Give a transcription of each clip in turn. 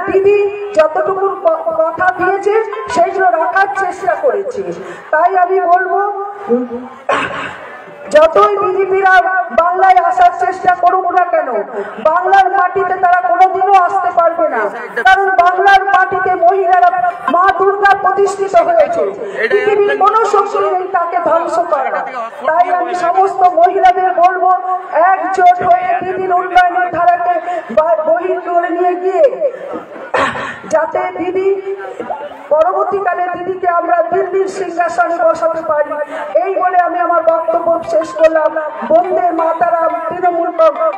দিদি যতটুকু কথা দিয়েছে সেইগুলো রাখার চেষ্টা করেছে। তাই আমি বলবো যতই বিজেপিরা বাংলায় আসার চেষ্টা করুক না কেন, বাংলার মাটিতে তারা কোনোদিনও আসতে পারবে না। কারণ বাংলার মাটিতে মহিলারা মা দুর্গা প্রতিষ্ঠিত হয়েছে, পৃথিবীর কোনো শক্তি নেই তাকে ধ্বংস করা। তাই আমি সমস্ত মহিলাদের বলবো একজোট হয়ে দিদির উন্নয়নের ধারাকে বহির করে নিয়ে গিয়ে যাতে দিদি পরবর্তীকালে দিদিকে আমরা দিল্লির সিংহাসনে বসাতে পারি, এই বলে আমি আমার বক্তব্য শেষ করলাম। বন্দে মাতারাম, তৃণমূল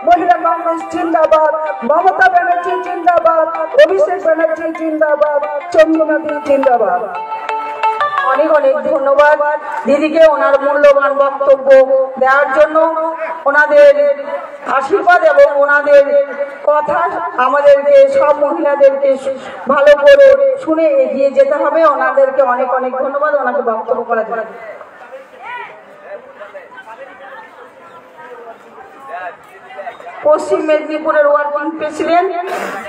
মহিলা কংগ্রেস জিন্দাবাদ, মমতা ব্যানার্জি জিন্দাবাদ, অভিষেক ব্যানার্জি জিন্দাবাদ, চন্দ্রনাথী জিন্দাবাদ। অনেক অনেক ধন্যবাদ দিদিকে ওনার মূল্যবান বক্তব্য দেওয়ার জন্য। ওনাদের আশীর্বাদ এবং ওনাদের কথা আমাদেরকে সব মহিলাদেরকে ভালো করে শুনে এগিয়ে যেতে হবে। ওনাদেরকে অনেক অনেক ধন্যবাদ ওনাকে বক্তব্য করার জন্য। পশ্চিম মেদিনীপুরের ওয়ার্কিং প্রেসিডেন্ট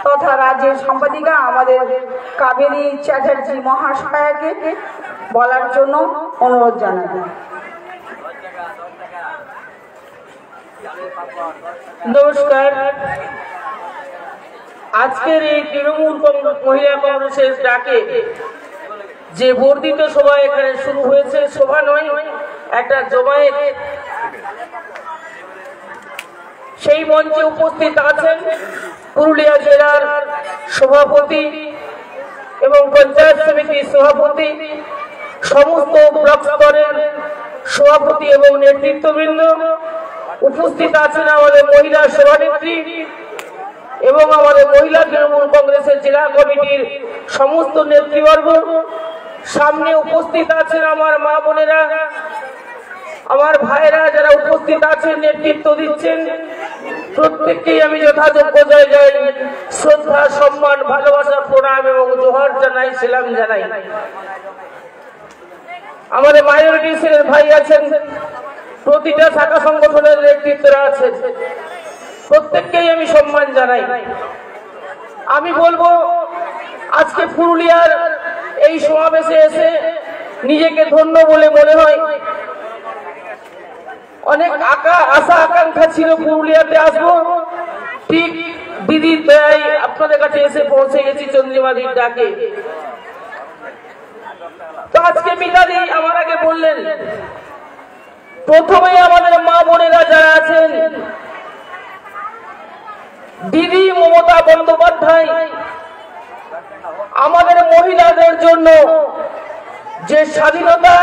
তথা রাজ্যের সম্পাদিকা আমাদের কাবেরী চ্যাটার্জি মহাশয়াকে বলার জন্য অনুরোধ জানাই। নমস্কার। আজকের এই তৃণমূল মহিলা কংগ্রেসের ডাকে যে বর্ধিত সভা এখানে শুরু হয়েছে, সভা নয় একটা জমায়েত, সেই মঞ্চে উপস্থিত আছেন পুরুলিয়া জেলার সভাপতি এবং পঞ্চায়েত সমিতির সভাপতি, সমস্ত ব্লক স্তরের সভাপতি এবং নেতৃত্ববৃন্দ। উপস্থিত আছেন আমাদের মহিলা সভানেত্রী এবং আমাদের মহিলা তৃণমূল কংগ্রেসের জেলা কমিটির সমস্ত নেতৃবর্গ। সামনে উপস্থিত আছেন আমার মা বোনেরা, আমার ভাইরা যারা উপস্থিত আছেন, নেতৃত্ব দিচ্ছেন। প্রত্যেককেই আমি যথাযোগ্য জায়গায় শ্রদ্ধা, সম্মান, ভালোবাসা, প্রণাম এবং জোহার জানাই, সালাম জানাই। আমাদের মাইনরিটি সেলের ভাই আছেন, প্রতিটা শাখা সংগঠনের নেতৃত্বরা আছেন, প্রত্যেককেই আমি সম্মান জানাই। আমি বলবো আজকে পুরুলিয়ার এই সমাবেশে এসে নিজেকে ধন্য বলে মনে হয়। অনেক আশা আকাঙ্ক্ষা ছিল পুরুলিয়াতে আসবো, ঠিক দিদির দয়ায় আপনাদের কাছে এসে পৌঁছে গেছি চন্দ্রিমাদির ডাকে। তো আজকে মিতাদি আমার আগে বললেন, প্রথমে আমাদের মা বোনেরা যারা আছেন, দিদি মমতা বন্দ্যোপাধ্যায় আমাদের মহিলাদের জন্য যে স্বাধীনতা,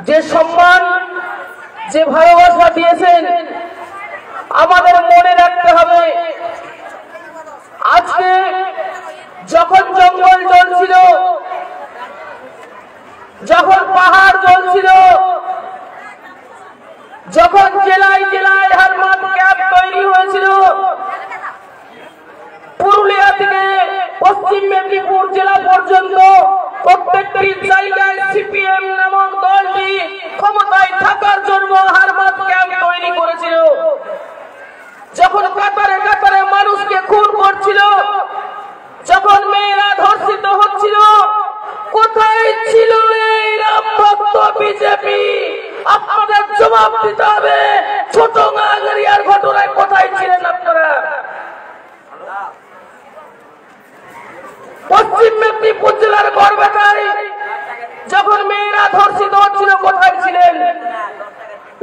যে সম্মান, যে ভালোবাসা দিয়েছেন, আমাদের মনে রাখতে হবে। আজকে যখন জঙ্গল জ্বলছিল, যখন পাহাড় জ্বলছিল, যখন জেলায় জেলায় হারমাত ক্যাম্প তৈরি হয়েছিল, পুরুলিয়া থেকে পশ্চিম মেদিনীপুর জেলা পর্যন্ত প্রত্যেকটি জায়গায় সিপিএম নামক দলটি ক্ষমতায় থাকার জন্য হারমাত ক্যাম্প তৈরি করেছিল। যখন কাতারে কাতারে মানুষকে খুন করছিল, যখন মেয়েরা ধর্ষিত হচ্ছিল, কোথায় ছিল এই রাম ভক্ত বিজেপি? আপনাদের জবাব দিতে হবে। ছোট নাগরিয়ার ঘটনায় কোথায় ছিলেন আপনারা? পশ্চিম মেদিনীপুর জেলার গড়বেতায় যখন মেয়েরা ধর্ষিত হচ্ছিল, কোথায় ছিলেন?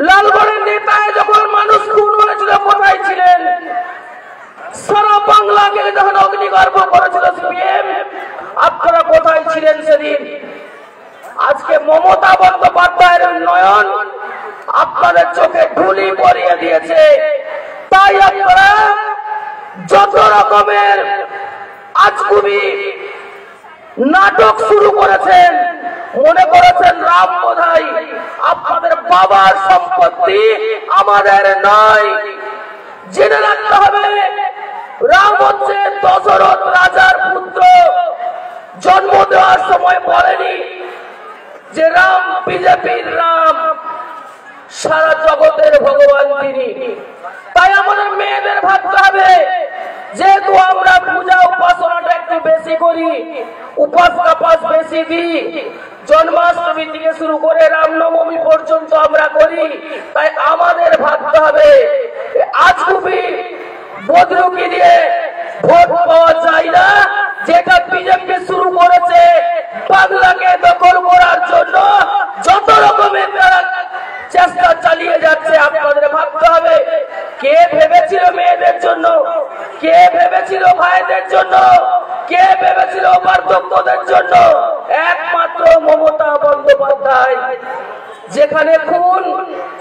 লালগড়ের নেতায় যখন মানুষ খুন হয়েছিল, কোথায় ছিলেন? সারা বাংলাকে যখন অগ্নিগর্ভ করেছিল সিপিএম, আপনারা কোথায় ছিলেন সেদিন? আজকে মমতা বন্দ্যোপাধ্যায়ের উন্নয়ন আপনাদের চোখে ধুলি পরিয়ে দিয়েছে। তাই আপনারা যত রকমের আজগুবি নাটক শুরু করেছেন, মনে করেছেন রাম বোধহয় আপনাদের বাবার সম্পত্তি, আমাদের নয়। জেনে রাখতে হবে, রাম হচ্ছে দশরথ রাজার পুত্র। জন্ম দেওয়ার সময় বলেনি যে রাম বিজেপির রাম, সারা জগতের ভগবান তিনি। তাই আমাদের মেয়েদের ভাবতে হবে, যেহেতু আমরা পূজা উপাসনাটা করি, উপাস কাপাস বেশি দিই, জন্মাষ্টমী থেকে শুরু করে রামনবমী পর্যন্ত আমরা করি। তাই আমাদের ভাবতে হবে আজগুবি বদরুকি দিয়ে ভোট পাওয়া যায় না। যেটা বিজেপি শুরু করেছে বাংলাকে দখল করার জন্য, যত রকমের তারা চেষ্টা চালিয়ে যাচ্ছে, আপনাদের ভাবতে হবে কে ভেবেছিল মেয়েদের জন্য, কে ভেবেছিল ভাইদের জন্য, কে ভেবেছিল বার্ধক্যদের জন্য? একমাত্র মমতা বন্দ্যোপাধ্যায়। যেখানে খুন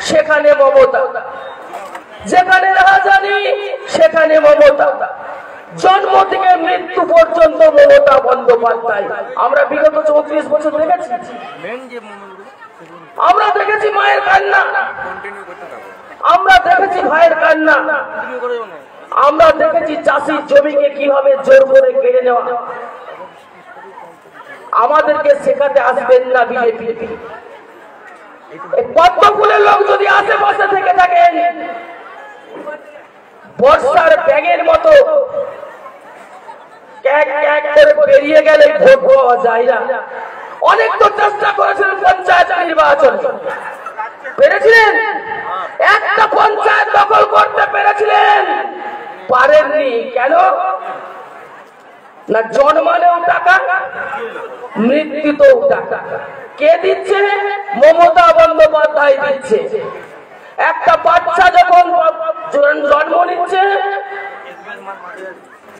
সেখানে মমতা, যেখানে রাজধানী সেখানে মমতা, জন্ম থেকে মৃত্যু পর্যন্ত মমতা বন্দ্যোপাধ্যায়। আমরা বিগত 34 বছর দেখেছি, আমরা দেখেছি মায়ের কান্না, আমরা দেখেছি ভাইয়ের কান্না, আমরা দেখেছি চাষির জমিকে কিভাবে জোর করে কেড়ে নেওয়া। আমাদেরকে শেখাতে আসবেন না বিজেপি। পদ্মফুলের লোক যদি আশেপাশে থেকে থাকেন, বর্ষার ব্যাগের মতো ক্যাক ক্যাক করে বেরিয়ে গেলে ভোট পাওয়া যায় না। অনেক তো চেষ্টা করেছিলেন পঞ্চায়েত নির্বাচন, পেরেছিলেন? একটা পঞ্চায়েত দখল করতে পেরেছিলেন, পারেননি। কেন? না জন্মালেও টাকা, মৃত্যুতেও টাকা। কে দিচ্ছে? মমতা বন্দ্যোপাধ্যায় দিচ্ছে। একটা বাচ্চা যখন জন্ম নিচ্ছে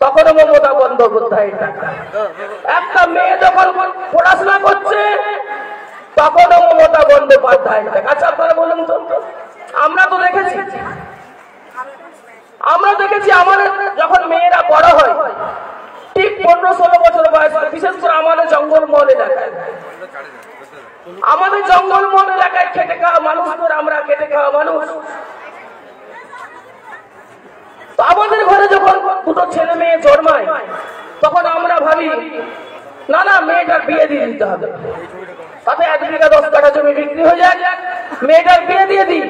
তখন মমতা বন্দ্যোপাধ্যায় টাকা। একটা মেয়ে যখন পড়াশোনা করছে তখনও মমতা বন্দ্যোপাধ্যায় টাকা। আচ্ছা আপনারা বলুন তো, আমরা তো দেখেছি, আমরা দেখেছি আমাদের যখন মেয়েরা বড় হয়, ঠিক 15-16 বছর বয়স, বিশেষ করে আমাদের জঙ্গলমহল এলাকায়, আমাদের জঙ্গলমহল এলাকায় খেটে খাওয়া মানুষ, আমরা খেটে খাওয়া মানুষ। তো আমাদের ঘরে যখন দুটো ছেলে মেয়ে জন্মায় তখন আমরা ভাবি না না মেয়েটার বিয়ে দিয়ে দিতে হবে, তাতে 1 বিঘা 10 কাঠা জমি বিক্রি হয়ে যায়, মেয়েটার বিয়ে দিয়ে দিই।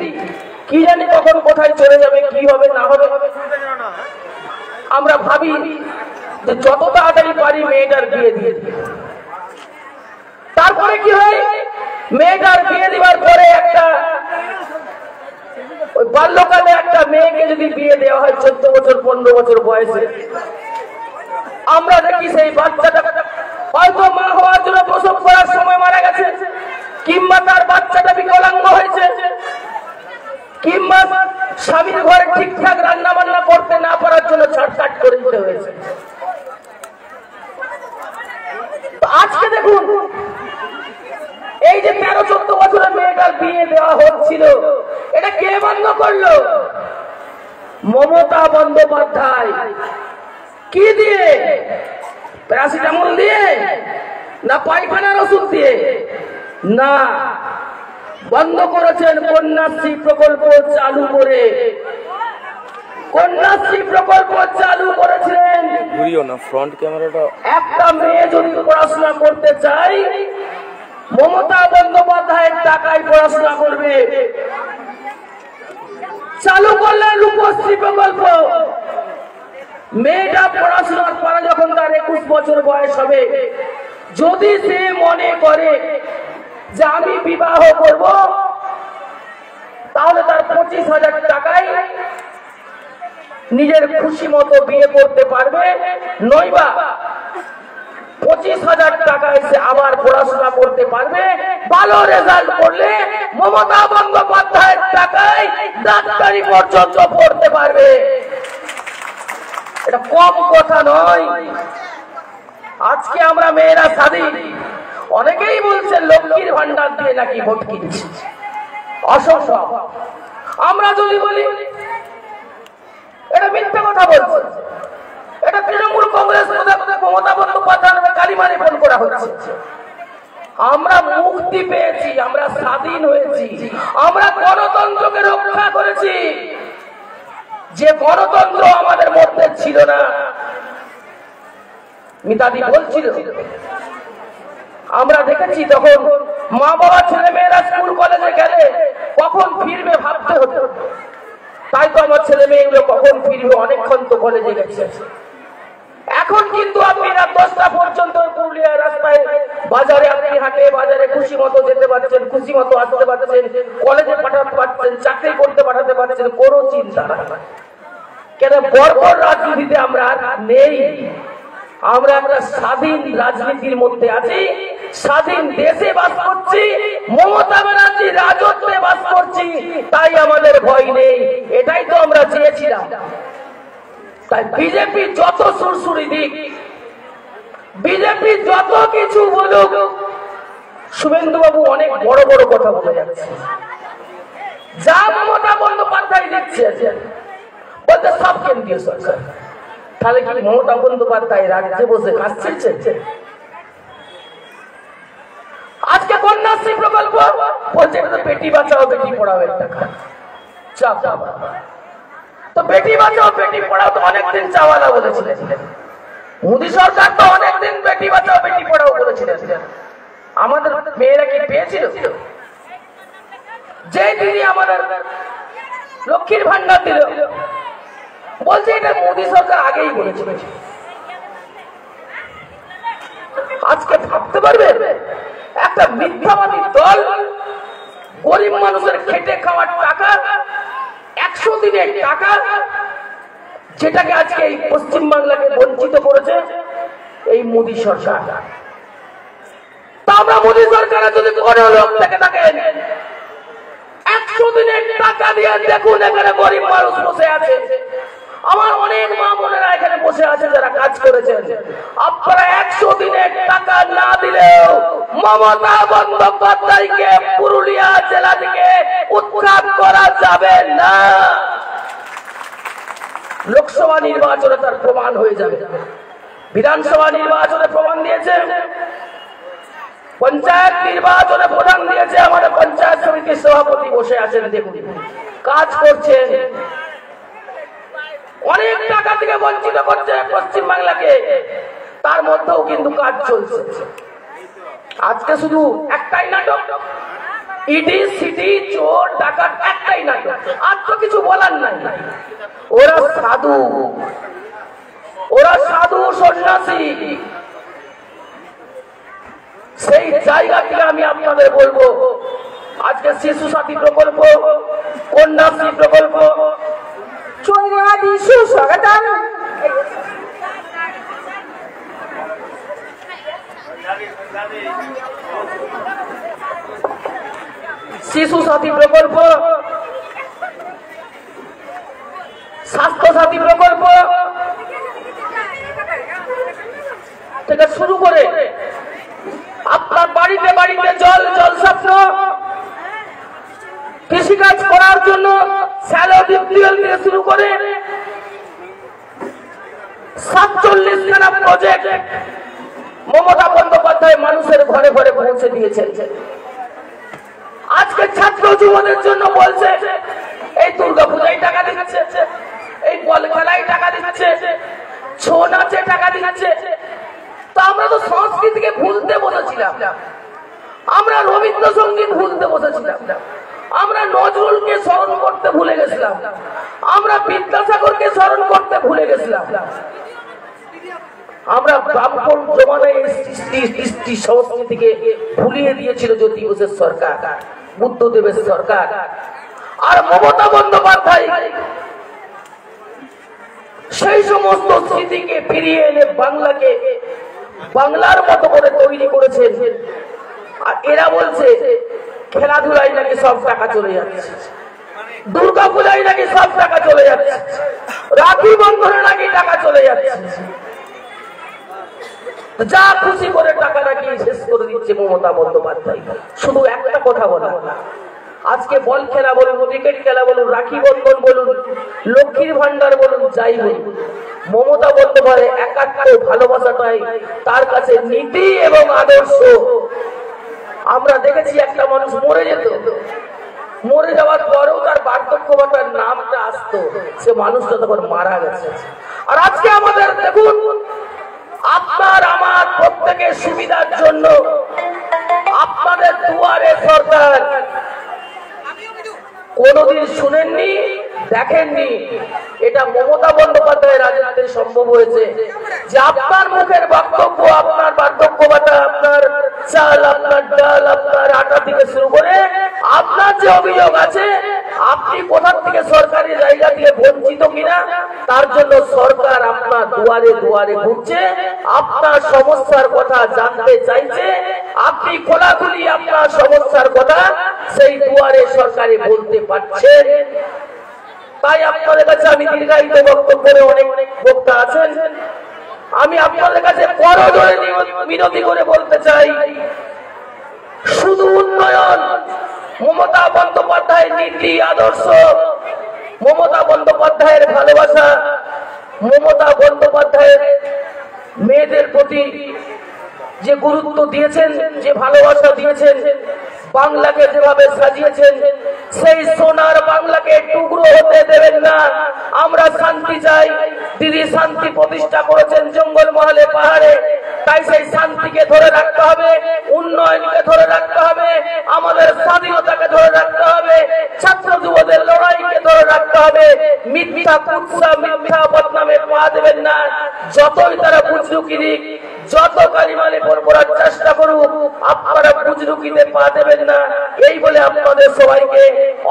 কি জানি কখন কোথায় চলে যাবে, কি হবে না হবে। আমরা ভাবি যে যত তাড়াতাড়ি পারি মেয়েটার বিয়ে দিয়ে দিই। তারপরে কি হয়? মেয়েটার বিয়ে দেওয়ার পরে একটা ওই বাল্যকালে একটা মেয়েকে যদি বিয়ে দেওয়া হয় 14 বছর 15 বছর বয়সে, আমরা দেখি সেই বাচ্চাটা হয়তো মা হওয়ার জন্য প্রসব করার সময় মারা গেছে, কিংবা তার বাচ্চাটা বিকলাঙ্গ হয়েছে, কিংবা স্বামীর ঘরে ঠিকঠাক রান্না বান্না করতে না পারার জন্য ছাটকাট করে দিতে হয়েছে। আজকে দেখুন এই যে 13-14 বছরের মেয়েটার বিয়ে দেওয়া হচ্ছিল, এটা কে বন্ধ করলো? মমতা বন্দ্যোপাধ্যায়। কি দিয়ে? প্যারাসিটামল দিয়ে না পায়খানার ওষুধ দিয়ে? না, বন্ধ করেছেন কন্যাশ্রী প্রকল্প চালু করে। কন্যাশ্রী প্রকল্প চালু করেছিলেন। ফ্রন্ট ক্যামেরাটা। একটা মেয়ে যদি পড়াশোনা করতে চায় মমতা বন্দ্যোপাধ্যায়ের টাকায় পড়াশোনা করবে। চালু করলেন রূপশ্রী প্রকল্প। মেয়েটা পড়াশোনার পরে যখন তার 21 বছর বয়স হবে, যদি সে মনে করে যে আমি বিবাহ করব, তাহলে তার 25,000 টাকায় নিজের খুশি মতো বিয়ে করতে পারবে, নইবা 25,000 টাকায় সে আবার পড়াশোনা করতে পারবে। ভালো রেজাল্ট করলে মমতা বন্দ্যোপাধ্যায়ের টাকায় ডাক্তারি পর্যন্ত পড়তে পারবে। এটা কম কথা নয়। আজকে আমরা মেয়েরা স্বাধীন, অনেকেই বলছেন লক্ষ্মীর ভান্ডার দিয়ে নাকি ভোট কিনছি, অসম্ভব। আমরা যদি বলি এটা মিথ্যা কথা বলছে, এটা তৃণমূল কংগ্রেস মমতা বন্দ্যোপাধ্যায়ের কালিমারি ফোন করা হচ্ছে। আমরা মুক্তি পেয়েছি, আমরা স্বাধীন হয়েছি, আমরা গণতন্ত্রকে রক্ষা করেছি। যে গণতন্ত্র আমাদের মধ্যে ছিল না, মিতাদি বলছিল, আমরা দেখেছি তখন মা বাবা ছেলে মেয়েরা স্কুল কলেজে গেলে কখন ফিরবে ভাবতে হতো। তাই তো আমার ছেলে মেয়েগুলো কখন ফিরবে, অনেকক্ষণ তো কলেজে গেছে। এখন কিন্তু আপনি রাত 10টা পর্যন্ত হাটে বাজারে খুশি মতো যেতে পারছেন, খুশি মতো আসতে পারছেন, কলেজে পাঠাতে পারছেন, চাকরি করতে পাঠাতে পারছেন, কোনো চিন্তা নাই। কেন বর্বর রাজনীতিতে আমরা নেই। আমরা একটা স্বাধীন রাজনীতির মধ্যে আছি, স্বাধীন দেশে বাস করছি, মমতা ব্যানার্জি রাজত্বে বাস করছি, তাই আমাদের ভয় নেই। এটাই তো আমরা চেয়েছিলাম। তাই বিজেপি যত সুরসুরি দিক, বিজেপি যত কিছু বলুক, শুভেন্দু বাবু অনেক বড় বড় কথা বলে যাচ্ছে। যা মমতা বন্দ্যোপাধ্যায় দিচ্ছে বলতে সব কেন্দ্রীয় সরকার, তাহলে কি মমতা বন্দ্যোপাধ্যায় রাজ্যে বসে খাচ্ছে? আজকে কন্যাশ্রী প্রকল্প বলছে বেটি বাঁচাও বেটি পড়াও টাকা চাপ, তো বেটি বাঁচাও বেটি পড়াও তো অনেকদিন চাওয়ালা বলেছিলেন। মোদী সরকার তো অনেকদিন বেটি বাঁচাও বেটি পড়াও বলেছিলেন। আমাদের মেয়েরা কি পেয়েছিল? যে দিদি আমাদের লক্ষ্মীর ভান্ডার দিল, বলছে এটা মোদী সরকার আগেই বলেছিল। আজকে ভাবতে পারবে একটা মিথ্যাবাদী দল গরিব মানুষের খেটে খাওয়ার টাকা, 100 দিনের টাকা, যেটাকে আজকে এই পশ্চিমবাংলাকে বঞ্চিত করেছে এই মোদী সরকার। তা আমরা মোদী সরকারের যদি কোনো লোক থেকে থাকেন, 100 দিনের টাকা দিয়ে দেখুন এখানে গরিব মানুষ বসে আছে। আমার অনেক মা বোনেরা এখানে বসে আছে যারা কাজ করেছেন। আপনারা 100 দিনের টাকা না দিলেও মমতা বন্দ্যোপাধ্যায়কে পুরুলিয়া জেলা থেকে উৎখাত করা যাবে না। লোকসভা নির্বাচনে তার প্রমাণ হয়ে যাবে, বিধানসভা নির্বাচনে প্রমাণ দিয়েছে, পঞ্চায়েত নির্বাচনে প্রধান দিয়েছে। আমাদের পঞ্চায়েত সমিতির সভাপতি বসে আছেন, দেখুন কাজ করছেন। অনেক টাকা থেকে বঞ্চিত করছে পশ্চিমবাংলাকে, তার মধ্যেও কিন্তু কাজ চলছে। আজকে শুধু একটাই নাটক, ইডি সিডি চোর ডাকাত, একটাই নাটক, আর তো কিছু বলার নাই। ওরা সাধু, ওরা সাধু সন্ন্যাসী। সেই জায়গা থেকে আমি আপনাদের বলবো, আজকে শিশু সাথী প্রকল্প, কন্যাশ্রী প্রকল্প, সুস্বাগতম। শিশু সাথী প্রকল্প, স্বাস্থ্য সাথী প্রকল্প থেকে শুরু করে আপনার বাড়িতে বাড়িতে জল, জল স্বপ্ন, কৃষিকাজ করার জন্য স্যালো ডিপটিউল থেকে শুরু করে 47খানা প্রজেক্ট মমতা বন্দ্যোপাধ্যায় মানুষের ঘরে ঘরে পৌঁছে দিয়েছেন। আজকে ছাত্র যুবদের জন্য বলছে এই দুর্গা পূজায় টাকা দিচ্ছে, এই বল খেলায় টাকা দিচ্ছে, ছৌ নাচে টাকা দিচ্ছে। তো আমরা তো সংস্কৃতিকে ভুলতে বসেছিলাম, আমরা রবীন্দ্রসঙ্গীত ভুলতে বসেছিলাম, আমরা নজরুলকে স্মরণ করতে ভুলে গেছিলাম, আমরা বিদ্যাসাগরকে স্মরণ করতে ভুলে গেছিলাম। আমরা ব্রাহ্মণ জমানায় সৃষ্টি সংস্কৃতিকে ভুলিয়ে দিয়েছিল জ্যোতি ঘোষের সরকার, বুদ্ধদেবের সরকার। আর মমতা বন্দ্যোপাধ্যায় সেই সমস্ত স্মৃতিকে ফিরিয়ে এনে বাংলাকে বাংলার মতো করে তৈরি করেছেন। আর এরা বলছে খেলাধুলায় নাকি সব টাকা চলে যাচ্ছে, দুর্গা পূজায় নাকি সব টাকা চলে যাচ্ছে, রাখি বন্ধনে নাকি টাকা চলে যাচ্ছে, যা খুশি করে টাকা নাকি শেষ করে দিচ্ছে মমতা বন্দ্যোপাধ্যায়। শুধু একটা কথা বলা, আজকে বল খেলা বলুন, ক্রিকেট খেলা বলুন, রাখি বন্ধন বলুন, লক্ষ্মীর ভান্ডার বলুন, যাই বলুন, মমতা বন্দ্যোপাধ্যায় একাত্ম ভালোবাসাটাই তার কাছে নীতি এবং আদর্শ। আমরা দেখেছি একটা মানুষ মরে যেত, মরে যাওয়ার পরেও তার বার্ধক্য ভাতার নামটা আসতো, সে মানুষটা তখন মারা গেছে। আর আজকে আমাদের দেখুন, আপনার আমার প্রত্যেকের সুবিধার জন্য আপনাদের দুয়ারে সরকার। কোনদিন শুনেননি, দেখেননি, এটা মমতা বন্দ্যোপাধ্যায়ের রাজত্বে সম্ভব হয়েছে যে আপনার মুখের বক্তব্য, আপনার বার্ধক্য ভাতা, আপনার চাল, আপনার ডাল, আপনার আটা থেকে শুরু করে আপনার যে অভিযোগ আছে আপনি কোথা থেকে সরকারি জায়গা থেকে বঞ্চিত কিনা তার জন্য সরকার আপনার দুয়ারে দুয়ারে ঘুরছে, আপনার সমস্যার কথা জানতে চাইছে। আপনি খোলাখুলি আপনার সমস্যার কথা সেই দুয়ারে সরকারে বলতে পারছেন। তাই আপনাদের কাছে আমি দীর্ঘায়িত বক্তব্য করে অনেক বক্তা আছেন, আমি আপনাদের কাছে করজোড়ে মিনতি করে বলতে চাই, শুধু উন্নয়ন, মমতা বন্দ্যোপাধ্যায়ের নীতি আদর্শ, মমতা বন্দ্যোপাধ্যায়ের ভালোবাসা, মমতা বন্দ্যোপাধ্যায়ের মেয়েদের প্রতি যে গুরুত্ব দিয়েছেন, যে ভালোবাসা দিয়েছেন, বাংলাকে যেভাবে সাজিয়েছেন, সেই সোনার বাংলাকে টুকরো হতে দেবেন না। আমরা শান্তি চাই। দিদি শান্তি প্রতিষ্ঠা করেছেন জঙ্গলমহলে, পাহাড়ে, তাই সেই শান্তিকে ধরে রাখতে হবে, উন্নয়নকে ধরে রাখতে হবে, আমাদের স্বাধীনতাকে ধরে রাখতে হবে, ছাত্র যুবদের লড়াইকে ধরে রাখতে হবে। মিথ্যা কুৎসা, মিথ্যা বদনামে পা দেবেন না। যতই তারা বুজরুকি দিক, যত কালিমালে পড়ার চেষ্টা করুক, আপনারা বুজরুকিতে পা দেবেন না। এই বলে আপনাদের সবাইকে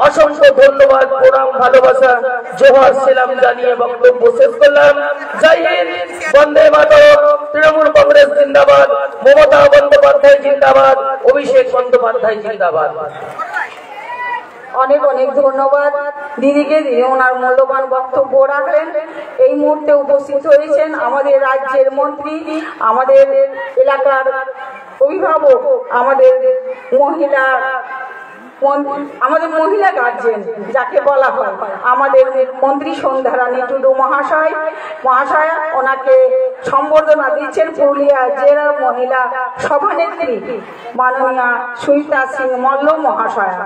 অসংখ্য ধন্যবাদ, প্রণাম, ভালোবাসা, জোহার, সালাম জানিয়ে বক্তব্য শেষ করলাম। জয় হিন্দ, বন্দে মাতরম, তৃণমূল কংগ্রেস জিন্দাবাদ, মমতা বন্দ্যোপাধ্যায় জিন্দাবাদ, অভিষেক বন্দ্যোপাধ্যায় জিন্দাবাদ। অনেক অনেক ধন্যবাদ দিদিকে, দিদি ওনার মূল্যবান বক্তব্য রাখলেন। এই মুহূর্তে উপস্থিত হয়েছেন আমাদের রাজ্যের মন্ত্রী, আমাদের এলাকার অভিভাবক, আমাদের মহিলা গার্জেন যাকে বলা হয়, আমাদের মন্ত্রী সন্ধ্যারানী টুডু মহাশয়া ওনাকে সম্বর্ধনা দিচ্ছেন পুরুলিয়া জেলা মহিলা সভানেত্রী মাননীয়া সুমিতা সিং মল্ল মহাশয়া।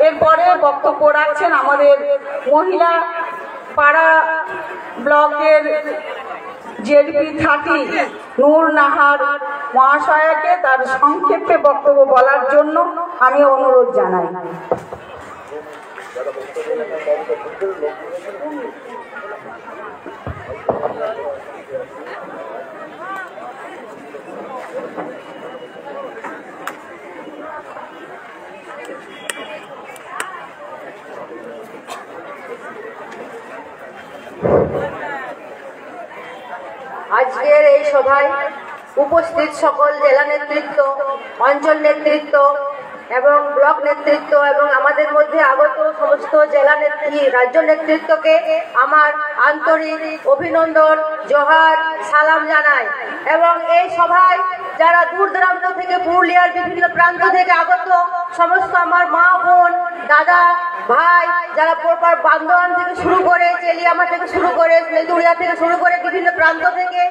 এরপরে বক্তব্য রাখছেন আমাদের মহিলা পাড়া ব্লকের জেডপি 30 নূর নাহার মহাশয়াকে তার সংক্ষেপে বক্তব্য বলার জন্য আমি অনুরোধ জানাই। আজকের এই সভায় উপস্থিত সকল জেলা নেতৃত্ব, অঞ্চল নেতৃত্ব এবং ব্লক নেতৃত্ব এবং আমাদের মধ্যে আগত সমস্ত জেলা নেত্রী, রাজ্য নেতৃত্বকে আমার আন্তরিক অভিনন্দন, জোহার, সালাম জানাই। এবং এই সভায় যারা দূর দূরান্ত থেকে, পুরুলিয়ার বিভিন্ন প্রান্ত থেকে আগত সমস্ত আমার মা, বোন, দাদা, ভাই, যারা পরপর বান্দোয়ান থেকে শুরু করে, চেলিয়ামা থেকে শুরু করে, তেলতুড়িয়া থেকে শুরু করে বিভিন্ন প্রান্ত থেকে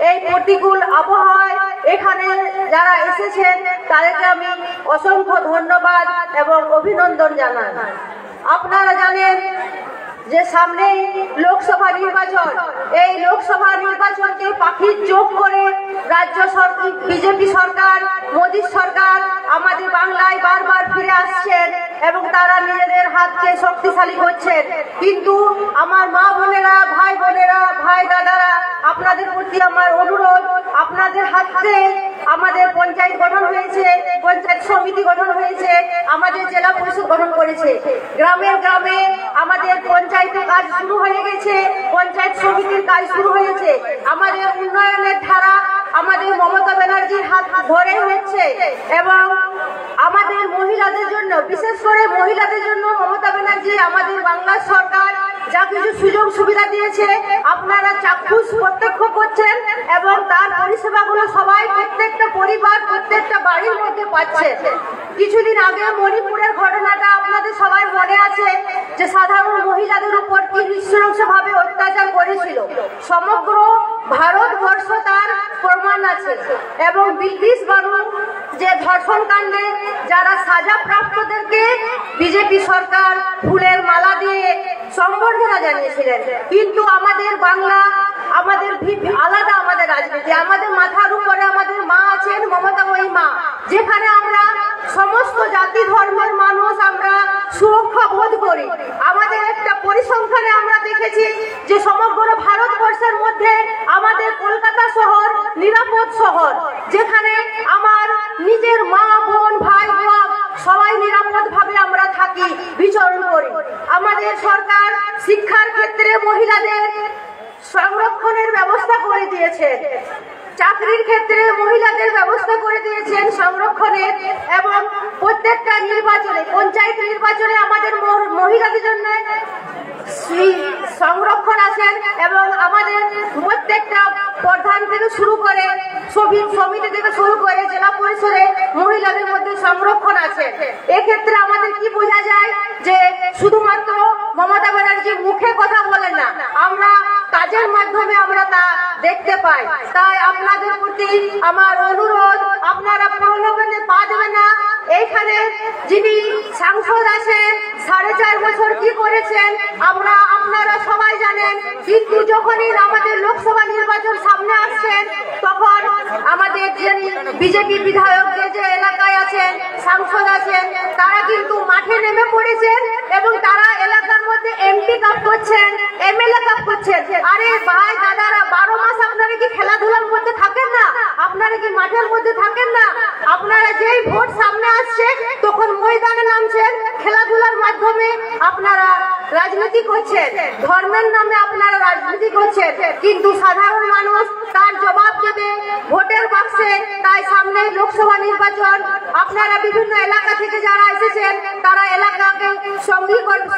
এই প্রতিকূল আবহাওয়ায় এখানে যারা এসেছেন তাদেরকে আমি অসংখ্য ধন্যবাদ এবং অভিনন্দন জানাই। আপনারা জানেন যে সামনেই লোকসভা নির্বাচন, এই লোকসভা নির্বাচনকে পাখির চোখ করে রাজ্য সরকার, বিজেপি সরকার, মোদী সরকার আমাদের বাংলায় বারবার ফিরে আসছেন এবং তারা নিজেদের হাতকে শক্তিশালী করছেন। কিন্তু আমার মা বোনেরা, ভাই বোনেরা, ভাই দাদারা, আপনাদের প্রতি আমার অনুরোধ, আপনাদের হাতে আমাদের পঞ্চায়েত গঠন হয়েছে, পঞ্চায়েত সমিতি গঠন হয়েছে, আমাদের জেলা পরিষদ গঠন করেছে, গ্রামে গ্রামে আমাদের পঞ্চায়েতের কাজ শুরু হয়ে গেছে, পঞ্চায়েত সমিতির কাজ শুরু হয়েছে। আমাদের উন্নয়নের ধারা আমাদের মমতা ব্যানার্জির হাত ধরে হচ্ছে এবং আমাদের মহিলাদের জন্য, বিশেষ করে মহিলাদের জন্য মমতা ব্যানার্জি, আমাদের বাংলার সরকার যা কিছু সুযোগ সুবিধা দিয়েছে আপনারা চাক্ষুষ প্রত্যক্ষ করছেন এবং তার পরিষেবাগুলো সবাই প্রত্যেকটা পরিবার প্রত্যেকটা বাড়ির মধ্যে পাচ্ছে। কিছুদিন আগে মণিপুরের ঘটনাটা আপনাদের সবাই মনে আছে, যে সাধারণ মহিলাদের উপর কি নৃশংসভাবে অত্যাচার করেছিল। সমগ্র ভারতবর্ষ তার প্রমাণ আছে। এবং ব্রিটিশ বানু যে ধর্ষণ কাণ্ডে যারা সাজাপ্রাপ্তদেরকে বিজেপি সরকার ফুলের মালা দিয়ে সম্বর্ধনা জানিয়েছিলেন, কিন্তু আমাদের বাংলা আমাদের আলাদা, আমাদের রাজনীতি, আমাদের মাথার উপরে আমাদের মা আছেন, মমতাময়ী মা, যেখানে আমরা সমস্ত জাতি ধর্মের মানুষ আমরা সুরক্ষা বোধ করি। আমাদের একটা পরিসংখ্যানে আমরা দেখেছি যে সমগ্র ভারতবর্ষের মধ্যে আমাদের কলকাতা শহর নিরাপদ শহর, যেখানে আমার নিজের মা বোন ভাই বোন সবাই নিরাপদ ভাবে আমরা থাকি, বিচরণ করি। আমাদের সরকার শিক্ষার ক্ষেত্রে মহিলাদের সংরক্ষণের ব্যবস্থা করে দিয়েছে, চাকরির ক্ষেত্রে মহিলাদের ব্যবস্থা করে দিয়েছেন সংরক্ষণের, এবং প্রত্যেকটা নির্বাচনে পঞ্চায়েত নির্বাচনে আমাদের মহিলাদের জন্য সংরক্ষণ আছেন, এবং আমাদের প্রত্যেকটা প্রধান থেকে শুরু করে সমিতি থেকে শুরু করে জেলা পরিষদে মহিলাদের মধ্যে সংরক্ষণ আছে। এক্ষেত্রে আমাদের কি বোঝা যায় যে শুধুমাত্র মমতা ব্যানার্জি মুখে কথা বলেন না, আমরা কাজের মাধ্যমে আমরা তা দেখতে পাই। তাই আপনাদের প্রতি আমার অনুরোধ, আপনারা প্রলোভনে পা দেবেন না। এইখানে যিনি সাংসদ আছেন 4.5 বছর কি করেছেন আপনারা সবাই জানেন, কিন্তু যখনই আমাদের লোকসভা নির্বাচন সামনে আসছেন তখন আমাদের যিনি বিজেপি বিধায়ক যে এলাকায় আছেন সাংসদ আছেন তারা কিন্তু মাঠে নেমে পড়েছেন এবং তারা এলাকার মধ্যে এমপি কাপ করছেন, এমএলএ কাপ করছেন। আরে ভাই দাদারা, 12 মাস আপনারা কি খেলাধুলার মধ্যে থাকেন না? আপনারা কি মাঠের মধ্যে থাকেন না? আপনারা যেই ভোট সামনে আসছে তখন ময়দানে নামছেন, খেলাধুলার মাধ্যমে আপনারা রাজনীতি করছেন, ধর্মের নামে আপনারা রাজনীতি করছেন, কিন্তু সাধারণ মানুষ তার জবাব দেবে ভোটের বাক্সে। তাই সামনে লোকসভা নির্বাচন, আপনারা বিভিন্ন এলাকা থেকে যারা এসেছেন তারা এলাকাকে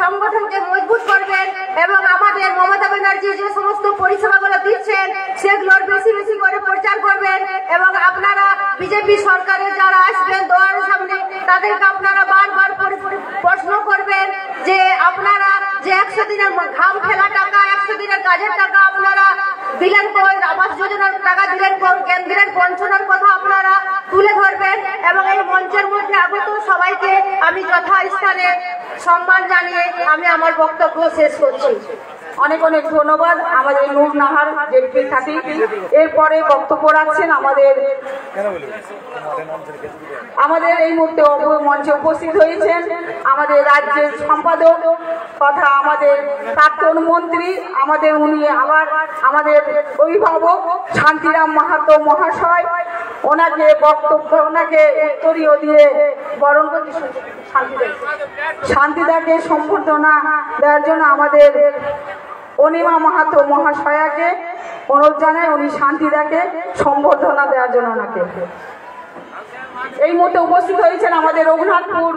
সংগঠনকে মজবুত করবেন এবং আমাদের মমতা ব্যানার্জি যে সমস্ত পরিষেবাগুলো দিচ্ছেন সেগুলোর বেশি বেশি করে প্রচার করবেন। এবং আপনারা বিজেপি সরকারের যারা আসবেন দোয়ারের সামনে তাদেরকে আপনারা বারবার প্রশ্ন করবেন যে আপনারা যে 100 দিনের ঘাম ফেলা টাকা, 100 দিনের কাজের টাকা আপনারা দিলেন কোন, আবাস যোজনার টাকা দিলেন কোন, কেন্দ্রের বঞ্চনার কথা আপনারা তুলে ধরবেন। এবং এই মঞ্চের মধ্যে আগত সবাইকে আমি যথাস্থানে সম্মান জানিয়ে আমি আমার বক্তব্য শেষ করছি। অনেক অনেক ধন্যবাদ আমাদের নূর নাহার জেপি খাতি। এরপরে বক্তব্য রাখছেন আমাদের এই মুহূর্তে মঞ্চে উপস্থিত হয়েছেন আমাদের রাজ্যের সম্পাদক তথা আমাদের প্রাক্তন মন্ত্রী, উনি আবার আমাদের অভিভাবক শান্তিরাম মাহাতো মহাশয়। ওনাকে উত্তরীয় দিয়ে বরণ করতে শান্তিদাকে সম্বর্ধনা দেওয়ার জন্য আমাদের অনিমা মাহাতো মহাশয়াকে অনুরোধ জানায় উনি শান্তিদাকে সম্বর্ধনা দেওয়ার জন্য ওনাকে। এই মুহূর্তে উপস্থিত হয়েছেন আমাদের রঘুনাথপুর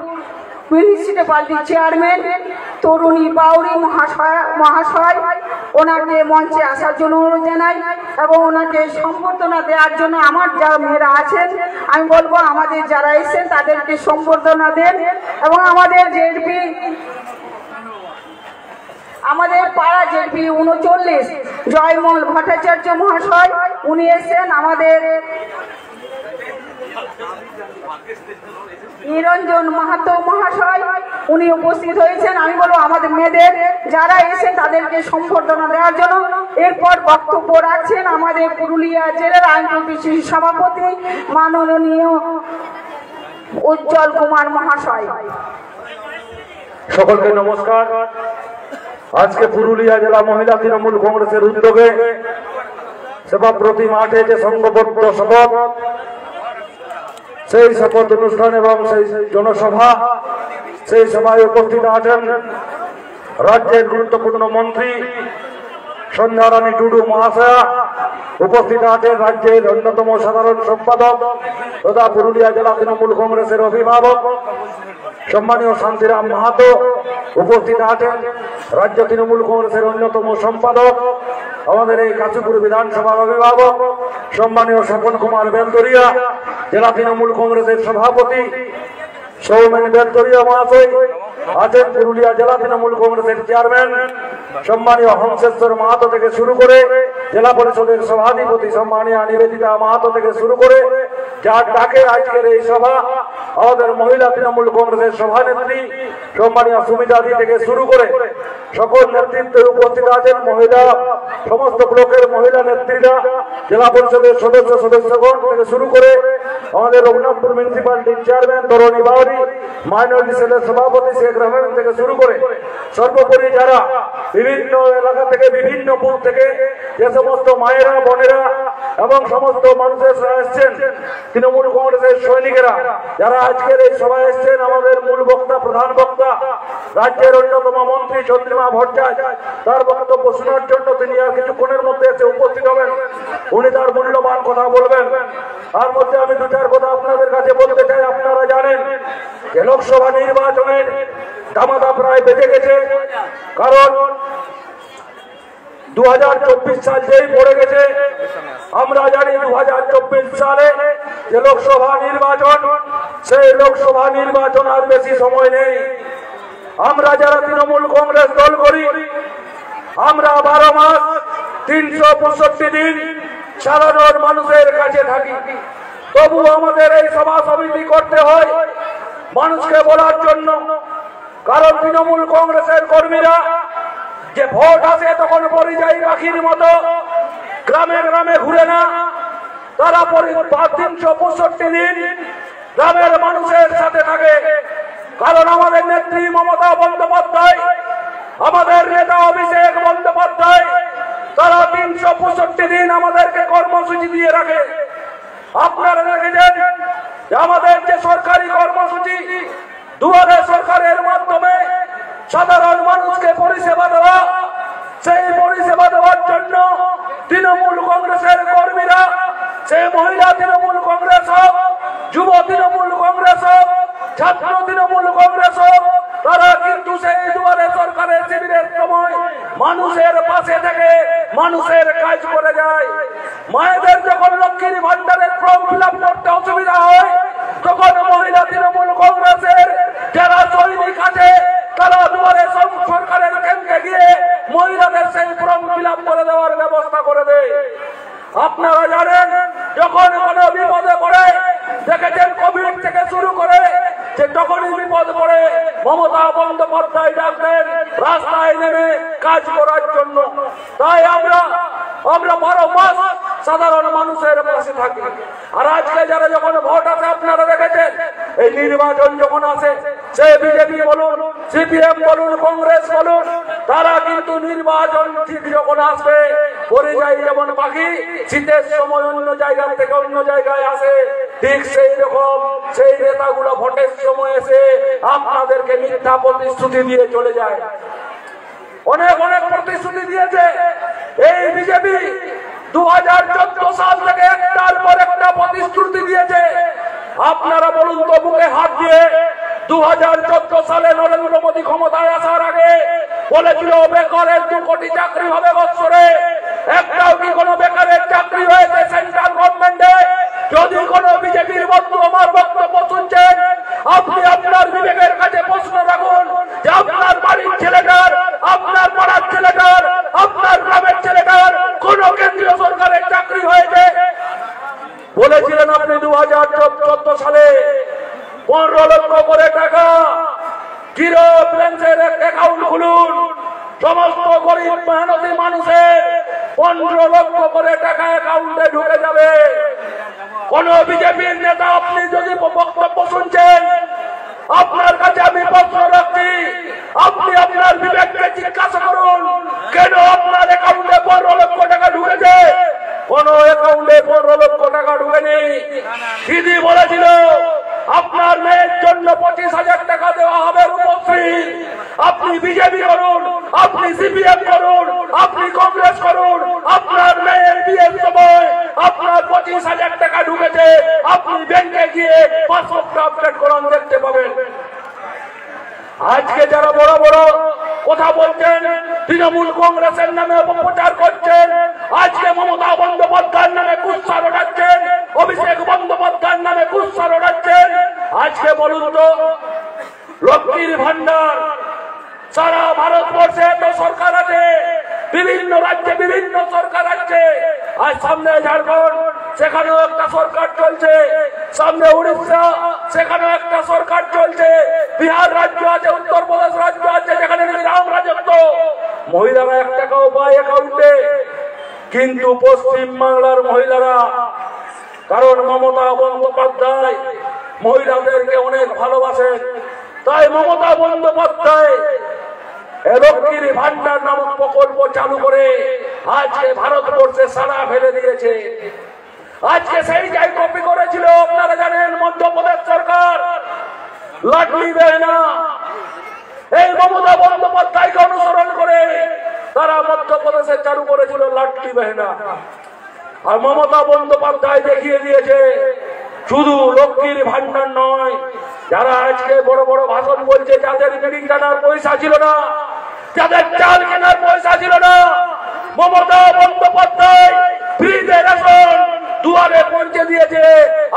মিউনিসিপ্যালিটির চেয়ারম্যান তরুণী বাউরি মহাশয়। ওনাকে মঞ্চে আসার জন্য অনুরোধ জানাই এবং ওনাকে সম্বর্ধনা দেওয়ার জন্য আমার যারা মেয়েরা আছেন আমি বলবো আমাদের যারা এসেছেন তাদেরকে সম্বর্ধনা দেন। এবং আমাদের জেডপি, আমাদের পাড়া জেডপি 39 জয়মল ভট্টাচার্য মহাশয় উনি এসেছেন। আমাদের নিরঞ্জন মাহাতো মহাশয় উনি উপস্থিত হয়েছেন। আমি বলবো আমাদের মেয়েদের যারা এসে তাদেরকে সম্বর্ধনা দেওয়ার জন্য। এরপর বক্তব্য রাখছেন আমাদের পুরুলিয়া জেলার আইনজীবী সভাপতি মাননীয় উজ্জ্বল কুমার মহাশয়। সকলকে নমস্কার। আজকে পুরুলিয়া জেলা মহিলা তৃণমূল কংগ্রেসের উদ্যোগে সেবাব্রতী মাঠে যে সংঘবদ্ধ শপথ, সেই শপথ অনুষ্ঠান এবং সেই জনসভা, সেই সভায় উপস্থিত আছেন রাজ্যের গুরুত্বপূর্ণ মন্ত্রী সন্ধ্যা রানী টুডু মহাশয়া, উপস্থিত আছেন রাজ্যের অন্যতম সাধারণ সম্পাদক তথা পুরুলিয়া জেলা তৃণমূল কংগ্রেসের অভিভাবক সম্মানীয় শান্তিরাম মাহাতো, উপস্থিত আছেন রাজ্য তৃণমূল কংগ্রেসের অন্যতম সম্পাদক আমাদের এই কাশীপুর বিধানসভার অভিভাবক সম্মানীয় স্বপন কুমার বেলতরিয়া, জেলা তৃণমূল কংগ্রেসের সভাপতি সৌমেন বেলতরিয়া মহাশয় আছেন, পুরুলিয়া জেলা তৃণমূল কংগ্রেসের চেয়ারম্যান সম্মানীয় হংসেশ্বর মাহাতো থেকে শুরু করে জেলা পরিষদের সভাধিপতি সম্মানীয় নিবেদিতা মাহাতো থেকে শুরু করে যার ডাকে আজকের এই সভা, আমাদের মহিলা তৃণমূল কংগ্রেসের সভানেত্রী সম্মানীয় সুমিতাদি থেকে শুরু করে সকল নেতৃত্বে উপস্থিত আছেন। মহিলা সমস্ত ব্লকের মহিলা নেত্রীরা, জেলা পরিষদের সদস্যগণ থেকে শুরু করে আমাদের রঘুনাথপুর মিউনিসিপালিটির চেয়ারম্যান তরুণী বাউরি, মাইনরিটি সেলের সভাপতি শেখ রহমান থেকে শুরু করে সর্বোপরি যারা বিভিন্ন এলাকা থেকে বিভিন্ন বুথ থেকে যে সমস্ত মায়েরা বোনেরা এবং সমস্ত মানুষেরা এসছেন, তৃণমূল কংগ্রেসের সৈনিকেরা যারা আজকের এই সভায় এসছেন, আমাদের মূল বক্তা প্রধান বক্তা রাজ্যের অন্যতম মন্ত্রী চন্দ্রিমা ভট্টাচার্য, তার বক্তব্য শোনার জন্য তিনি আর কিছুক্ষণের মধ্যে এসে উপস্থিত হবেন। উনি তার মূল্যবান কথা বলবেন। তার মধ্যে আমি দু চার কথা আপনাদের কাছে বলতে চাই। আপনারা জানেন যে লোকসভা নির্বাচনের দামাদা প্রায় বেঁচে গেছে, কারণ 2024 সাল যেই পড়ে গেছে। আমরা জানি 2024 সালে যে লোকসভা নির্বাচন, সেই লোকসভা নির্বাচন আর বেশি সময় নেই। আমরা যারা তৃণমূল কংগ্রেস দল করি, আমরা 12 মাস 365 দিন সাধারণ মানুষের কাছে থাকি। তবু আমাদের এই সভা সমিতি করতে হয় মানুষকে বলার জন্য, কারণ তৃণমূল কংগ্রেসের কর্মীরা যে ভোট আসে তখন পরিযায়ী পাখির মতো গ্রামে গ্রামে ঘুরে না, তারা 365 দিন গ্রামের মানুষের সাথে থাকে। কারণ আমাদের নেত্রী মমতা বন্দ্যোপাধ্যায়, আমাদের নেতা অভিষেক বন্দ্যোপাধ্যায়, তারা 365 দিন আমাদেরকে কর্মসূচি দিয়ে রাখে। আপনারা দেখেছেন যে আমাদের যে সরকারি কর্মসূচি দুয়ারে সরকারের মাধ্যমে সাধারণ মানুষকে পরিষেবা দেওয়া, সেই পরিষেবা দেওয়ার জন্য তৃণমূল কংগ্রেসের কর্মীরা, সে মহিলা তৃণমূল কংগ্রেস হোক, যুব তৃণমূল কংগ্রেস হোক, ছাত্র তৃণমূল কংগ্রেস হোক, তারা কিন্তু সেই দুয়ারে সরকারের শিবিরের সময় মানুষের পাশে থেকে মানুষের কাজ করে যায়। মায়েদের যখন লক্ষ্মীর ভান্ডারের ফর্ম ফিল আপ করতে অসুবিধা হয়, তখন মহিলা তৃণমূল কংগ্রেসের যারা সৈনিক আছে তারা দুয়ারে সরকারের কেন্দ্রে গিয়ে মহিলাদের সেই ফর্ম ফিল আপ করে দেওয়ার ব্যবস্থা করে দেয়। আপনারা জানেন যখন কোনো বিপদে পড়ে, দেখেছেন কোভিড থেকে শুরু করে যে যখনই বিপদ পড়ে মমতা বন্দ্যোপাধ্যায় ডাক দেন রাস্তায় নেমে কাজ করার জন্য। তাই আমরা 12 মাস সাধারণ মানুষের পাশে থাকি। আর আজকে যারা যখন ভোট আসে, আপনারা দেখেছেন এই নির্বাচন যখন আসে, সে বিজেপি বলুন, সিপিএম বলুন, কংগ্রেস বলুন, তারা কিন্তু নির্বাচন ঠিক যখন আসবে পরিযায়ী যেমন পাখি শীতের সময় অন্য জায়গা থেকে অন্য জায়গায় আসে, ঠিক সেই রকম সেই নেতাগুলো ভোটের সময় এসে আপনাদেরকে মিথ্যা প্রতিশ্রুতি দিয়ে চলে যায়। অনেক অনেক প্রতিশ্রুতি দিয়েছে এই বিজেপি। 2014 সাল থেকে একটার পর একটা প্রতিশ্রুতি দিয়েছে। আপনারা বলুন তো বুকে হাত দিয়ে, 2014 সালে নরেন্দ্র মোদী ক্ষমতায় আসার আগে বলেছিল বেকারের 2 কোটি চাকরি হবে বছরে। একটাও কি কোনো বেকারের চাকরি হয়েছে সেন্ট্রাল গভর্নমেন্টে? যদি কোনো বিজেপির বন্ধু আমার বক্তব্য শুনছেন, আপনি আপনার বিবেকের কাছে প্রশ্ন রাখুন যে আপনার বাড়ির ছেলেটার, আপনার পাড়ার ছেলেটার, আপনার গ্রামের ছেলেটার কোন কেন্দ্রীয় সরকারের চাকরি হয়েছে? বলেছিলেন আপনি 2014 সালে 15 লক্ষ করে টাকা জিরো ব্যালেন্সের অ্যাকাউন্ট খুলুন, সমস্ত গরিব মেহনতি মানুষের 15 লক্ষ করে টাকা অ্যাকাউন্টে ঢুকে যাবে। কোন বিজেপির নেতা আপনি যদি বক্তব্য শুনছেন, আপনার কাছে আমি প্রশ্ন রাখছি, আপনি আপনার বিবেককে জিজ্ঞাসা করুন কেন আপনার অ্যাকাউন্টে 15 লক্ষ টাকা ঢুকেছে? কোন অ্যাকাউন্টে 15 লক্ষ টাকা ঢুকেনি। দিদি বলেছিল আপনার মেয়ের জন্য 25,000 টাকা দেওয়া হবে রূপশ্রী। আপনি বিজেপি করুন, আপনি সিপিএম করুন, আপনি কংগ্রেস করুন, আপনার মেয়ের বিয়ের সময় আপনার 25,000 টাকা ঢুকেছে। আপনি ব্যাংকে গিয়ে পাসবুকটা আপডেট করান, দেখতে পাবেন। আজকে যারা বড় বড় কথা বলছেন, তৃণমূল কংগ্রেসের নামে অপপ্রচার করছেন, আজকে মমতা বন্দ্যোপাধ্যায়ের নামে কুৎসা রটাচ্ছেন, অভিষেক বন্দ্যোপাধ্যায়ের নামে কুৎসা রটাচ্ছেন, আজকে বলুন তো লক্ষ্মীর ভান্ডার সারা ভারতবর্ষে তো সরকার আছে, বিভিন্ন রাজ্যে বিভিন্ন সরকার আছে, আর সামনে ঝাড়খণ্ড সেখানেও একটা সরকার চলছে, সামনে উড়িষ্যা সেখানেও একটা সরকার চলছে, বিহার রাজ্য আছে, উত্তরপ্রদেশ রাজ্য আছে যেখানে রাম রাজত্ব, মহিলারা এক টাকাও পায় অ্যাকাউন্টে। কিন্তু পশ্চিম বাংলার মহিলারা, কারণ মমতা বন্দ্যোপাধ্যায় মহিলাদেরকে অনেক ভালোবাসেন, তাই মমতা বন্দ্যোপাধ্যায় লক্ষ্মীর ভান্ডার নামক প্রকল্প চালু করে আজকে ভারতবর্ষে সাড়া ফেলে দিয়েছে। আজকে সেই যাই কপি করেছিল আপনারা জানেন মধ্যপ্রদেশ সরকার, লাডলি বেহনা, এই মমতা বন্দ্যোপাধ্যায়কে অনুসরণ করে তারা মধ্যপ্রদেশে চালু করেছিল লাডলি বেহনা। আর মমতা বন্দ্যোপাধ্যায় দেখিয়ে দিয়েছে শুধু লক্ষ্মীর ভান্ডার নয়, যারা আজকে বড় বড় ভাষণ বলছে, যাদের গাড়ি কেনার পয়সা ছিল না, যাদের চাল কেনার পয়সা ছিল না, মমতা বন্দ্যোপাধ্যায় ফ্রিতে রেশন দুয়ারে পৌঁছে দিয়েছে।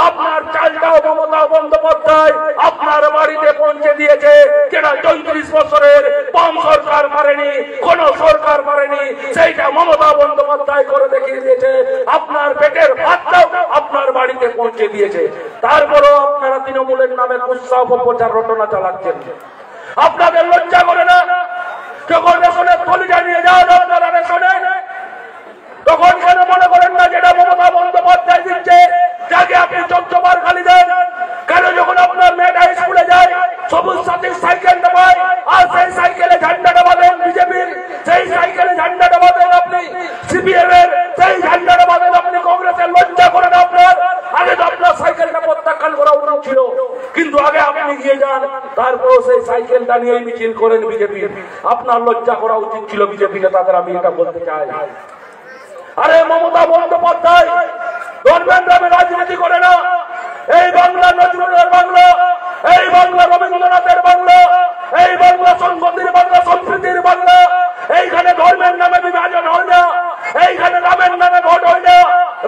আপনার চালটাও মমতা বন্দ্যোপাধ্যায় আপনার বাড়িতে পৌঁছে দিয়েছে, যেটা 34 বছরের বাম সরকার পারেনি, কোন সরকার পারেনি, সেইটা মমতা বন্দ্যোপাধ্যায় করে দেখিয়ে দিয়েছে। আপনার পেটের ভাতটাও আপনার বাড়িতে পৌঁছে দিয়েছে। তারপরেও আপনারা তৃণমূলের নামে কুৎসা অপপ্রচার রটনা চালাচ্ছেন। আপনাদের লজ্জা করে না? যখন রেশনের থলিটা নিয়ে যান আপনারা রেশনে, তখন কেন মনে করেন না যেটা মমতা বন্দ্যোপাধ্যায় দিচ্ছে, যাকে আপনি 14 বার গালি দেন? কেন যখন আপনার মেয়েটা স্কুলে যায় সবুজ সাথীর সাইকেলটা পায়, আর সেই সাইকেলে ঝান্ডাটা বাঁধেন বিজেপির, সেই সাইকেলে ঝান্ডাটা বাঁধেন আপনি সিপিএম এর, সেই ঝান্ডাটা বাঁধেন আপনি কংগ্রেসের? লজ্জা করে না আপনার? আগে তো আপনার সাইকেলটা প্রত্যাখ্যান করা উচিত ছিল, কিন্তু আগে আপনি গিয়ে যান, তারপরও সেই সাইকেলটা নিয়ে মিছিল করেন বিজেপির। আপনার লজ্জা করা উচিত ছিল বিজেপি নেতাদের, আমি এটা বলতে চাই। আরে মমতা বন্দ্যোপাধ্যায় ধর্মের নামে রাজনীতি করে না। এই বাংলা নজরুলের বাংলা, এই বাংলা রবীন্দ্রনাথের বাংলা, এই বাংলা সংস্কৃতির বাংলা, সংস্কৃতির বাংলা। এইখানে ধর্মের নামে বিভাজন হয় না, এইখানে রামের নামে ভোট হয় না।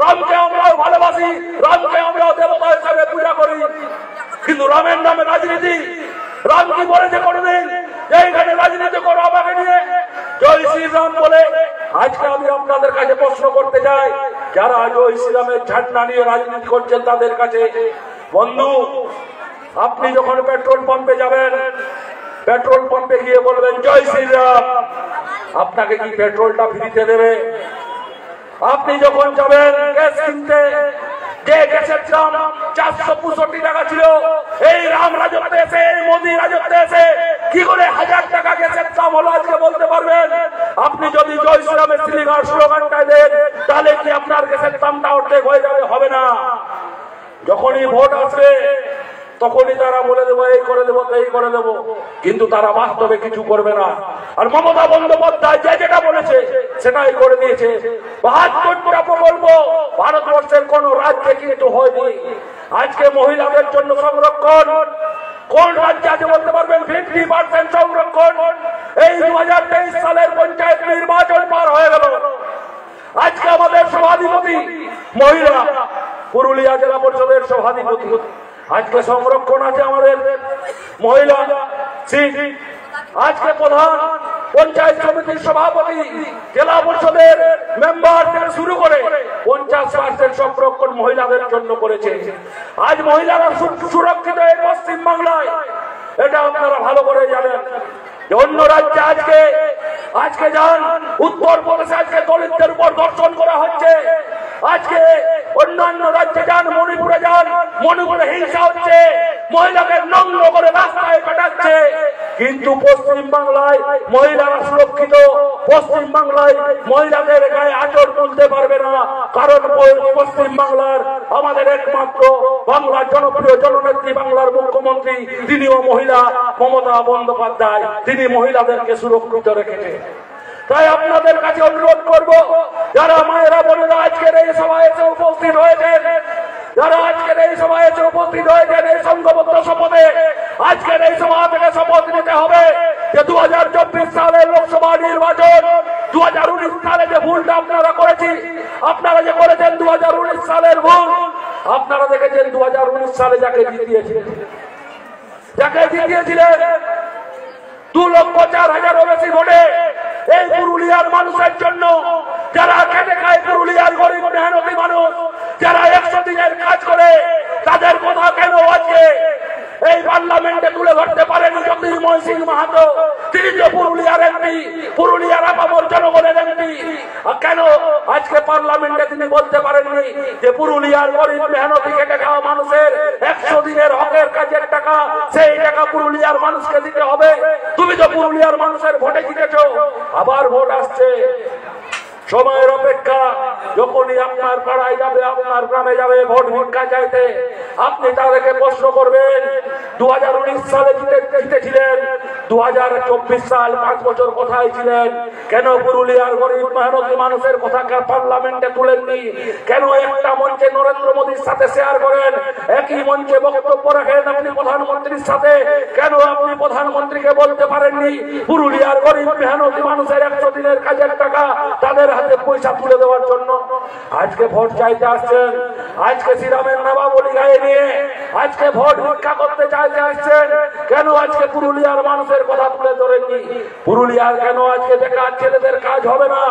রামকে আমরাও ভালোবাসি, রামকে আমরাও দেবতা হিসাবে পূজা করি, কিন্তু রামের নামে রাজনীতি? রাম কি বলেছে কোনদিন এইখানে রাজনীতি করো আমাকে নিয়ে? জয় শ্রীরাম বলে আজকে আমি আপনাদের কাছে প্রশ্ন করতে চাই, যারা জয় শ্রীরামের ঝান্ডা নিয়ে রাজনীতি করছেন তাদের কাছে, বন্ধু আপনি যখন পেট্রোল পাম্পে যাবেন, পেট্রোল পাম্পে গিয়ে বলবেন জয় শ্রীরাম, আপনাকে কি পেট্রোলটা ফ্রিতে দেবে? আপনি যখন যাবেন গ্যাস কিনতে, যে গ্যাসের দাম 465 টাকা ছিল, এই রাম রাজত্বে এসে, এই মোদী রাজত্বে এসে কি করে 1000 টাকা গ্যাসের দাম হলো আজকে বলতে পারবেন? আপনি যদি জয় শ্রীরামের স্লিগার স্লোগানটা দেন, তাহলে কি আপনার গ্যাসের দামটা অর্ধেক হয়ে যাবে? হবে না। যখনই ভোট আসবে তখনই তারা বলে দেবো এই করে দেবো এই করে দেবো, কিন্তু তারা বাস্তবে কিছু করবে না। আর মমতা বন্দ্যোপাধ্যায় যেটা বলেছে সেটাই করে দিয়েছে। 72টা প্রকল্প ভারতবর্ষের কোন রাজ্যে কিন্তু হয়নি। আজকে মহিলাদের জন্য সংরক্ষণ কোন রাজ্যে আছে বলতে পারবেন? 50% সংরক্ষণ। এই 2023 সালের পঞ্চায়েত নির্বাচন পার হয়ে গেল, আজকে আমাদের সভাধিপতি মহিলা, পুরুলিয়া জেলা পরিষদের সভাধিপতি, আজকে সংরক্ষণ আছে আমাদের মহিলা সিট। আজকে প্রধান পঞ্চায়েত সমিতির সভাপতি, জেলা পরিষদের মেম্বার থেকে শুরু করে 50% সংরক্ষণ মহিলাদের জন্য করেছে। আজ মহিলারা সুরক্ষিত এই পশ্চিম বাংলায়, এটা আপনারা ভালো করে জানেন। অন্য রাজ্যে আজকে যান, উত্তরপ্রদেশে আজকে দলিতদের উপর ধর্ষণ করা হচ্ছে। আজকে অন্যান্য রাজ্যে যান, মণিপুরে যান, মণিপুরে হিংসা হচ্ছে, মহিলাকে নগ্ন করে রাস্তায় কাটাচ্ছে। কিন্তু পশ্চিম বাংলায় মহিলারা সুরক্ষিত। পশ্চিম বাংলায় মহিলাদের গায়ে আঁচড় তুলতে পারবে না, কারণ পশ্চিম বাংলার আমাদের একমাত্র বাংলার জনপ্রিয় জননেত্রী, বাংলার মুখ্যমন্ত্রী, তিনিও মহিলা, মমতা বন্দ্যোপাধ্যায়। তিনি মহিলাদেরকে সুরক্ষিত রেখেছে। তাই আপনাদের কাছে অনুরোধ করব, যারা মায়েরা বোনেরা আজকের এই সভায় এসে উপস্থিত হয়েছেন, যারা আজকের এই সভায় এসে উপস্থিত হয়েছেন এই সংঘবদ্ধ শপথে। আজকের এই সভা থেকে শপথ নিতে হবে যে 2024 সালের লোকসভা নির্বাচন 2019 সালে যে ভুলটা আপনারা আপনারা যে করেছেন 2019 সালের ভুল, আপনারা দেখেছেন 2019 সালে যাকে জিতিয়েছিলেন 2,04,000 বেশি ভোটে এই পুরুলিয়ার মানুষের জন্য, যারা খেটে খায়, পুরুলিয়ার গরিব মেহনতি মানুষ যারা 100 দিনের কাজ করে, তাদের কথা কেন আজকে এই পার্লামেন্টে তুলে ধরতে পারেনি জ্যোতির্ময় সিং মাহাতো? তিনি যে পুরুলিয়ার এমপি, পুরুলিয়ার আপামর জনগণের এমপি, কেন আজকে পার্লামেন্টে তিনি বলতে পারেননি যে পুরুলিয়ার গরিব মেহনতি খেটে খাওয়া মানুষের 100 দিনের হকের কাজের টাকা, সেই টাকা পুরুলিয়ার মানুষকে দিতে হবে? তুমি তো পুরুলিয়ার মানুষের ভোটে জিতেছো, আবার ভোট আসছে, সময়ের অপেক্ষা। যখনই আপনার পাড়ায় যাবে, আপনার গ্রামে যাবে ভোট ভিক্ষা চাইতে, আপনি তাদেরকে প্রশ্ন করবেন 2019 সালে জিতেছিলেন, 2024 সাল 5 বছর কোথায় ছিলেন? কেন পুরুলিয়ার গরিব মেহনতি মানুষের কথা পার্লামেন্টে তুলেননি? কেন একটা মঞ্চে নরেন্দ্র মোদীর সাথে শেয়ার করেন, একই মঞ্চে বক্তব্য রাখেন আপনি প্রধানমন্ত্রীর সাথে? কেন আপনি প্রধানমন্ত্রীকে বলতে পারেননি পুরুলিয়ার গরিব মেহনতি মানুষের 100 দিনের কাজের টাকা তাদের হাতে পয়সা তুলে দেওয়ার জন্য? আজকে ভোট চাইতে আসছেন, আজকে শ্রীরামের নামাবলী গায়ে নিয়ে আজকে ভোট ভিক্ষা করতে চাইতে আসছেন, কেন আজকে পুরুলিয়ার মানুষের কথা তুলে ধরেননি? পুরুলিয়ার কেন আজকে বেকার ছেলেদের কাজ হবে না?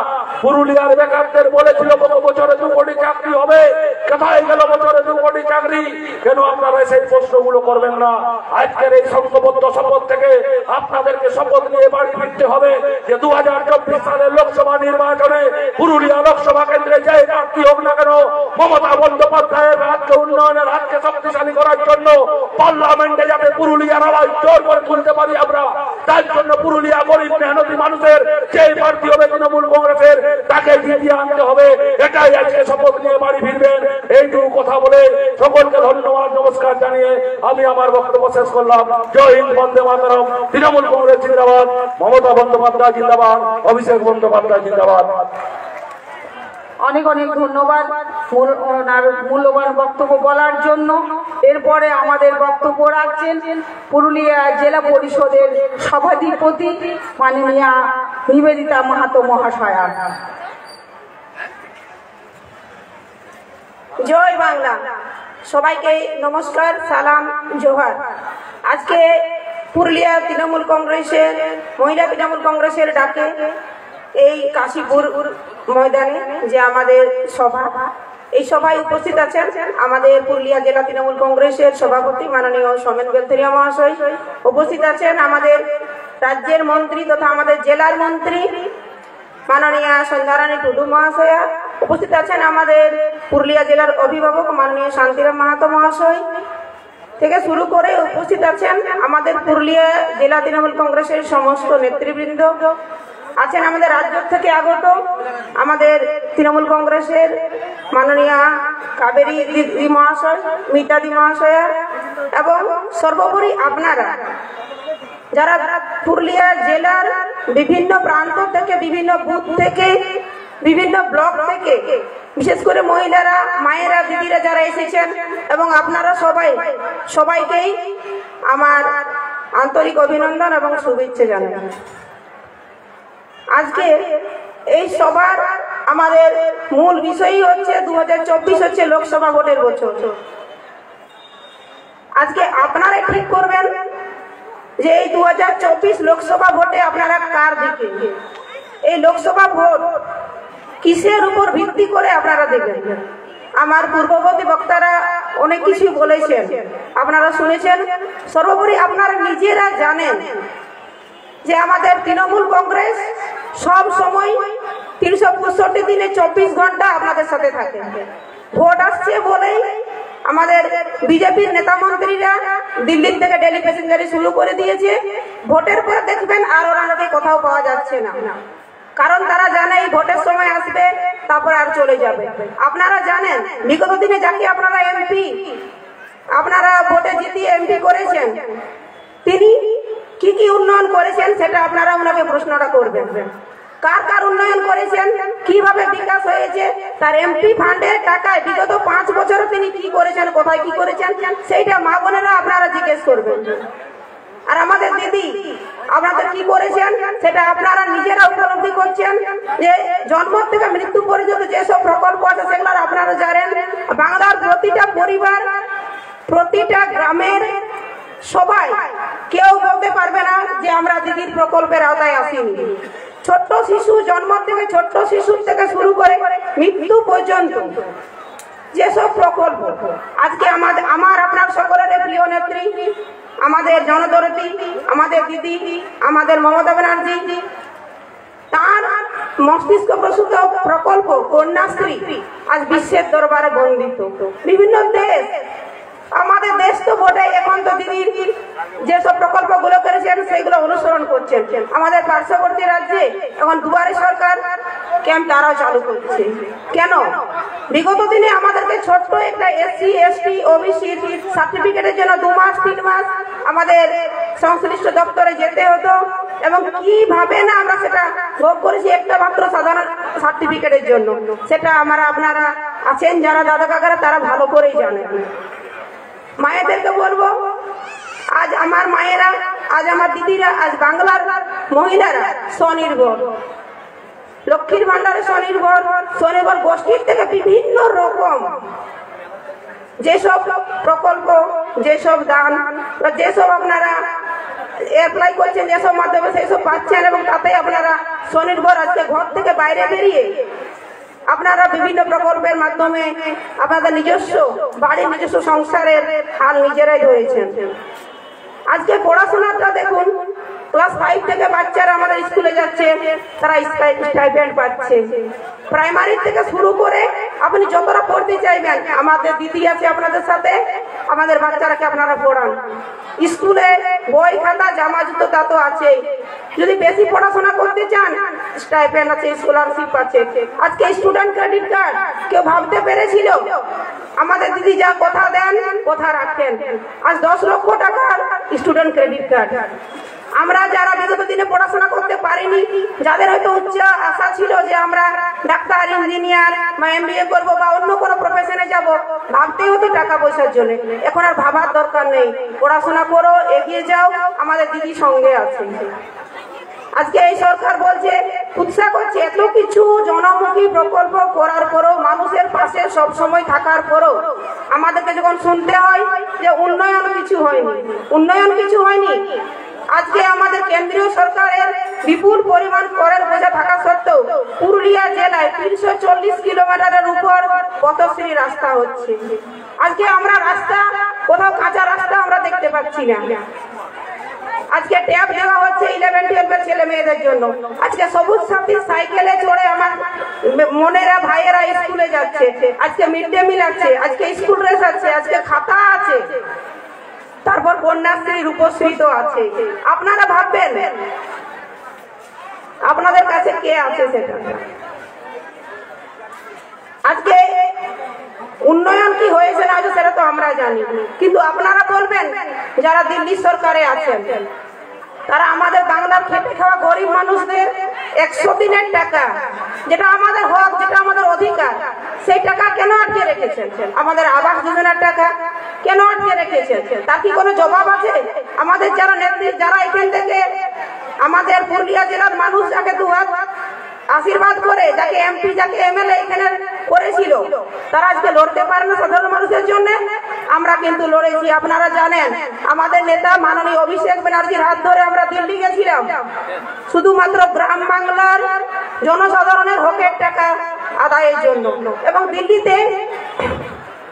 পুরুলিয়ার বেকারদের বলেছিল গত বছরে 2 কোটি চাকরি হবে, কোথায় গেল বছরে 2 কোটি চাকরি? কেন আপনারা সেই প্রশ্নগুলো করবেন না? আজকের এই সংঘবদ্ধ শপথ থেকে আপনাদেরকে শপথ নিয়ে বাড়ি ফিরতে হবে যে 2024 সালের লোকসভা নির্বাচনে পুরুলিয়া লোকসভা কেন্দ্রে যে প্রার্থী হোক না কেন, মমতা বন্দ্যোপাধ্যায়ের রাজ্য উন্নয়নের হাতকে শক্তিশালী করার জন্য পার্লামেন্টে যাতে পুরুলিয়ার আওয়াজ জোর করে তুলতে পারি আমরা, তার জন্য পুরুলিয়া গরিব মেহনতি মানুষের যে প্রার্থী হবে তৃণমূল কংগ্রেসের, তাকে জিতিয়ে আনতে হবে। এটাই আজকে শপথ নিয়ে বাড়ি ফিরবেন। এইটুকু কথা বলে সকলকে ধন্যবাদ, নমস্কার জানিয়ে আমি আমার বক্তব্য শেষ করলাম। জয় হিন্দ, বন্দে মাতরম। তৃণমূল কংগ্রেস জিন্দাবাদ, মমতা বন্দ্যোপাধ্যায় জিন্দাবাদ, অভিষেক বন্দ্যোপাধ্যায় জিন্দাবাদ। অনেক অনেক ধন্যবাদ ওনার মূল্যবান বক্তব্য বলার জন্য। এরপরে আমাদের বক্তব্য রাখছেন পুরুলিয়া জেলা পরিষদের সভাধিপতি মাননীয়া নিবেদিতা মাহাতো মহাশয়া। জয় বাংলা। সবাইকে নমস্কার, সালাম, জোহার। আজকে পুরুলিয়া তৃণমূল কংগ্রেসের মহিলা তৃণমূল কংগ্রেসের ডাকে এই কাশীপুর ময়দানে যে আমাদের সভা, এই সভায় উপস্থিত আছেন আমাদের পুরুলিয়া জেলা তৃণমূল কংগ্রেসের সভাপতি মাননীয় সোমেন বেলথরিয়া মহাশয়, উপস্থিত আছেন আমাদের রাজ্যের মন্ত্রী তথা আমাদের জেলার মন্ত্রী মাননীয়া সন্ধ্যারানী টুডু মহাশয়া, উপস্থিত আছেন আমাদের পুরুলিয়া জেলার অভিভাবক মাননীয় শান্তিরাম মাহাতো মহাশয় থেকে শুরু করে উপস্থিত আছেন আমাদের পুরুলিয়া জেলা তৃণমূল কংগ্রেসের সমস্ত নেতৃবৃন্দ, আছেন আমাদের রাজ্য থেকে আগত আমাদের তৃণমূল কংগ্রেসের মাননীয়া কাবেরী দিদি মহাশয়, মিতাদি মহাশয়া, এবং সর্বোপরি আপনারা যারা পুরুলিয়া জেলার বিভিন্ন প্রান্ত থেকে, বিভিন্ন বুথ থেকে, বিভিন্ন ব্লক থেকে, বিশেষ করে মহিলারা, মায়েরা, দিদিরা যারা এসেছেন, এবং আপনারা সবাইকেই আমার আন্তরিক অভিনন্দন এবং শুভেচ্ছা জানাই। আজকে এই সভার আমাদের মূল বিষয়ই হচ্ছে 2024 হচ্ছে লোকসভা ভোটের বছর। আজকে আপনারা ঠিক করবেন যে এই 2024 লোকসভা ভোটে আপনারা কার দিকে, এই লোকসভা ভোট কিসের উপর ভিত্তি করে আপনারা দেখবেন। আমার পূর্ববর্তী বক্তারা অনেক কিছু বলেছেন, আপনারা শুনেছেন। সর্বোপরি আপনারা নিজেরা জানেন যে আমাদের তৃণমূল কংগ্রেস সব সময় 365 দিনে 24 ঘন্টা আপনাদের সাথে থাকে। ভোট আসছে বলেই আমাদের বিজেপির নেতা মন্ত্রীরা দিল্লি থেকে ডেলি প্যাসেঞ্জারি শুরু করে দিয়েছে। ভোটের পরে দেখবেন আর ওনাকে কোথাও পাওয়া যাচ্ছে না, কারণ তারা জানে এই ভোটের সময় আসবে, তারপর আর চলে যাবে। আপনারা জানেন বিগত দিনে যাকে আপনারা এমপি, আপনারা ভোটে জিতিয়ে এমপি করেছেন, তিনি কি কি উন্নয়ন করেছেন সেটা আপনারা ওনাকে প্রশ্নটা করবেন। কার কার উন্নয়ন করেছেন, কিভাবে বিকাশ হয়েছে, তার এমপি ফান্ডের টাকায় বিগত 5 বছরে তিনি কি করেছেন, কোথায় কি করেছেন, সেইটা মা বোনেরা আপনারা জিজ্ঞেস করবেন। আর আমাদের দিদি আপনাদের কি করেছেন সেটা আপনারা নিজেরা উপলব্ধি করছেন, যে জন্ম থেকে মৃত্যু পর্যন্ত যেসব প্রকল্প আছে সেগুলো আপনারা জানেন। বাংলার প্রতিটা পরিবার, প্রতিটা গ্রামের সবাই কেউ বলতে পারবে না যে আমরা দিদির প্রকল্পের আওতায় আসিনি। ছোট্ট শিশু জন্ম থেকে, ছোট্ট শিশুর থেকে শুরু করে মৃত্যু পর্যন্ত যেসব প্রকল্প আজকে আমার আপনার সকলের প্রিয় নেত্রী, আমাদের জনদরদী, আমাদের দিদি, আমাদের মমতা ব্যানার্জি, তার মস্তিষ্ক প্রসূত প্রকল্প কন্যাশ্রী আজ বিশ্বের দরবারে বন্দিত। বিভিন্ন দেশ, আমাদের দেশ তো বটে, এখন তো দিদির যেসব প্রকল্পগুলো করেছেন সেইগুলো অনুসরণ করছেন। আমাদের পার্শ্ববর্তী রাজ্যে এখন দুয়ারে সরকার ক্যাম্প তারাও চালু করছে। কেন? বিগত দিনে আমাদেরকে ছোট্ট একটা এসসি এসটি ওবিসি সার্টিফিকেটের জন্য 2 মাস 3 মাস আমাদের সংশ্লিষ্ট দপ্তরে যেতে হতো, এবং কিভাবে না আমরা সেটা ভোগ করেছি একটা মাত্র সাধারণ সার্টিফিকেটের জন্য। সেটা আপনারা আছেন যারা দাদা কাকারা, তারা ভালো করেই জানেন। মায়েদেরকে বলবো, আজ আমার মায়েরা, আজ আমার দিদিরা, আজ বাংলার মহিলারা স্বনির্ভর, লক্ষ্মীর ভান্ডারে স্বনির্ভর, স্বনির্ভর গোষ্ঠীর থেকে বিভিন্ন রকম যেসব প্রকল্প, যেসব দান, যেসব আপনারা অ্যাপ্লাই করছেন, যেসব মাধ্যমে সেই সব পাচ্ছেন, এবং তাতে আপনারা স্বনির্ভর আজকে ঘর থেকে বাইরে বেরিয়ে আপনারা বিভিন্ন প্রকল্পের মাধ্যমে আপনাদের নিজস্ব বাড়ির, নিজস্ব সংসারের হাল নিজেরাই ধরেছেন। আজকে পড়াশোনাটা দেখুন, ক্লাস 5 থেকে বাচ্চারা আমাদের স্কুলে যাচ্ছে, তারা স্টাইপেন্ড পাচ্ছে। প্রাইমারি থেকে শুরু করে আপনি যতটা পড়তে চাইবেন, আমাদের দিদি আছে আপনাদের সাথে, আমাদের বাচ্চারাকে আপনারা পড়ান। স্কুলে বই খাতা জামা জুতো তা তো আছে, যদি বেশি পড়াশোনা করতে চান স্টাইপেন্ড আছে, স্কলারশিপ আছে। আজকে স্টুডেন্ট ক্রেডিট কার্ড কেউ ভাবতে পেরেছিল? আমাদের দিদি যা কথা দেন কথা রাখেন। আজ 10 লক্ষ টাকার স্টুডেন্ট ক্রেডিট কার্ড। আমরা যারা বিগত দিনে পড়াশোনা করতে পারিনি, যাদের হয়তো উচ্চ আশা ছিল যে আমরা ডাক্তার, ইঞ্জিনিয়ার বা MBA করবো বা অন্য কোনো প্রফেশনে যাব, ভাবতেই হতো টাকা পয়সার জন্য। এখন আর ভাবার দরকার নেই, পড়াশোনা করো, এগিয়ে যাও, আমাদের দিদি সঙ্গে আছে। আজকে এই সরকার বলছে, উৎসাহ করছে, এত কিছু জনমুখী প্রকল্প করার পরও, মানুষের পাশে সব সময় থাকার পরও আমাদেরকে যখন শুনতে হয় যে উন্নয়ন কিছু হয়নি, উন্নয়ন কিছু হয়নি। আজকে আমাদের কেন্দ্রীয় সরকারের বিপুল পরিমাণ করের বোঝা থাকা সত্ত্বেও পুরুলিয়া জেলায় 340 কিলোমিটারের উপর পথশ্রী রাস্তা হচ্ছে। আজকে আমরা রাস্তা, কোথাও কাঁচা রাস্তা আমরা দেখতে পাচ্ছি না। আজকে ট্যাব দেওয়া হচ্ছে 11-12 ছেলে মেয়েদের জন্য। আজকে সবুজ সাথী সাইকেলে চড়ে আমার মনেরা ভাইয়েরা স্কুলে যাচ্ছে। আজকে মিড ডে মিল আছে, আজকে স্কুল ড্রেস আছে, আজকে খাতা আছে, তারপর কন্যাশ্রী, রূপশ্রী তো আছে। আপনারা ভাববেন আপনাদের কাছে কে আছে সেটা। আজকে উন্নয়ন কি হয়েছে না হয়েছে সেটা তো আমরা জানি, কিন্তু আপনারা বলবেন যারা দিল্লি সরকারে আছেন, তারা আমাদের বাংলার খেটে খাওয়া গরিব মানুষদের 100 দিনের টাকা, যেটা আমাদের হক, যেটা আমাদের অধিকার, সেই টাকা কেন আটকে রেখেছেন? আমাদের আবাস যোজনার টাকা কেন আটকে রেখেছেন? তার কি কোনো জবাব আছে? আমাদের যারা নেত্রী, যারা এখান থেকে আমাদের পুরুলিয়া জেলার মানুষ যাকে দুহাত আশীর্বাদ করে, যাকে এমপি, যাকে MLA এখানে করেছিল, তারা আজকে লড়তে পারে না সাধারণ মানুষের জন্য? আমরা কিন্তু লড়েছি। আপনারা জানেন, আমাদের নেতা মাননীয় অভিষেক ব্যানার্জির হাত ধরে আমরা দিল্লি গেছিলাম, শুধুমাত্র গ্রাম বাংলার জনসাধারণের হকের টাকা আদায়ের জন্য। এবং দিল্লিতে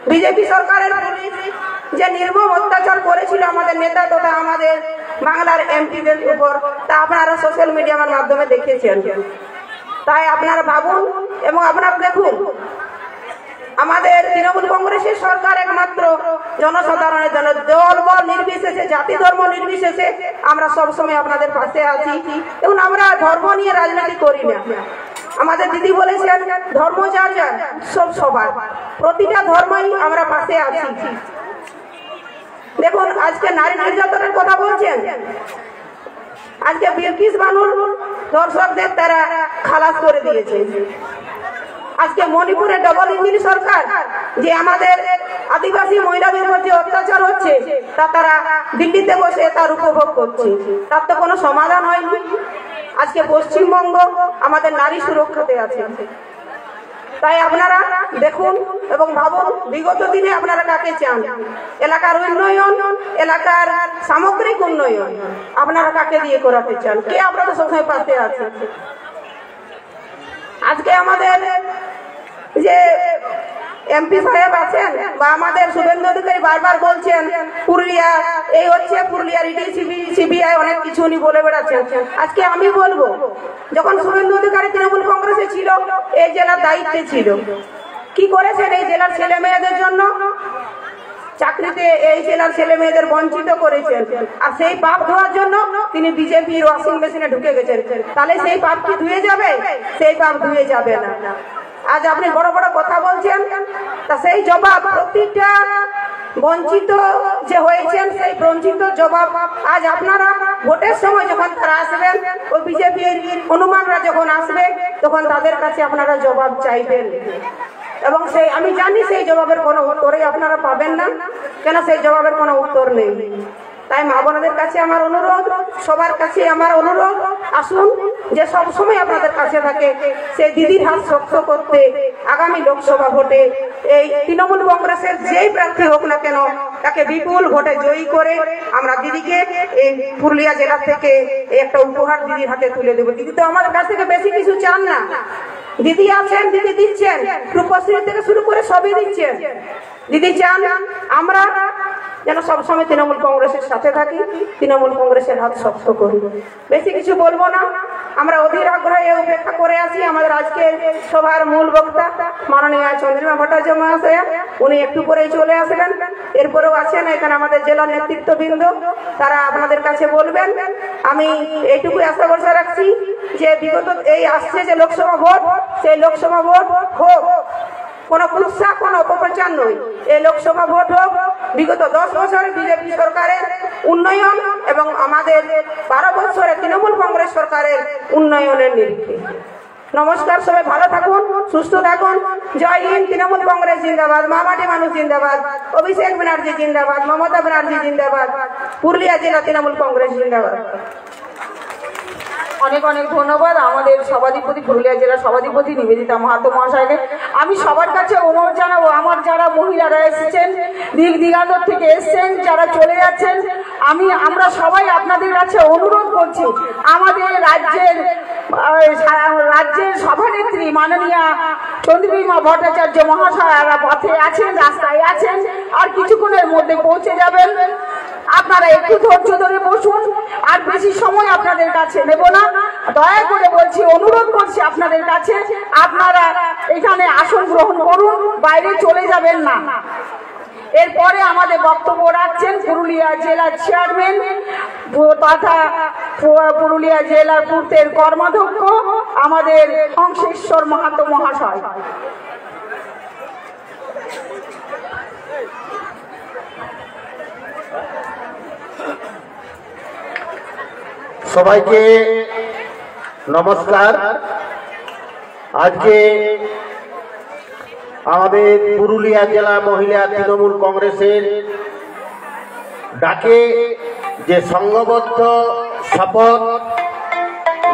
বিজেপি সরকারের পুলিশ যে নির্মম অত্যাচার করেছিল আমাদের নেতা তথা আমাদের বাংলার এমপিদের উপর, তা আপনারা সোশ্যাল মিডিয়ার মাধ্যমে দেখেছেন। তাই আপনারা ভাবুন এবং আপনারা দেখুন, আমাদের তৃণমূল কংগ্রেসের সরকার একমাত্র জনসাধারণের জন্য, দল বল নির্বিশেষে, জাতি ধর্ম নির্বিশেষে আমরা সবসময় আপনাদের পাশে আছি। এবং আমরা ধর্ম নিয়ে রাজনীতি করি না। আমাদের দিদি বলেছেন, ধর্ম যার যার, সব সবার, প্রতিটা ধর্মই আমরা পাশে আছি। দেখুন, আজকে নারী নির্যাতনের কথা বলছেন, আজকে বিলকিস বানুর দর্শকদের তারা খালাস করে দিয়েছে। আজকে মণিপুরে ডবল ইঞ্জিন সরকার, যে আমাদের আদিবাসী মহিলাদের উপর যে অত্যাচার হচ্ছে তা তারা দিল্লিতে বসে তার উপভোগ করছে, তার তো কোনো সমাধান হয়নি। আজকে পশ্চিমবঙ্গ আমাদের নারী সুরক্ষাতে আছে। তাই আপনারা দেখুন এবং ভাবুন, বিগত দিনে আপনারা কাকে চান? এলাকার উন্নয়ন, এলাকার সামগ্রিক উন্নয়ন আপনারা কাকে দিয়ে করাতে চান? কে আপনারা সবসময় পাশে আছে? আজকে আমাদের যে এমপি সাহেব আছেন বা আমাদের শুভেন্দু অধিকারী বারবার বলছেন পুরুলিয়া এই হচ্ছে, পুরুলিয়ার ইডি সিবিআই অনেক কিছু উনি বলে বেড়াচ্ছেন। আজকে আমি বলবো, যখন শুভেন্দু অধিকারী তৃণমূল কংগ্রেসে ছিল, এই জেলার দায়িত্বে ছিল, কি করেছেন এই জেলার ছেলে মেয়েদের জন্য? চাকরিতে এই জেলার ছেলে মেয়েদের বঞ্চিত করেছেন। আর সেই পাপ ধোয়ার জন্য তিনি বিজেপির ওয়াশিং মেশিনে ঢুকে গেছেন। তাহলে সেই পাপ কি ধুয়ে যাবে? সেই পাপ ধুয়ে যাবে না। আজ আপনি বড় বড় কথা বলছেন, তা সেই জবাব প্রতিটা বঞ্চিত যে হয়েছেন সেই বঞ্চিত জবাব আজ আপনারা ভোটের সময় যখন তারা আসবেন, ওই বিজেপির হনুমানরা যখন আসবে, তখন তাদের কাছে আপনারা জবাব চাইবেন। এবং সেই আমি জানি সেই জবাবের কোনো উত্তরই আপনারা পাবেন না, কেন সেই জবাবের কোনো উত্তর নেই। তাই মা বোনদের কাছে আমার অনুরোধ, সবার কাছে আমার অনুরোধ, আসুন যে সবসময় আপনাদের কাছে থাকে সেই দিদির হাত শক্ত করতে আগামী লোকসভা ভোটে এই তৃণমূল কংগ্রেসের যেই প্রার্থী হোক না কেন তাকে বিপুল ভোটে জয়ী করে আমরা দিদিকে এই পুরুলিয়া জেলা থেকে একটা উপহার দিদির হাতে তুলে দেবো। দিদি তো আমাদের কাছ থেকে বেশি কিছু চান না, দিদি আছেন, দিদি দিচ্ছেন, রূপশ্রী থেকে শুরু করে সবই দিচ্ছেন। দিদি চান আমরা যেন সবসময় তৃণমূল কংগ্রেসের সাথে থাকি, তৃণমূল কংগ্রেসের হাত শক্ত করি। বেশি কিছু বলবো না, আমরা অধীর আগ্রহে অপেক্ষা করে আছি আমাদের আজকের সভার মূল বক্তা মাননীয় চন্দ্রিমা ভট্টাচার্য মহাশয়া, উনি একটু পরেই চলে আসবেন। এরপরেও আছেন এখানে আমাদের জেলা নেতৃত্ববৃন্দ, তারা আপনাদের কাছে বলবেন। আমি এইটুকুই আশা ভরসা রাখছি যে বিগত এই আসছে যে লোকসভা ভোট, সেই লোকসভা ভোট হোক কোন কুৎসা, কোন অপপ্রচার নয়, এই লোকসভা ভোট হোক বিগত 10 বছরে বিজেপি সরকারের উন্নয়ন এবং আমাদের 12 বছরে তৃণমূল কংগ্রেস সরকারের উন্নয়নের নিরিখে। নমস্কার, সবাই ভালো থাকুন, সুস্থ থাকুন। জয় হিন্দ, তৃণমূল কংগ্রেস জিন্দাবাদ, মামাটি মানুষ জিন্দাবাদ, অভিষেক ব্যানার্জি জিন্দাবাদ, মমতা ব্যানার্জি জিন্দাবাদ, পুরুলিয়া জেলা তৃণমূল কংগ্রেস জিন্দাবাদ। অনেক অনেক ধন্যবাদ আমাদের সভাধিপতি, পুরুলিয়া জেলার সভাধিপতি নিবেদিতা মাহাতো মহাশয়কে। আমি সবার কাছে অনুরোধ জানাবো, আমার যারা মহিলারা এসেছেন, দিক দিগান্তর থেকে এসছেন, যারা চলে যাচ্ছেন, আমরা সবাই আপনাদের কাছে অনুরোধ করছি, আমাদের রাজ্যের সভানেত্রী মাননীয়া চন্দ্রিমা ভট্টাচার্য মহাশয়ারা পথে আছেন, রাস্তায় আছেন, আর কিছুক্ষণের মধ্যে পৌঁছে যাবেন। আপনারা একটু ধৈর্য ধরে বসুন, আর বেশি সময় আপনাদের কাছে নেব না। দয়া করে বলছি, অনুরোধ করছি আপনাদের কাছে, আপনারা এখানে আসন গ্রহণ করুন, বাইরে চলে যাবেন না। এরপরে আমাদের বক্তব্য রাখছেন পুরুলিয়া জেলার চেয়ারম্যান তথা পুরুলিয়া জেলার পূর্তের কর্মাধ্যক্ষ আমাদের হংসেশ্বর মাহাতো মহাশয়। সবাইকে নমস্কার। আজকে আমাদের পুরুলিয়া জেলা মহিলা তৃণমূল কংগ্রেসের ডাকে যে সংঘবদ্ধ শপথ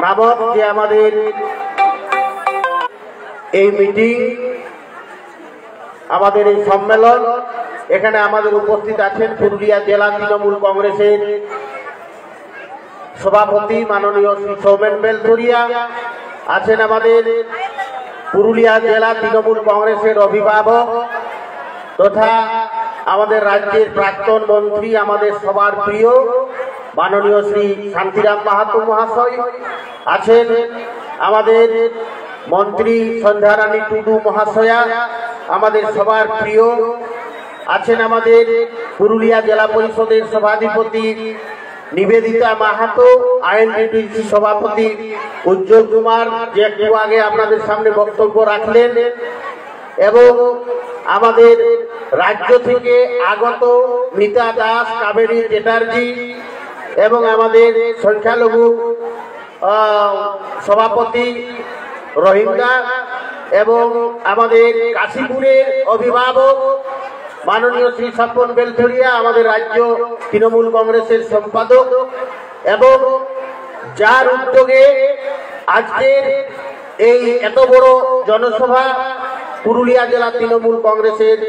নামক যে আমাদের এই মিটিং, আমাদের এই সম্মেলন, এখানে আমাদের উপস্থিত আছেন পুরুলিয়া জেলা তৃণমূল কংগ্রেসের সভাপতি মাননীয় শ্রী সৌমেন বেলধরিয়া, আছেন আমাদের পুরুলিয়া জেলা তৃণমূল কংগ্রেসের অভিভাবক তথা আমাদের রাজ্যের প্রাক্তন মন্ত্রী, আমাদের সবার প্রিয় মাননীয় শ্রী শান্তিরাম মাহাতো মহাশয়, আছেন আমাদের মন্ত্রী সন্ধ্যারানী টুডু মহাশয়া, আমাদের সবার প্রিয়, আছেন আমাদের পুরুলিয়া জেলা পরিষদের সভাধিপতি নিবেদিতা মাহাতো, আইএনটিটিসি সভাপতি উজ্জ্বল কুমার, যে একটু আগে আপনাদের সামনে বক্তব্য রাখলেন, এবং আমাদের রাজ্য থেকে আগত মিতা দাস, কাবেরী চ্যাটার্জি, এবং আমাদের সংখ্যালঘু সভাপতি রহিমদা এবং আমাদের কাশীপুরের অভিভাবক মাননীয় শ্রী স্বপন বেলছড়িয়া, আমাদের রাজ্য তৃণমূল কংগ্রেসের সম্পাদক, এবং যার উদ্যোগে আজকের এই এত বড় জনসভা পুরুলিয়া জেলা তৃণমূল কংগ্রেসের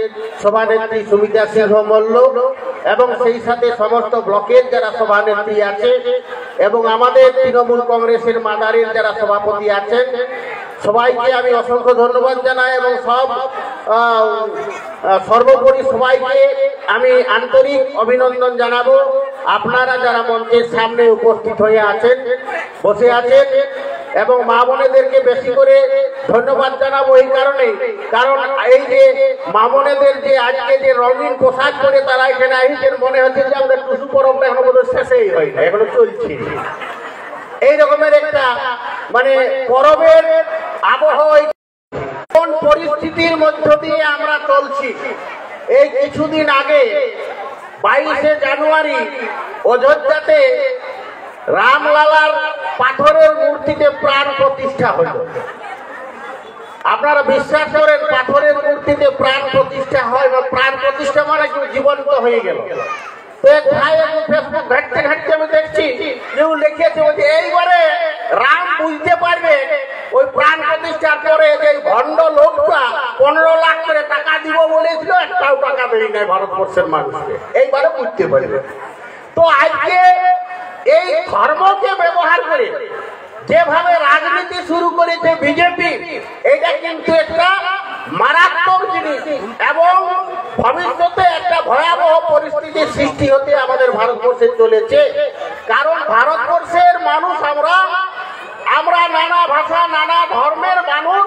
সভানেত্রী সুমিতা সিংহ মল্ল এবং সেই সাথে সমস্ত ব্লকের যারা সভানেত্রী আছে এবং আমাদের তৃণমূল কংগ্রেসের মাদারের যারা সভাপতি আছেন, সবাইকে আমি অসংখ্য ধন্যবাদ জানাই এবং সর্বোপরি সবাইকে আমি আন্তরিক অভিনন্দন জানাবো। আপনারা যারা মঞ্চের সামনে উপস্থিত হয়ে আছেন, বসে আছেন, এবং মা বোনেদেরকে বেশি করে ধন্যবাদ জানাবো এই কারণে, কারণ এই যে মা বোনেদের যে আজকে যে রঙিন পোশাক পরে তারা এখানে আসছেন, মনে হচ্ছে যে আমাদের টুসু পরবটা এখনো বোধহয় শেষেই হয় না, এখনো চলছে। এই রকমের একটা মানে পরবের আবহাওয়া কোন পরিস্থিতির মধ্য দিয়ে আমরা চলছি। এই কিছুদিন আগে 22শে জানুয়ারি অযোধ্যাতে রামলালার পাথরের মূর্তিতে প্রাণ প্রতিষ্ঠা হলো। আপনারা বিশ্বাস করেন পাথরের মূর্তিতে প্রাণ প্রতিষ্ঠা হয় বা প্রাণ প্রতিষ্ঠা মানে জীবন্ত হয়ে গেল? ফেসবুক ঘাটতে ঘাটতে আমি দেখছি কেউ লিখেছে যে এইবারে রাম বুঝতে পারবে ওই প্রাণ প্রতিষ্ঠার পরে যে ভণ্ড লোকটা 15 লাখ করে টাকা দিব বলেছিল, একটাও টাকা দেয় নাই ভারতবর্ষের মানুষকে, এইবারে বুঝতে পারবে। তো আজকে এই ধর্মকে ব্যবহার করে যেভাবে রাজনীতি শুরু করেছে বিজেপি, এটা কিন্তু একটা মারাত্মক জিনিস এবং ভবিষ্যতে একটা ভয়াবহ পরিস্থিতির সৃষ্টি হতে আমাদের ভারতবর্ষে চলেছে। কারণ ভারতবর্ষের মানুষ আমরা নানা ভাষা, নানা ধর্মের মানুষ,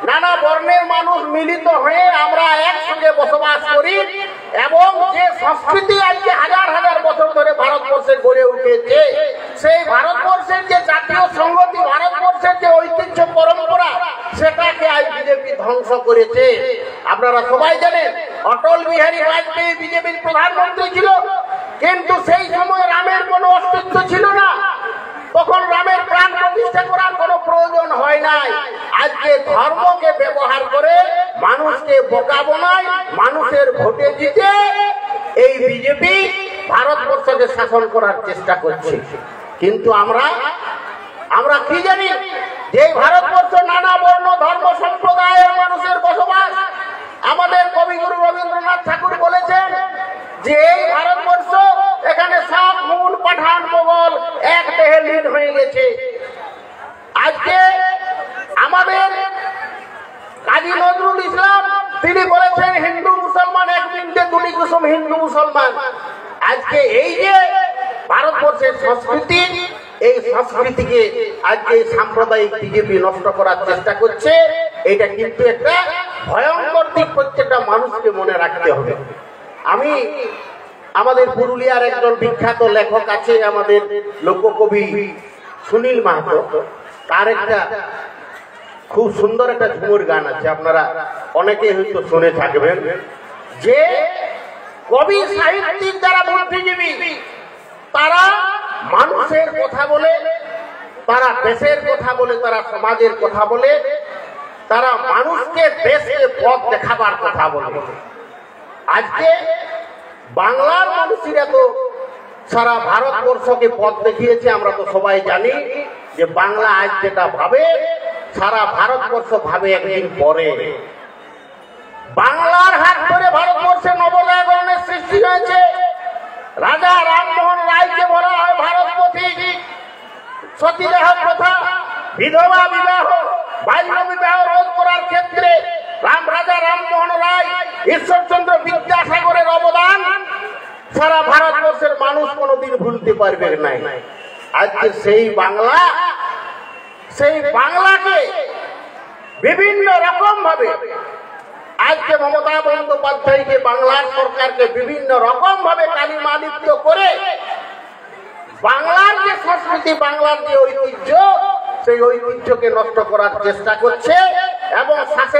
নানা বর্ণের মানুষ মিলিত হয়ে আমরা একসঙ্গে বসবাস করি এবং যে সংস্কৃতি আজকে হাজার হাজার বছর ধরে ভারতবর্ষে গড়ে উঠেছে, সেই ভারতবর্ষের যে জাতীয় সংহতি, ভারতবর্ষের যে ঐতিহ্য পরম্পরা, সেটাকে আজ বিজেপি ধ্বংস করেছে। আপনারা সবাই জানেন অটল বিহারী বাজপেয়ী বিজেপির প্রধানমন্ত্রী ছিল, কিন্তু সেই সময় রামের কোনো অস্তিত্ব ছিল না, তখন রামের প্রাণ প্রতিষ্ঠা করার কোনো প্রয়োজন হয় নাই। আজকে ধর্মকে ব্যবহার করে মানুষকে বোকা বানায়, মানুষের ভোটে জিতে এই বিজেপি ভারতবর্ষকে শাসন করার চেষ্টা করছে। কিন্তু আমরা কি জানি যে ভারতবর্ষ নানা বর্ণ ধর্ম সম্প্রদায়ের মানুষের বসবাস। আমাদের কবিগুরু রবীন্দ্রনাথ ঠাকুর বলেছেন যে এই ভারতবর্ষ, এখানে সব মূল পাঠান মোগল এক দেহে লীন হয়ে গেছে। আজকে আমাদের কাজী নজরুল ইসলাম তিনি বলেছেন হিন্দু মুসলমান এক মিনিটে দুটি কুসুম হিন্দু মুসলমান। আজকে এই যে ভারতবর্ষের সংস্কৃতি, এই সংস্কৃতিকে আজকে সাম্প্রদায়িক বিজেপি নষ্ট করার চেষ্টা করছে। এটা কিন্তু একটা ভয়ঙ্কর দিক, প্রত্যেকটা মানুষকে মনে রাখতে হবে। আমি আমাদের পুরুলিয়ার একজন বিখ্যাত লেখক আছে, আমাদের লোককবি সুনীল মাহাতো, তার একটা খুব সুন্দর একটা ঝুমুর গান আছে, আপনারা অনেকে হয়তো শুনে থাকবেন, যে কবি সাহিত্যিক যারা বুদ্ধিজীবী তারা মানুষের কথা বলে, তারা দেশের কথা বলে, তারা সমাজের কথা বলে, তারা মানুষকে দেশকে পথ দেখাবার কথা বলে। আজকে বাংলার মানুষেরা তো সারা ভারতবর্ষকে পথ দেখিয়েছে। আমরা তো সবাই জানি যে বাংলা আজ যেটা ভাবে সারা ভারতবর্ষ ভাবে একদিন পরে। বাংলার হাত ধরে ভারতবর্ষে নবজাগরণের সৃষ্টি হয়েছে। রাজা রামমোহন রায়কে বলা হয় ভারতপতি। সতীদাহ প্রথা, বিধবা বিবাহ, বাল্য বিবাহ রোধ করার ক্ষেত্রে রাজা রামমোহন রায়, ঈশ্বরচন্দ্র বিদ্যাসাগরের অবদান সারা ভারতবর্ষের মানুষ কোনোদিন ভুলতে পারবে না। আজকে সেই বাংলাকে বিভিন্ন রকম ভাবে আজকে মমতা বন্দ্যোপাধ্যায়কে, বাংলার সরকারকে বিভিন্ন রকম ভাবে কালিমালিপ্ত করে বাংলার যে সংস্কৃতি, বাংলার যে ঐতিহ্য, সেই ঐতিহ্যকে নষ্ট করার চেষ্টা করছে এবং সাথে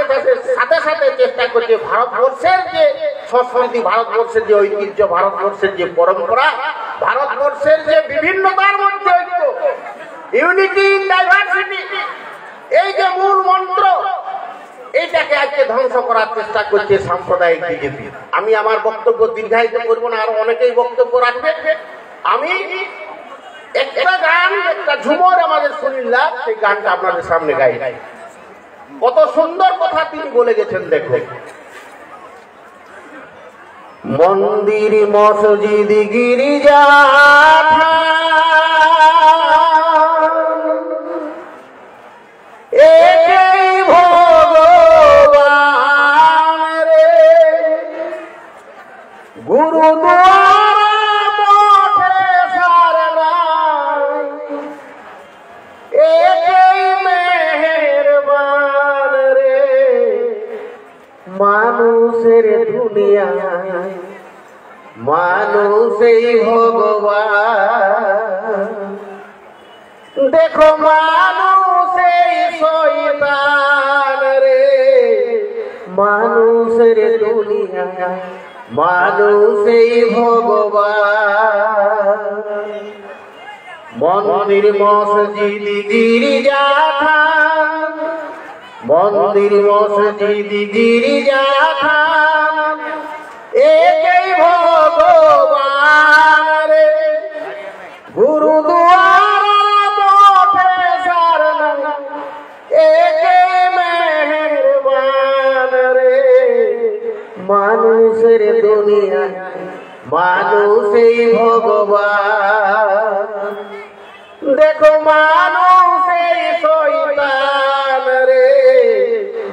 সাথে চেষ্টা করছে ভারতবর্ষের যে সংস্কৃতি, ভারতবর্ষের যে ঐতিহ্য, ভারতবর্ষের যে পরম্পরা, ভারতবর্ষের যে বিভিন্নতার মধ্যে ঐক্য, ইউনিটি ইন ডাইভার্সিটি, এই যে মূল মন্ত্র, এইটাকে আজকে ধ্বংস করার চেষ্টা করছে সাম্প্রদায়িক বিজেপি। আমি আমার বক্তব্য দীর্ঘায়িত করব না, আরো অনেকেই বক্তব্য রাখবে। আমি একটা গান, একটা ঝুমর আমাদের সুনীল্লা, সেই গানটা আপনাদের সামনে গাই। কত সুন্দর কথা তিনি বলে গেছেন দেখবেন। মন্দির মসজিদ গিরিজা এই ভগবান রে, গুরুদ্বারা মঠে সারনাই এই মেহেরবান রে, মানুষের দুনিয়ায় মানুষই ভগবান। দেখো মানুষই শয়তান রে, মানুষের দুনিয়ায় মানুষই ভগবান। মন্দির মসজিদ গিরিজা থান, মন্দির মসজিদ গিরিজা থান এই ভগবান রে, গুরুদ্বারা মঠে সারনা এই মেহেরবান রে, মানুষের দুনিয়ায় মানুষই ভগবান। দেখো মানুষই শয়তান রে,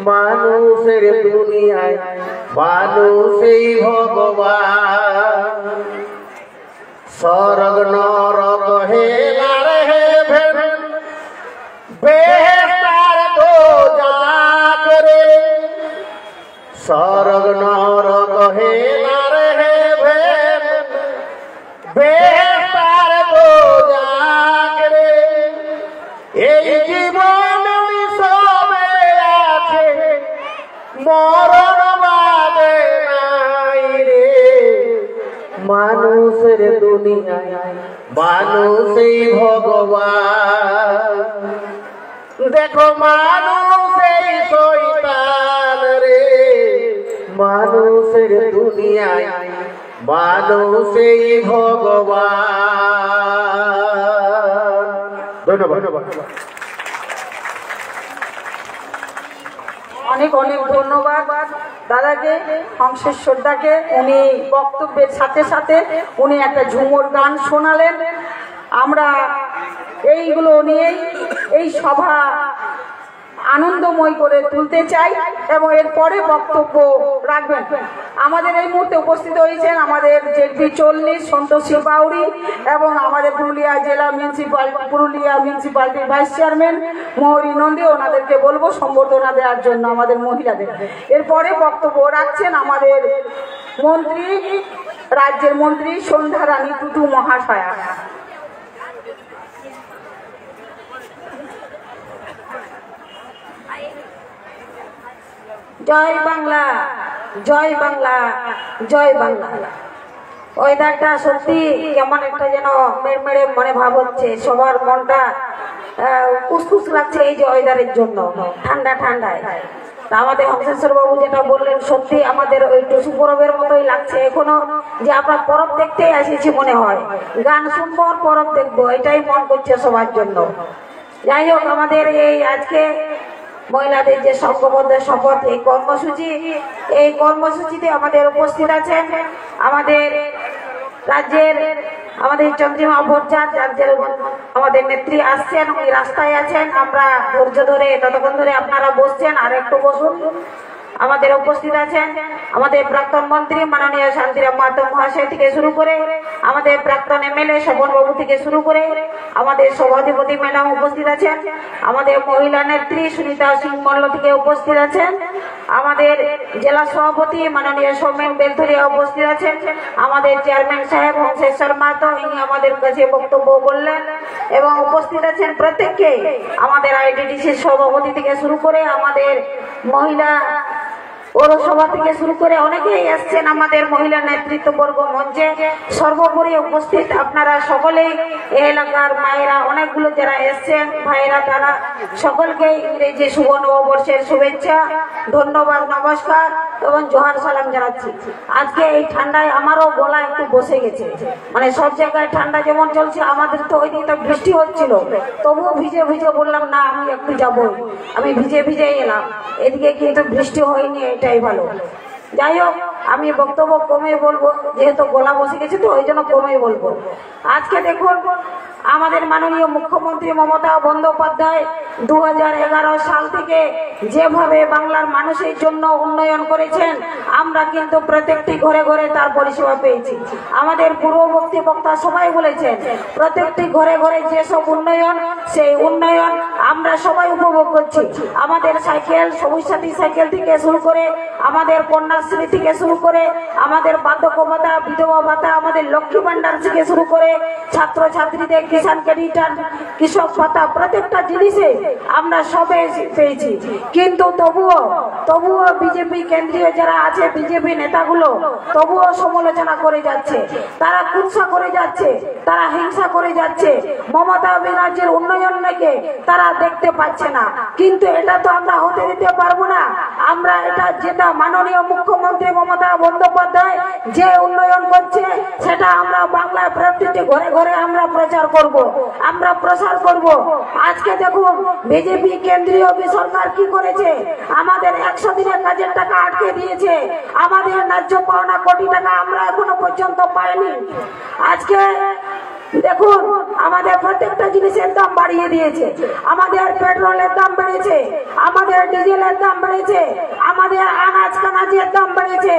মানুষের দুনিয়ায় মানুষই ভগবান। স্বর্গ নরক হেলার হেভেন, বেহেশতার দোজাখ রে, স্বর্গ নরক হেলার হেভেন, বেহেশতার দোজাখ রে, এই জীবন সবে আছে মরণ বাদে নাই রে, মানুষের দুনিয়ায় মানুষই ভগবান। দেখো মানুষই শয়তান রে, মানুষের দুনিয়ায় মানুষই ভগবান। ধন্যবাদ। অনেক অনেক ধন্যবাদ দাদাকে, হংসেশ্বরদাকে। উনি বক্তব্যের সাথে সাথে উনি একটা ঝুমুর গান শোনালেন। আমরা এইগুলো নিয়েই এই সভা আনন্দময় করে তুলতে চাই এবং এরপরে বক্তব্য রাখবেন। আমাদের এই মুহূর্তে উপস্থিত হয়েছেন আমাদের জেপি 40 সন্তোষী বাউরি এবং আমাদের পুরুলিয়া মিউনিসিপালিটির ভাইস চেয়ারম্যান মৌরি নন্দী। ওনাদেরকে বলবো সম্বর্ধনা দেওয়ার জন্য আমাদের মহিলাদের। এরপরে বক্তব্য রাখছেন আমাদের মন্ত্রী, রাজ্যের মন্ত্রী সন্ধ্যা রানী টুটু মহাশয়া। জয় বাংলা, জয় বাংলা, জয় বাংলা। ওয়েদারটা সত্যি কেমন একটা যেন মেড়মেড়ে মনে ভাব হচ্ছে, সবার মনটা কুসকুস লাগছে এই যে ওয়েদারের জন্য, ঠান্ডা ঠান্ডায়। তা আমাদের হংসেশ্বর বাবু যেটা বললেন, সত্যি আমাদের ওই টুসু পরবের মতোই লাগছে এখনো, যে আমরা পরব দেখতেই এসেছি মনে হয়। গান শুনবো আর পরব দেখবো, এটাই মন করছে সবার জন্য। যাই হোক, আমাদের এই আজকে মহিলাদের যে সংঘবদ্ধ শপথ এই কর্মসূচিতে আমাদের উপস্থিত আছেন আমাদের রাজ্যের আমাদের চন্দ্রিমা ভট্টাচার্য, রাজ্যের আমাদের নেত্রী আসছেন, ওই রাস্তায় আছেন। আমরা ধৈর্য ধরে ততক্ষণ ধরে আপনারা বসছেন, আর একটু বসুন। আমাদের উপস্থিত আছেন আমাদের প্রাক্তন মন্ত্রী মাননীয় শান্তিরাম মাহাতো মহাশয় থেকে শুরু করে, আমাদের প্রাক্তন এমএলএ স্বপন বাবু থেকে শুরু করে, আমাদের সভাধিপতি ম্যাডাম উপস্থিত আছেন, আমাদের মহিলা নেত্রী সুনিতা সিং মল্ল থেকে উপস্থিত আছেন, আমাদের জেলা সভাপতি মাননীয় সৌমেন বেলথরিয়া উপস্থিত আছেন, আমাদের চেয়ারম্যান সাহেব হংসেশ্বর মাহাতো, ইনি আমাদের কাছে বক্তব্য বললেন এবং উপস্থিত আছেন প্রত্যেককে, আমাদের আইডিডিসির সভাপতি থেকে শুরু করে আমাদের মহিলা পৌরসভা থেকে শুরু করে অনেকেই এসছেন আমাদের মহিলা নেতৃত্ববর্গ মঞ্চে। সর্বোপরি উপস্থিত আপনারা সকলেই এই এলাকার মায়েরা অনেকগুলো যারা এসছেন ভাইয়েরা, তারা সকলকে ইংরেজি শুভ নববর্ষের শুভেচ্ছা, ধন্যবাদ, নমস্কার এবং জোহার সালাম জানাচ্ছি। আজকে এই ঠান্ডায় আমারও গলা একটু বসে গেছে, মানে সব জায়গায় ঠান্ডা যেমন চলছে, আমাদের তো ওই দিকে বৃষ্টি হচ্ছিল, তবুও ভিজে ভিজে বললাম না আমি একটু যাবো, আমি ভিজে ভিজে এলাম। এদিকে কিন্তু বৃষ্টি হয়নি, এটাই ভালো। যাই হোক, আমি বক্তব্য কমে বলবো, যেহেতু গলা বসে গেছে তো ওই জন্য কমে বলবো। আজকে দেখুন, আমাদের মাননীয় মুখ্যমন্ত্রী মমতা বন্দ্যোপাধ্যায় 2011 সাল থেকে যেভাবে বাংলার মানুষের জন্য উন্নয়ন করেছেন, আমরা কিন্তু প্রত্যেকটি ঘরে ঘরে তার পরিষেবা পেয়েছি। আমাদের পূর্ববর্তী বক্তা সবাই বলেছেন, প্রত্যেকটি ঘরে ঘরে যেসব উন্নয়ন, সেই উন্নয়ন আমরা সবাই উপভোগ করছি। আমাদের সাইকেল, সবুজ সাথী সাইকেল থেকে শুরু করে, আমাদের কন্যাশ্রী থেকে শুরু করে, আমাদের বার্ধক্য ভাতা, বিধবা ভাতা, আমাদের লক্ষ্মী ভান্ডার থেকে শুরু করে, ছাত্রছাত্রীদের কিষাণ ক্রেডিট, কৃষক ভাতা, প্রত্যেকটা জিনিসে আমরা সবে পেয়েছি। কিন্তু তবুও বিজেপি কেন্দ্রীয় যারা আছে, বিজেপি নেতাগুলো তবুও সমালোচনা করে যাচ্ছে, তারা কুৎসা করে যাচ্ছে, তারা হিংসা করে যাচ্ছে। মমতা ব্যানার্জির উন্নয়ন নাকি তারা দেখতে পাচ্ছে না, কিন্তু এটা তো আমরা হতে দিতে পারবো না। আমরা এটা, যেটা মাননীয় মুখ্যমন্ত্রী মমতা বন্দ্যোপাধ্যায় যে উন্নয়ন করছে, সেটা আমরা বাংলায় প্রত্যেকটি ঘরে ঘরে আমরা প্রচার করব, আমরা প্রসার করব। আজকে দেখুন, বিজেপি কেন্দ্রীয় সরকার কি করেছে, আমাদের 100 দিনের কাজের টাকা আটকে দিয়েছে, আমাদের ন্যায্য পাওনা কোটি টাকা আমরা এখনো পর্যন্ত পাইনি। আজকে দেখুন, আমাদের প্রত্যেকটা জিনিসের দাম বাড়িয়ে দিয়েছে, আমাদের পেট্রোলের দাম বেড়েছে, আমাদের ডিজেলের দাম বেড়েছে, আমাদের আনাজ কানাজের দাম বেড়েছে,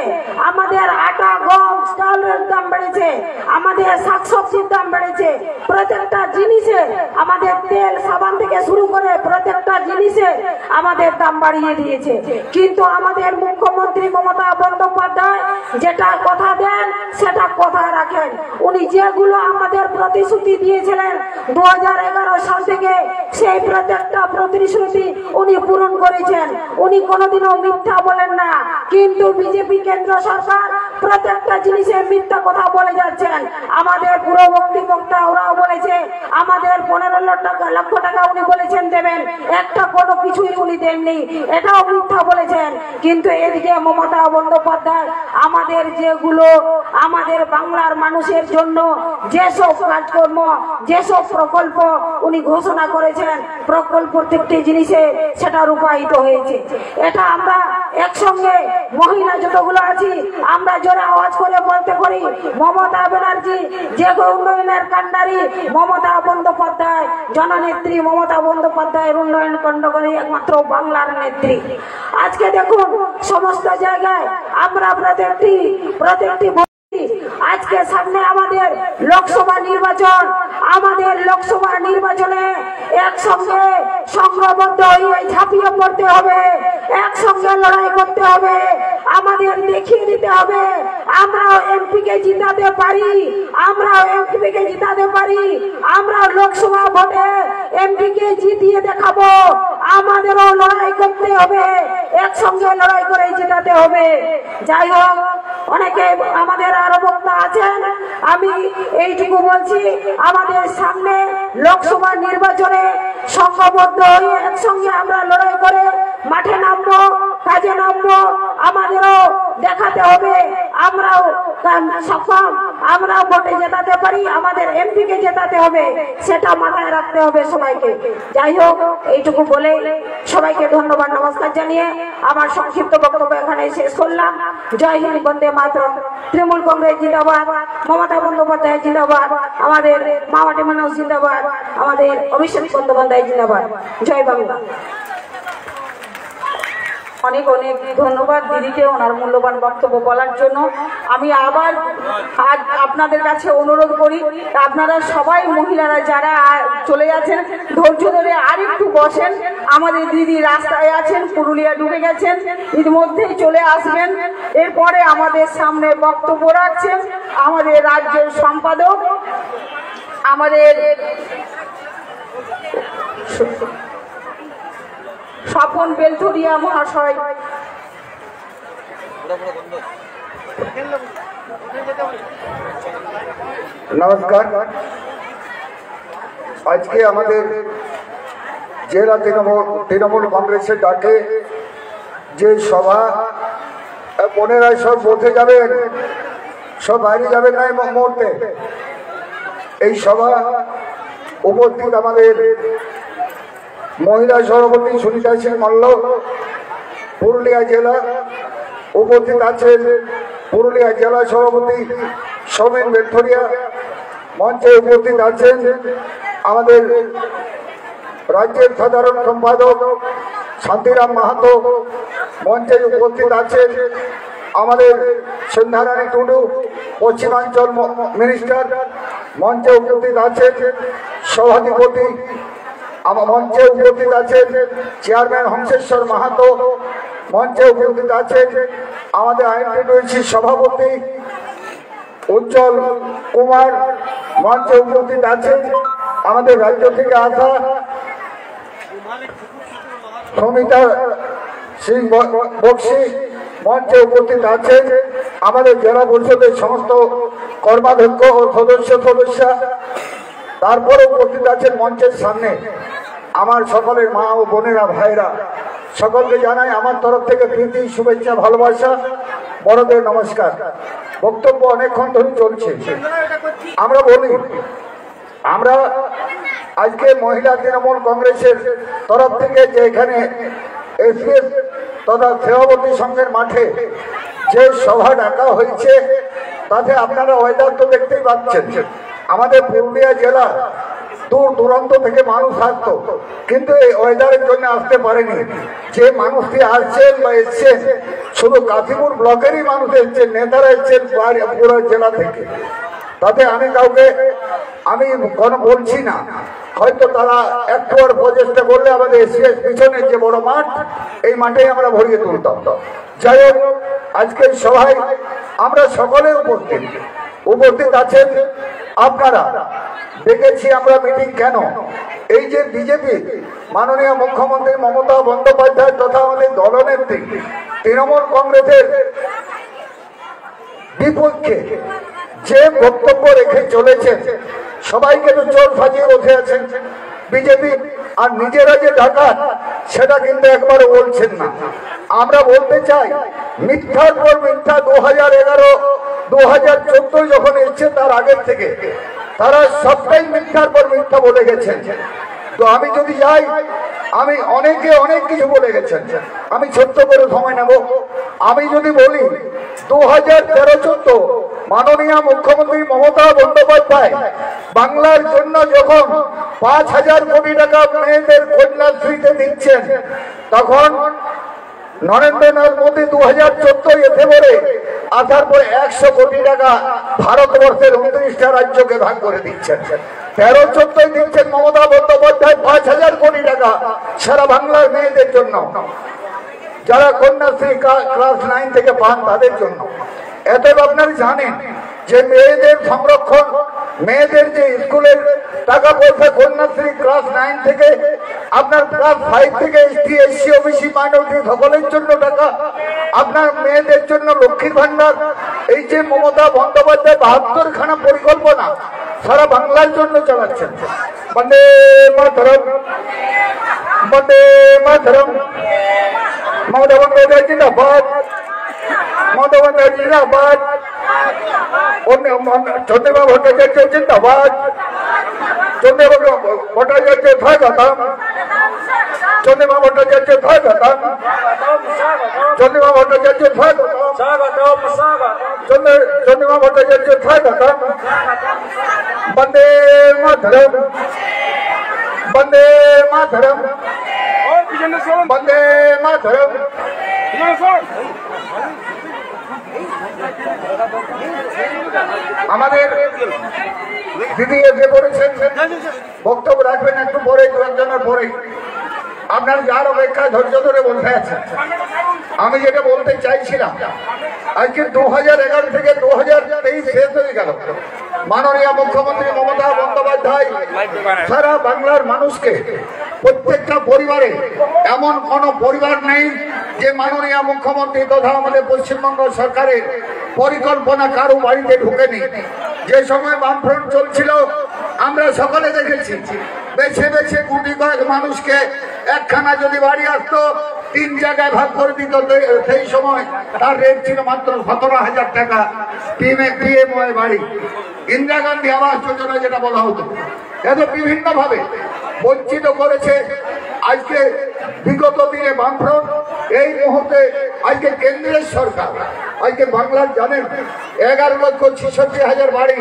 আমাদের আটা গম চালের দাম বেড়েছে, আমাদের শাকসবজির দাম বেড়েছে, প্রত্যেকটা জিনিসে, আমাদের তেল সাবান থেকে শুরু করে প্রত্যেকটা জিনিসে আমাদের দাম বাড়িয়ে দিয়েছে। কিন্তু আমাদের মুখ্যমন্ত্রী মমতা বন্দ্যোপাধ্যায় যেটা কথা দেন সেটা কথা রাখেন। উনি যেগুলো আমাদের প্রতিশ্রুতি দিয়েছিলেন 2011 সাল থেকে, সেই প্রত্যেকটা প্রতিশ্রুতি উনি পূরণ করেছেন। উনি কোনোদিনও মিথ্যা বলেন না, কিন্তু বিজেপি কেন্দ্র সরকার প্রত্যেকটা জিনিসে মিথ্যা কথা বলে যাচ্ছেন। আমাদের পূর্ববর্তী বক্তা ওরাও বলেছে, আমাদের 15 লক্ষ টাকা উনি বলেছেন দেবেন, একটা কোনো কিছুই উনি দেননি, এটাও মিথ্যা বলেছেন। কিন্তু এদিকে মমতা বন্দ্যোপাধ্যায় আমাদের যেগুলো, আমাদের বাংলার মানুষের জন্য যেসব কাজকর্ম, যেসব প্রকল্প উনি ঘোষণা করেছেন, প্রকল্প প্রত্যেকটি জিনিসে সেটা রূপায়িত হয়েছে। এটা আমরা একসঙ্গে মহিলা যতগুলো আছি, আমরা জোরে আওয়াজ করে বলতে পারি, মমতা ব্যানার্জি যে উন্নয়নের কান্ডারি, মমতা বন্দ্যোপাধ্যায় জননেত্রী, মমতা বন্দ্যোপাধ্যায়ের উন্নয়ন কাণ্ডকারী একমাত্র বাংলার নেত্রী। আজকে দেখুন, সমস্ত জায়গায় আমরা প্রত্যেকটি আজকে সামনে আমাদের লোকসভা নির্বাচন, আমাদের লোকসভা নির্বাচনে একসঙ্গে সংঘবদ্ধ হয়ে ঝাঁপিয়ে পড়তে হবে, একসঙ্গে লড়াই করতে হবে, আমাদের দেখিয়ে দিতে হবে আমরাও এমপিকে জিতাতে পারি, আমরাও এমপিকে জিতাতে পারি, আমরা লোকসভা ভোটে এমপিকে জিতিয়ে দেখাবো। আমাদেরও লড়াই করতে হবে, একসঙ্গে লড়াই করে জিতাতে হবে। যাই হোক, অনেকে আমাদের আরো বক্তা আছেন, আমি এইটুকু বলছি, আমাদের সামনে লোকসভা নির্বাচনে সংঘবদ্ধ হয়ে একসঙ্গে আমরা লড়াই করে মাঠে নামবো, কাজে নামবো। আমাদেরও দেখাতে হবে আমরাও সক্ষম, আমরাও ভোটে জেতাতে পারি, আমাদের এমপিকে জেতাতে হবে, সেটা মাথায় রাখতে হবে সবাইকে। যাই হোক, এইটুকু বলে সবাইকে ধন্যবাদ, নমস্কার জানিয়ে আমার সংক্ষিপ্ত বক্তব্য এখানে শেষ করলাম। জয় হিন্দ, বন্দে মাতরম। তৃণমূল কংগ্রেস জিন্দাবাদ, মমতা বন্দ্যোপাধ্যায় জিন্দাবাদ, আমাদের মামাটি মানুষ জিন্দাবাদ, আমাদের অভিষেক বন্দ্যোপাধ্যায় জিন্দাবাদ। জয় বাংলা। অনেক অনেক ধন্যবাদ দিদিকে ওনার মূল্যবান বক্তব্য বলার জন্য। আমি আবার আজ আপনাদের কাছে অনুরোধ করি, আপনারা সবাই মহিলারা যারা চলে যাচ্ছেন ধৈর্য ধরে আর একটু বসেন। আমাদের দিদি রাস্তায় আছেন, পুরুলিয়া ঢুকে গেছেন, ইতিমধ্যেই চলে আসবেন। এরপরে আমাদের সামনে বক্তব্য রাখছেন আমাদের রাজ্যের সম্পাদক, আমাদের স্বপন বেলথরিয়া মহাশয়। নমস্কার। আজকে আমাদের জেলা তৃণমূল কংগ্রেসের ডাকে যে সভা, বোনেরাই সব বসে যাবেন, সব বাইরে যাবেন না এই মুহূর্তে। এই সভা উপস্থিত আমাদের মহিলা সভাপতি সুনিতা সিং মল্ল, পুরুলিয়া জেলা। উপস্থিত আছেন পুরুলিয়া জেলা সভাপতি সৌমেন বেলথরিয়া। মঞ্চে উপস্থিত আছেন আমাদের রাজ্যের সাধারণ সম্পাদক শান্তিরাম মাহাতো। মঞ্চে উপস্থিত আছেন আমাদের সন্ধ্যারানী টুডু, পশ্চিমাঞ্চল মিনিস্টার। মঞ্চে উপস্থিত আছেন সভাধিপতি। মঞ্চে উপস্থিত আছেন চেয়ারম্যান হংসেশ্বর মাহাতো। মঞ্চে উপস্থিত আছেন আমাদের আইনটিডিউসি সভাপতি উজ্জ্বল কুমার। মঞ্চে উপস্থিত আছেন আমাদের রাজ্য থেকে আসা সমিতা সিং বক্সি। মঞ্চে উপস্থিত আছেন আমাদের জেলা পরিষদের সমস্ত কর্মাধ্যক্ষ ও সদস্যা। তারপরে উপস্থিত আছেন মঞ্চের সামনে আমার সকলের মা ও বোনেরা, ভাইরা। সকলকে জানাই আমার তরফ থেকে প্রীতি, শুভেচ্ছা, ভালোবাসা, বড়দের নমস্কার। বক্তব্য অনেকক্ষণ ধরে চলছে। আমরা বলি, আমরা আজকে মহিলা তৃণমূল কংগ্রেসের তরফ থেকে যে এখানে এসপিএস তথা সেবাবতী সংঘের মাঠে যে সভা ডাকা হয়েছে, তাতে আপনারা ওয়েদার তো দেখতেই পাচ্ছেন। আমাদের পুরুলিয়া জেলা দূর দূরান্ত থেকে মানুষ আসতো, কিন্তু এই ওয়েদারের জন্য আসতে পারেনি। যে মানুষটি আসছেন বা এসছেন, শুধু কাশীপুর ব্লকেরই মানুষ এসছেন, নেতারা এসছেন পুরো জেলা থেকে। তাতে আমি কাউকে কোনো বলছি না, হয়তো তারা একটু আর প্রচেষ্টা করলে আমাদের এসিএস পিছনের যে বড় মাঠ, এই মাঠেই আমরা ভরিয়ে তুলতাম। যাই হোক, আজকের সভায় আমরা সকলে উপস্থিত আছেন আপনারা। দেখেছি আমরা মিটিং কেন, এই যে বিজেপি মাননীয় মুখ্যমন্ত্রী মমতা বন্দ্যোপাধ্যায় তথা আমাদের দলনেত্রী তৃণমূল কংগ্রেসের বিপক্ষে যে বক্তব্য রেখে চলেছেন, সবাইকে তো চোর সাজিয়ে বসে আছেন বিজেপি। আর নিজেরা যে ডাকাত, সেটা কিন্তু একবারও বলছেন না। আমরা বলতে চাই, মিথ্যার পর মিথ্যা 2011, 2014 যখন এসছে তার আগের থেকে তারা সবটাই মিথ্যার পর মিথ্যা বলে গেছেন। তো আমি যদি যাই, আমি অনেকে অনেক কিছু বলে গেছেন, আমি ছোট্ট করে সময় নেব। আমি যদি বলি 2013-14 মাননীয় মুখ্যমন্ত্রী মমতা বন্দ্যোপাধ্যায় বাংলার জন্য যখন 5,000 কোটি টাকা মেয়েদের কন্যাশ্রীতে দিচ্ছেন, তখন নরেন্দ্রনাথ মোদী 2014 এতে করে আসার পরে 100 কোটি টাকা ভারতবর্ষের 29টা রাজ্যকে ভাগ করে দিচ্ছেন। 13-14 দিচ্ছেন মমতা বন্দ্যোপাধ্যায় 5,000 কোটি টাকা সারা বাংলার মেয়েদের জন্য, যারা কন্যাশ্রী ক্লাস 9 থেকে পান তাদের জন্য। এতএব আপনারা জানেন যে মেয়েদের সংরক্ষণ, মেয়েদের যে স্কুলের টাকা পয়সা, কন্যাশ্রী ক্লাস 9 থেকে আপনার ক্লাস 5 থেকে এসটি, এসসি, ওবিসি, মাইনরিটি সকলের জন্য টাকা, আপনার মেয়েদের জন্য লক্ষ্মীর ভান্ডার। এই যে মমতা বন্দ্যোপাধ্যায় 72খানা পরিকল্পনা সারা বাংলার জন্য চালাচ্ছেন। বন্দে মাতরম, বন্দে মাতরম। মমতা বন্দ্যোপাধ্যায় জিন্দাবাদ, মমতা বন্দ্যোপাধ্যায় জিন্দাবাদ, চন্দ্রিমা ভট্টাচার্য জিন্দাবাদ, চন্দ্রিমা ভট্টাচার্য স্বাগতম, চন্দ্রিমা ভট্টাচার্য স্বাগতম, চন্দ্রিমা ভট্টাচার্য স্বাগতম, চন্দ্রিমা ভট্টাচার্য স্বাগতম। বন্দে মাতরম, বন্দে মাতরম, বন্দে মাতরম। আমাদের দিদি এসে পড়েছেন, বক্তব্য রাখবেন একটু পরে, 2 একজনের পরে। আপনার যার অপেক্ষায় ধৈর্য ধরে বসে আছেন। আমি যেটা বলতে চাইছিলাম, আজকে 2011 থেকে 2023 শেষ হয়ে গেল। মাননীয় মুখ্যমন্ত্রী মমতা বন্দ্যোপাধ্যায় সারা বাংলার মানুষকে, প্রত্যেকটা পরিবারে, এমন কোন পরিবার নেই যে মাননীয় মুখ্যমন্ত্রী তথা আমাদের পশ্চিমবঙ্গ সরকারের পরিকল্পনা কারো বাড়িতে ঢুকেনি। যে সময় বামফ্রন্ট চলছিল আমরা সকলে দেখেছি বেছে বেছে গুটি কয়েক মানুষকে একখানা যদি বাড়ি আসতো 3 জায়গায় ভাগ করে দিত। সেই সময় তার রেট ছিল মাত্র 17,000 টাকা। পিএমওয়াই বাড়ি, ইন্দিরা গান্ধী আবাস যোজনা যেটা বলা হতো, এত বিভিন্ন ভাবে বঞ্চিত করেছে। আজকে বিগত দিনে বামফ্রন্ট, এই মুহূর্তে আজকে কেন্দ্রের সরকার, আজকে বাংলার জানেন 11,66,000 বাড়ি,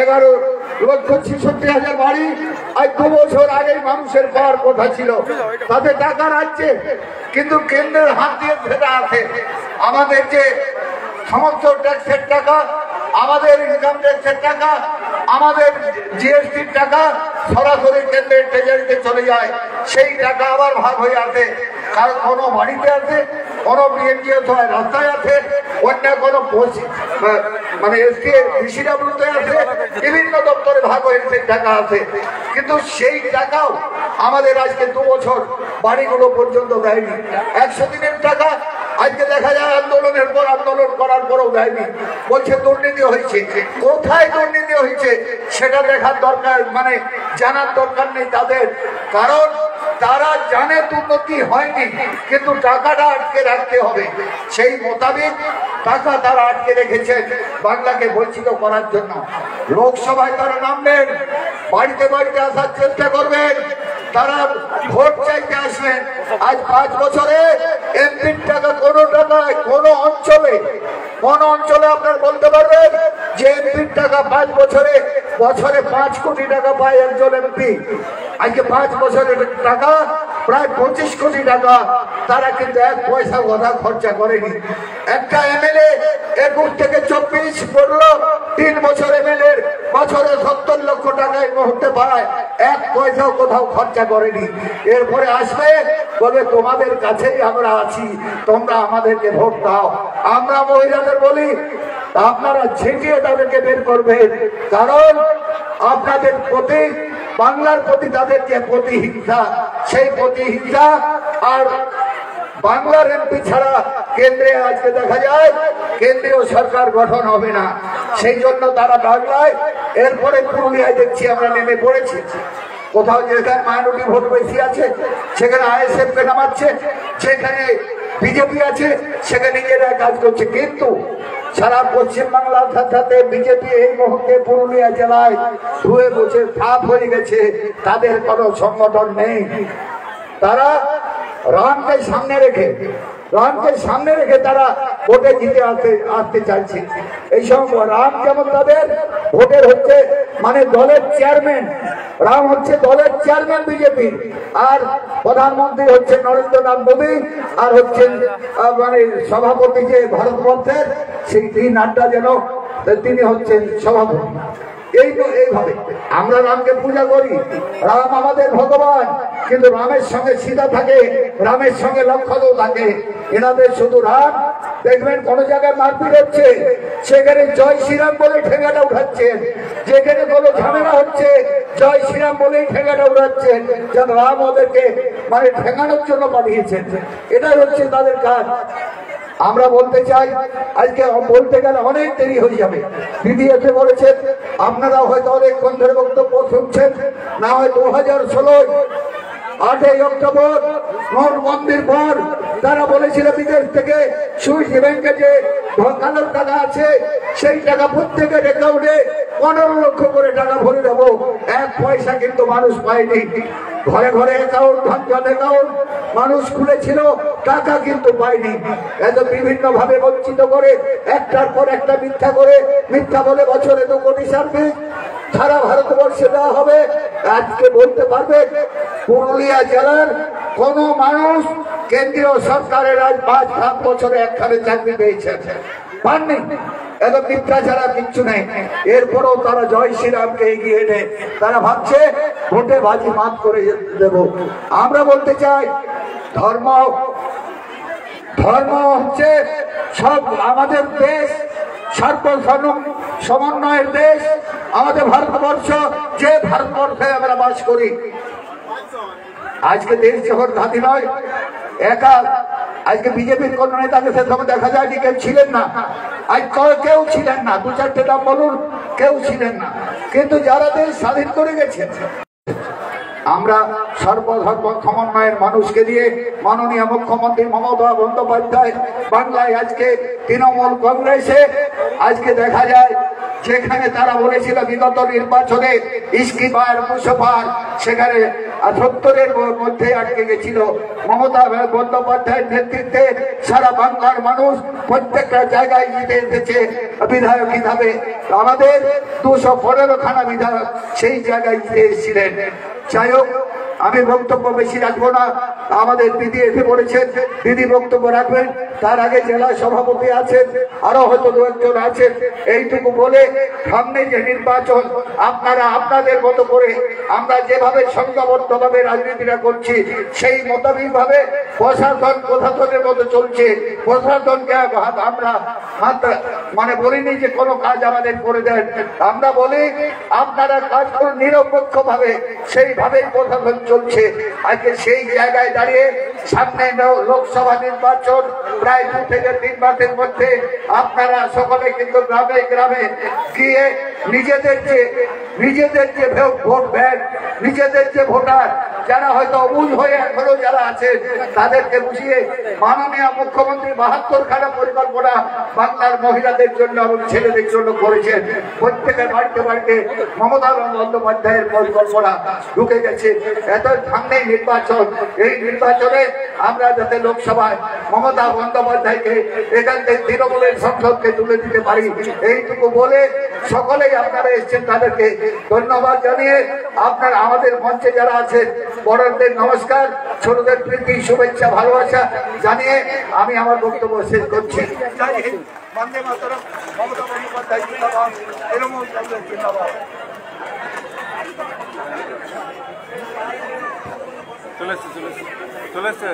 11,66,000 বাড়ি আজ 2 বছর আগে মানুষের পাওয়ার কথা ছিল। তাতে টাকা রাখছে, কিন্তু কেন্দ্রের হাত দিয়ে সেটা আছে। আমাদের যে সমস্ত ট্যাক্সের টাকা, আমাদের ইনকাম ট্যাক্সের টাকা, আমাদের জিএসটির টাকা সরাসরি কেন্দ্রের ট্রেজারিতে চলে যায়। সেই টাকা আবার ভাগ হয়ে আসে, কারণ কোনো বাড়িতে আছে, কোনো বিএনজিএস রাস্তায় আছে, অন্য কোনো মানে বিসিডাব্লিউতে আছে, বিভিন্ন দপ্তরে ভাগ হয়ে সেই টাকা আছে। কিন্তু সেই টাকাও আমাদের আজকে 2 বছর বাড়িগুলো পর্যন্ত দেয়নি। 100 দিনের টাকা আজকে দেখা যায় আন্দোলনের পর আন্দোলন করার পরেও দেয়নি। বলছে দুর্নীতি হয়েছে। কোথায় দুর্নীতি হয়েছে সেটা দেখার দরকার, মানে জানার দরকার নেই তাদের, কারণ তারা জানে দুর্নীতি হয়নি, কিন্তু টাকাটা আটকে রাখতে হবে। সেই মোতাবেক টাকা তারা আটকে রেখেছে বাংলাকে বঞ্চিত করার জন্য। লোকসভায় তারা নামবেন, বাড়িতে বাড়িতে আসার চেষ্টা করবেন, তারা ভোট চাইতে আসবেন। আজ 5 বছরে এমপির টাকা কোন অঞ্চলে আপনার বলতে পারবেন যে এমপির টাকা 5 বছরে 5 কোটি টাকা পায় একজন এমপি। আজকে 5 বছরের টাকা প্রায় 25 কোটি টাকা তারা কিন্তু 1 পয়সা কথা খরচা করেনি। একটা এমএলএ 21 থেকে 24 পড়লো, 3 বছর এমএলএ বছরে 70 লক্ষ টাকা এই মুহূর্তে পায়, 1 পয়সাও কোথাও খরচা করেনি। এরপরে আসবে বলে তোমাদের কাছেই আমরা আছি, তোমরা আমাদেরকে ভোট দাও। আমরা মহিলাদের বলি আপনারা ঝেঁটিয়ে তাদেরকে বের করবেন, কারণ আপনাদের প্রতি, বাংলার প্রতি তাদের যে প্রতিহিংসা, সেই প্রতিহিংসা আর বাংলার এমপি ছাড়া কেন্দ্রে আজকে দেখা যায় কেন্দ্রীয় সরকার গঠন হবে না। সেই জন্য তারা বাংলায়, এরপরে পুরুলিয়ায় দেখছি আমরা নেমে পড়েছি। কোথাও যেখানে মাইনরিটি ভোট বেশি আছে সেখানে আইএসএফ কে নামাচ্ছে, যেখানে বিজেপি আছে সেখানে নিজেরা কাজ করছে। কিন্তু সারা পশ্চিমবাংলার সাথে বিজেপি এই মুহূর্তে পুরুলিয়া জেলায় ধুয়ে মুছে সাফ হয়ে গেছে, তাদের কোনো সংগঠন নেই। তারা রামকে সামনে রেখে তারা ভোটে জিতে আসতে চাইছে। এই সময় রাম যেমন তাদের ভোটের হচ্ছে মানে দলের চেয়ারম্যান, রাম হচ্ছে দলের চেয়ারম্যান বিজেপি, আর প্রধানমন্ত্রী হচ্ছে নরেন্দ্রনাথ মোদী, আর হচ্ছেন মানে সভাপতি যে ভারতবর্ষের সেই নাড্ডা, যেন তিনি হচ্ছেন সভাপতি। এইভাবে আমরা রামকে পূজা করি, রাম আমাদের ভগবান, কিন্তু রামের সঙ্গে সীতা থাকে, রামের সঙ্গে লক্ষ্মণও থাকে। এনাদের শুধু রাম দেখবেন কোন জায়গায় মারপিট হচ্ছে সেখানে জয় শ্রীরাম বলে ঠেঙ্গাটা উঠাচ্ছেন, যেখানে কোনো ঝামেলা হচ্ছে জয় শ্রীরাম বলেই ঠেঙ্গাটা উঠাচ্ছেন, যেন রাম ওদেরকে মানে ঠেঙ্গানোর জন্য পাঠিয়েছেন। এটাই হচ্ছে তাদের কাজ। আমরা বলতে চাই, আজকে বলতে গেলে অনেক দেরি হয়ে যাবে। দিদি এসে বলেছেন, আপনারা হয়তো অনেকক্ষণ ধরে বক্তব্য শুনছেন, না হয় 2016 8ই অক্টোবর নোটবন্দির পর তারা বলেছিল বিদেশ থেকে সুইস ব্যাংকে যে কালো টাকা আছে সেই টাকা প্রত্যেকের অ্যাকাউন্টে 15 লক্ষ করে টাকা ভরে দেবো। 1 পয়সা কিন্তু মানুষ পায়নি। ঘরে ঘরে অ্যাকাউন্ট, ধনজন অ্যাকাউন্ট মানুষ খুলেছিল, টাকা কিন্তু পায়নি। এত বিভিন্ন ভাবে বঞ্চিত করে, একটার পর একটা মিথ্যা বলে বছরে 2 কোটি সার্ভিস সারা ভারতবর্ষে দেওয়া হবে। আজকে বলতে পারবে পুরুলিয়া জেলার কোন মানুষ কেন্দ্রীয় সরকারের আজ 5-7 বছরে একখানে চাকরি পেয়েছে? পাননি। এত মিথ্যা ছাড়া কিচ্ছু নেই। এরপরও তারা জয় শ্রীরামকে এগিয়ে এনে তারা ভাবছে ভোটে বাজি মাত করে দেব। আমরা বলতে চাই, ধর্ম হচ্ছে সব আমাদের দেশ, সমন্বয়ের দেশ আমাদের ভারতবর্ষ, যে ভারতবর্ষে আমরা বাস করি। আজকে দেশ যখন স্বাধীন হয়, একা আজকে বিজেপির কোন নেতাকে সে সময় দেখা যায়নি, কেউ ছিলেন না। আজ কেউ ছিলেন না, দু চারটে নাম বলুন, কেউ ছিলেন না। কিন্তু যারা দেশ স্বাধীন করে গেছে, আমরা সর্বধর্ম সমন্বয়ের মানুষকে দিয়ে মাননীয় মুখ্যমন্ত্রী মমতা বন্দ্যোপাধ্যায় বাংলায় আজকে তৃণমূল কংগ্রেসে আজকে দেখা যায় যেখানে তারা বলেছিল বিগত নির্বাচনে ইস্কিবার মুসফার, সেখানে ৭০-এর মধ্যে আটকে গেছিল। মমতা বন্দ্যোপাধ্যায়ের নেতৃত্বে সারা বাংলার মানুষ প্রত্যেকটা জায়গায় জিতে এসেছে বিধায়ক হিসাবে। আমাদের ২১৫খানা বিধায়ক সেই জায়গায় জিতে এসেছিলেন। যাই হোক, আমি বক্তব্য বেশি রাখবো না। আমাদের দিদি এসে পড়েছেন, দিদি বক্তব্য রাখবেন। তার আগে জেলা সভাপতি আছেন, আরো হয়তো দু একজন আছেন। এইটুকু বলে সামনে যে নির্বাচন, আপনারা আপনাদের মতো করে, আমরা যেভাবে সংঘবদ্ধভাবে রাজনীতিটা করছি সেই মোতাবিক ভাবে প্রশাসনের মতো চলছে। প্রশাসনকে আমরা মানে বলিনি যে কোনো কাজ আমাদের করে দেন, আমরা বলি আপনারা কাজ করুন নিরপেক্ষ ভাবে, সেইভাবেই প্রশাসন চলছে। আজকে সেই জায়গায় দাঁড়িয়ে সামনে লোকসভা নির্বাচন প্রায় 2 থেকে 3 মাসের মধ্যে আপনারা সকলে কিন্তু গ্রামে গ্রামে গিয়ে নিজেদের যে ভোট ব্যাংক, নিজেদের যে ভোটার যারা হয়তো অবুঝ হয়ে এখনো যারা আছেন তাদেরকে বুঝিয়ে মাননীয় মুখ্যমন্ত্রী ৭২খানা পরিকল্পনা বাংলার মহিলাদের জন্য এবং ছেলেদের জন্য করেছেন। প্রত্যেকের বাড়িতে বাড়িতে মমতা বন্দ্যোপাধ্যায়ের পরিকল্পনা ঢুকে গেছে। এত সামনেই নির্বাচন, এই নির্বাচনে আমরা যাতে লোকসভায় মমতা বন্দ্যোপাধ্যায়কে এখান থেকে তৃণমূলের সংসদকে তুলে দিতে পারি, এইটুকু বলে সকলেই আপনারা এসছেন তাদেরকে ধন্যবাদ জানিয়ে, আপনার আমাদের মঞ্চে যারা আছেন বড়দের নমস্কার, ছোটদের প্রীতি শুভেচ্ছা ভালোবাসা জানিয়ে আমি আমার বক্তব্য শেষ করছি। বন্দে মাতরম, মমতা বন্দ্যোপাধ্যায় জিন্দাবাদ, তৃণমূল কংগ্রেস জিন্দাবাদ। চলেছে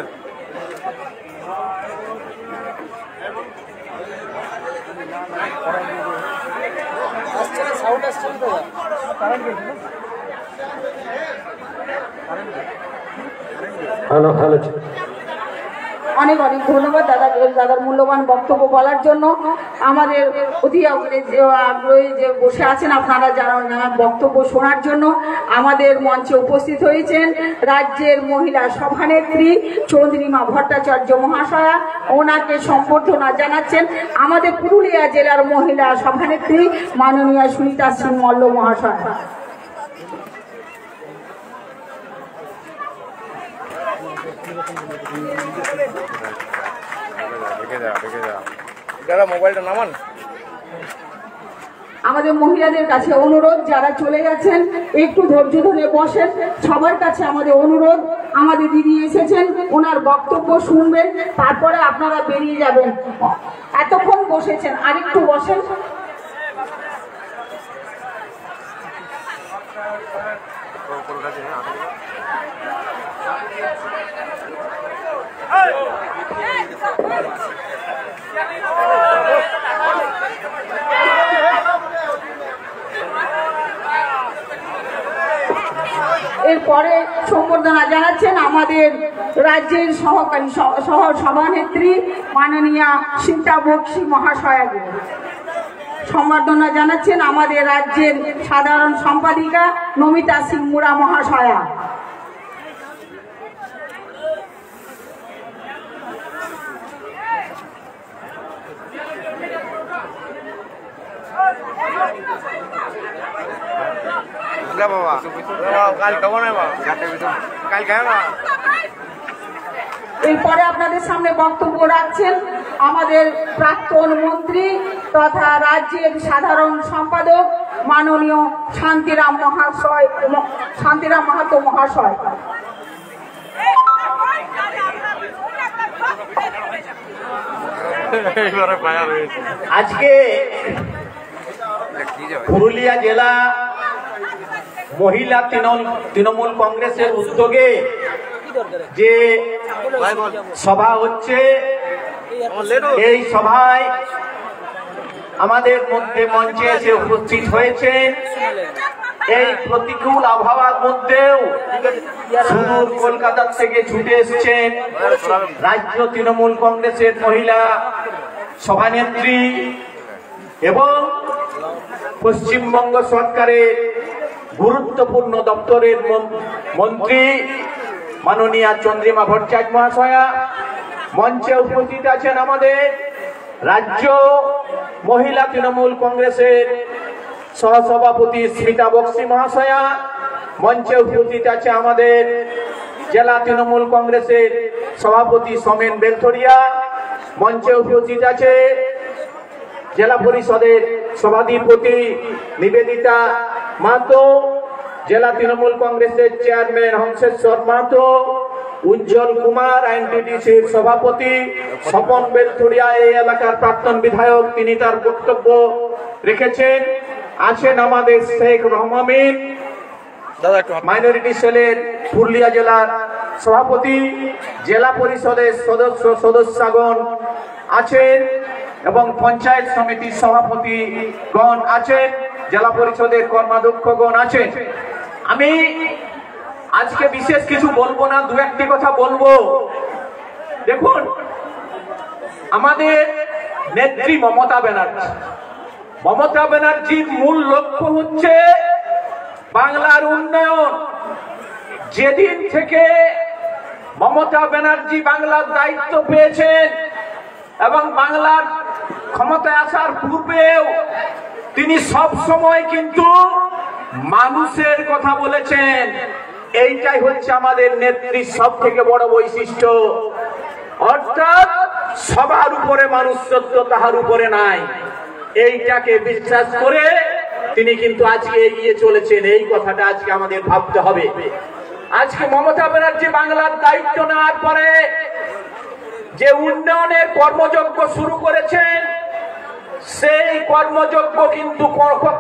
হ্যালো হ্যালো অনেক অনেক ধন্যবাদ দাদার মূল্যবান বক্তব্য বলার জন্য। আমাদের অতি আগ্রহী যে বসে আছেন আপনারা যারা বক্তব্য শোনার জন্য আমাদের মঞ্চে উপস্থিত হয়েছেন রাজ্যের মহিলা সভানেত্রী চন্দ্রিমা ভট্টাচার্য মহাশয়া, ওনাকে সম্বর্ধনা জানাচ্ছেন আমাদের পুরুলিয়া জেলার মহিলা সভানেত্রী মাননীয় সুনিতা সিং মল্ল মহাশয়া। মোবাইলটা নামান। আমাদের মহিলাদের কাছে অনুরোধ, যারা চলে গেছেন একটু ধৈর্য ধরে বসেন। সবার কাছে আমাদের অনুরোধ, আমাদের দিদি এসেছেন, ওনার বক্তব্য শুনবেন, তারপরে আপনারা বেরিয়ে যাবেন। এতক্ষণ বসেছেন, আরেকটু বসেন। এরপরে সম্বর্ধনা জানাচ্ছেন আমাদের রাজ্যের সহকারী সহ সভানেত্রী মাননীয়া সীতা বক্সি মহাশয়াকে। সম্বর্ধনা জানাচ্ছেন আমাদের রাজ্যের সাধারণ সম্পাদিকা নমিতা সিং মুরা মহাশয়া। এরপরে আপনাদের সামনে বক্তব্য রাখছেন আমাদের প্রাক্তন মন্ত্রী তথা রাজ্যের সাধারণ সম্পাদক মাননীয় শান্তিরাম মাহাতো মহাশয়। আজকে পুরুলিয়া জেলা মহিলা তৃণমূল কংগ্রেসের উদ্যোগে যে সভা হচ্ছে, এই সভায় আমাদের মধ্যে মঞ্চে এসে উপস্থিত হয়েছে এই প্রতিকূল আবহাওয়ার মধ্যেও সুদূর কলকাতা থেকে ছুটে এসেছেন রাজ্য তৃণমূল কংগ্রেসের মহিলা সভানেত্রী এবং পশ্চিমবঙ্গ সরকারের গুরুত্বপূর্ণ দপ্তরের মন্ত্রী মাননীয়া চন্দ্রিমা ভট্টাচার্য মহাশয়া। মঞ্চে উপস্থিত আছেন আমাদের রাজ্য মহিলা তৃণমূল কংগ্রেসের সহসভাপতি স্মিতা বক্সি মহাশয়া। মঞ্চে উপস্থিত আছে আমাদের জেলা তৃণমূল কংগ্রেসের সভাপতি সোমেন বেলথরিয়া। মঞ্চে উপস্থিত আছে জেলা পরিষদের সভাধিপতি নিবেদিতা মাহাতো, জেলা তৃণমূল কংগ্রেসের চেয়ারম্যান হংসেশ্বর মাহাতো, উজ্জ্বল কুমার আইনটিডিসির সভাপতি, স্বপন বেলথরিয়া এই এলাকার প্রাক্তন বিধায়ক, তিনি তার বক্তব্য রেখেছেন। আছেন আমাদের শেখ রহমামিন, মাইনরিটি সেলের পুরুলিয়া জেলার সভাপতি, জেলা পরিষদের সদস্যগণ আছেন এবং পঞ্চায়েত সমিতির সভাপতিগণ আছেন, জেলা পরিষদের কর্মাধ্যক্ষগণ আছেন। আমি আজকে বিশেষ কিছু বলবো না, দু একটি কথা বলবো। দেখুন, আমাদের নেত্রী মমতা ব্যানার্জির মূল লক্ষ্য হচ্ছে বাংলার উন্নয়ন। যেদিন থেকে মমতা ব্যানার্জি বাংলার দায়িত্ব পেয়েছেন এবং বাংলার ক্ষমতায় আসার পূর্বেও তিনি সব সময় কিন্তু মানুষের কথা বলেছেন। এইটাই হচ্ছে আমাদের নেত্রীর সব থেকে বড় বৈশিষ্ট্য, অর্থাৎ সবার উপরে মানুষ সত্য, তাহার উপরে নাই। এইটাকে বিশ্বাস করে তিনি কিন্তু আজকে এগিয়ে চলেছেন। এই কথাটা আজকে আমাদের ভাবতে হবে। আজকে মমতা ব্যানার্জি বাংলার দায়িত্ব নেওয়ার পরে যে উন্নয়নের কর্মযজ্ঞ শুরু করেছেন, সেই কর্মযজ্ঞ কিন্তু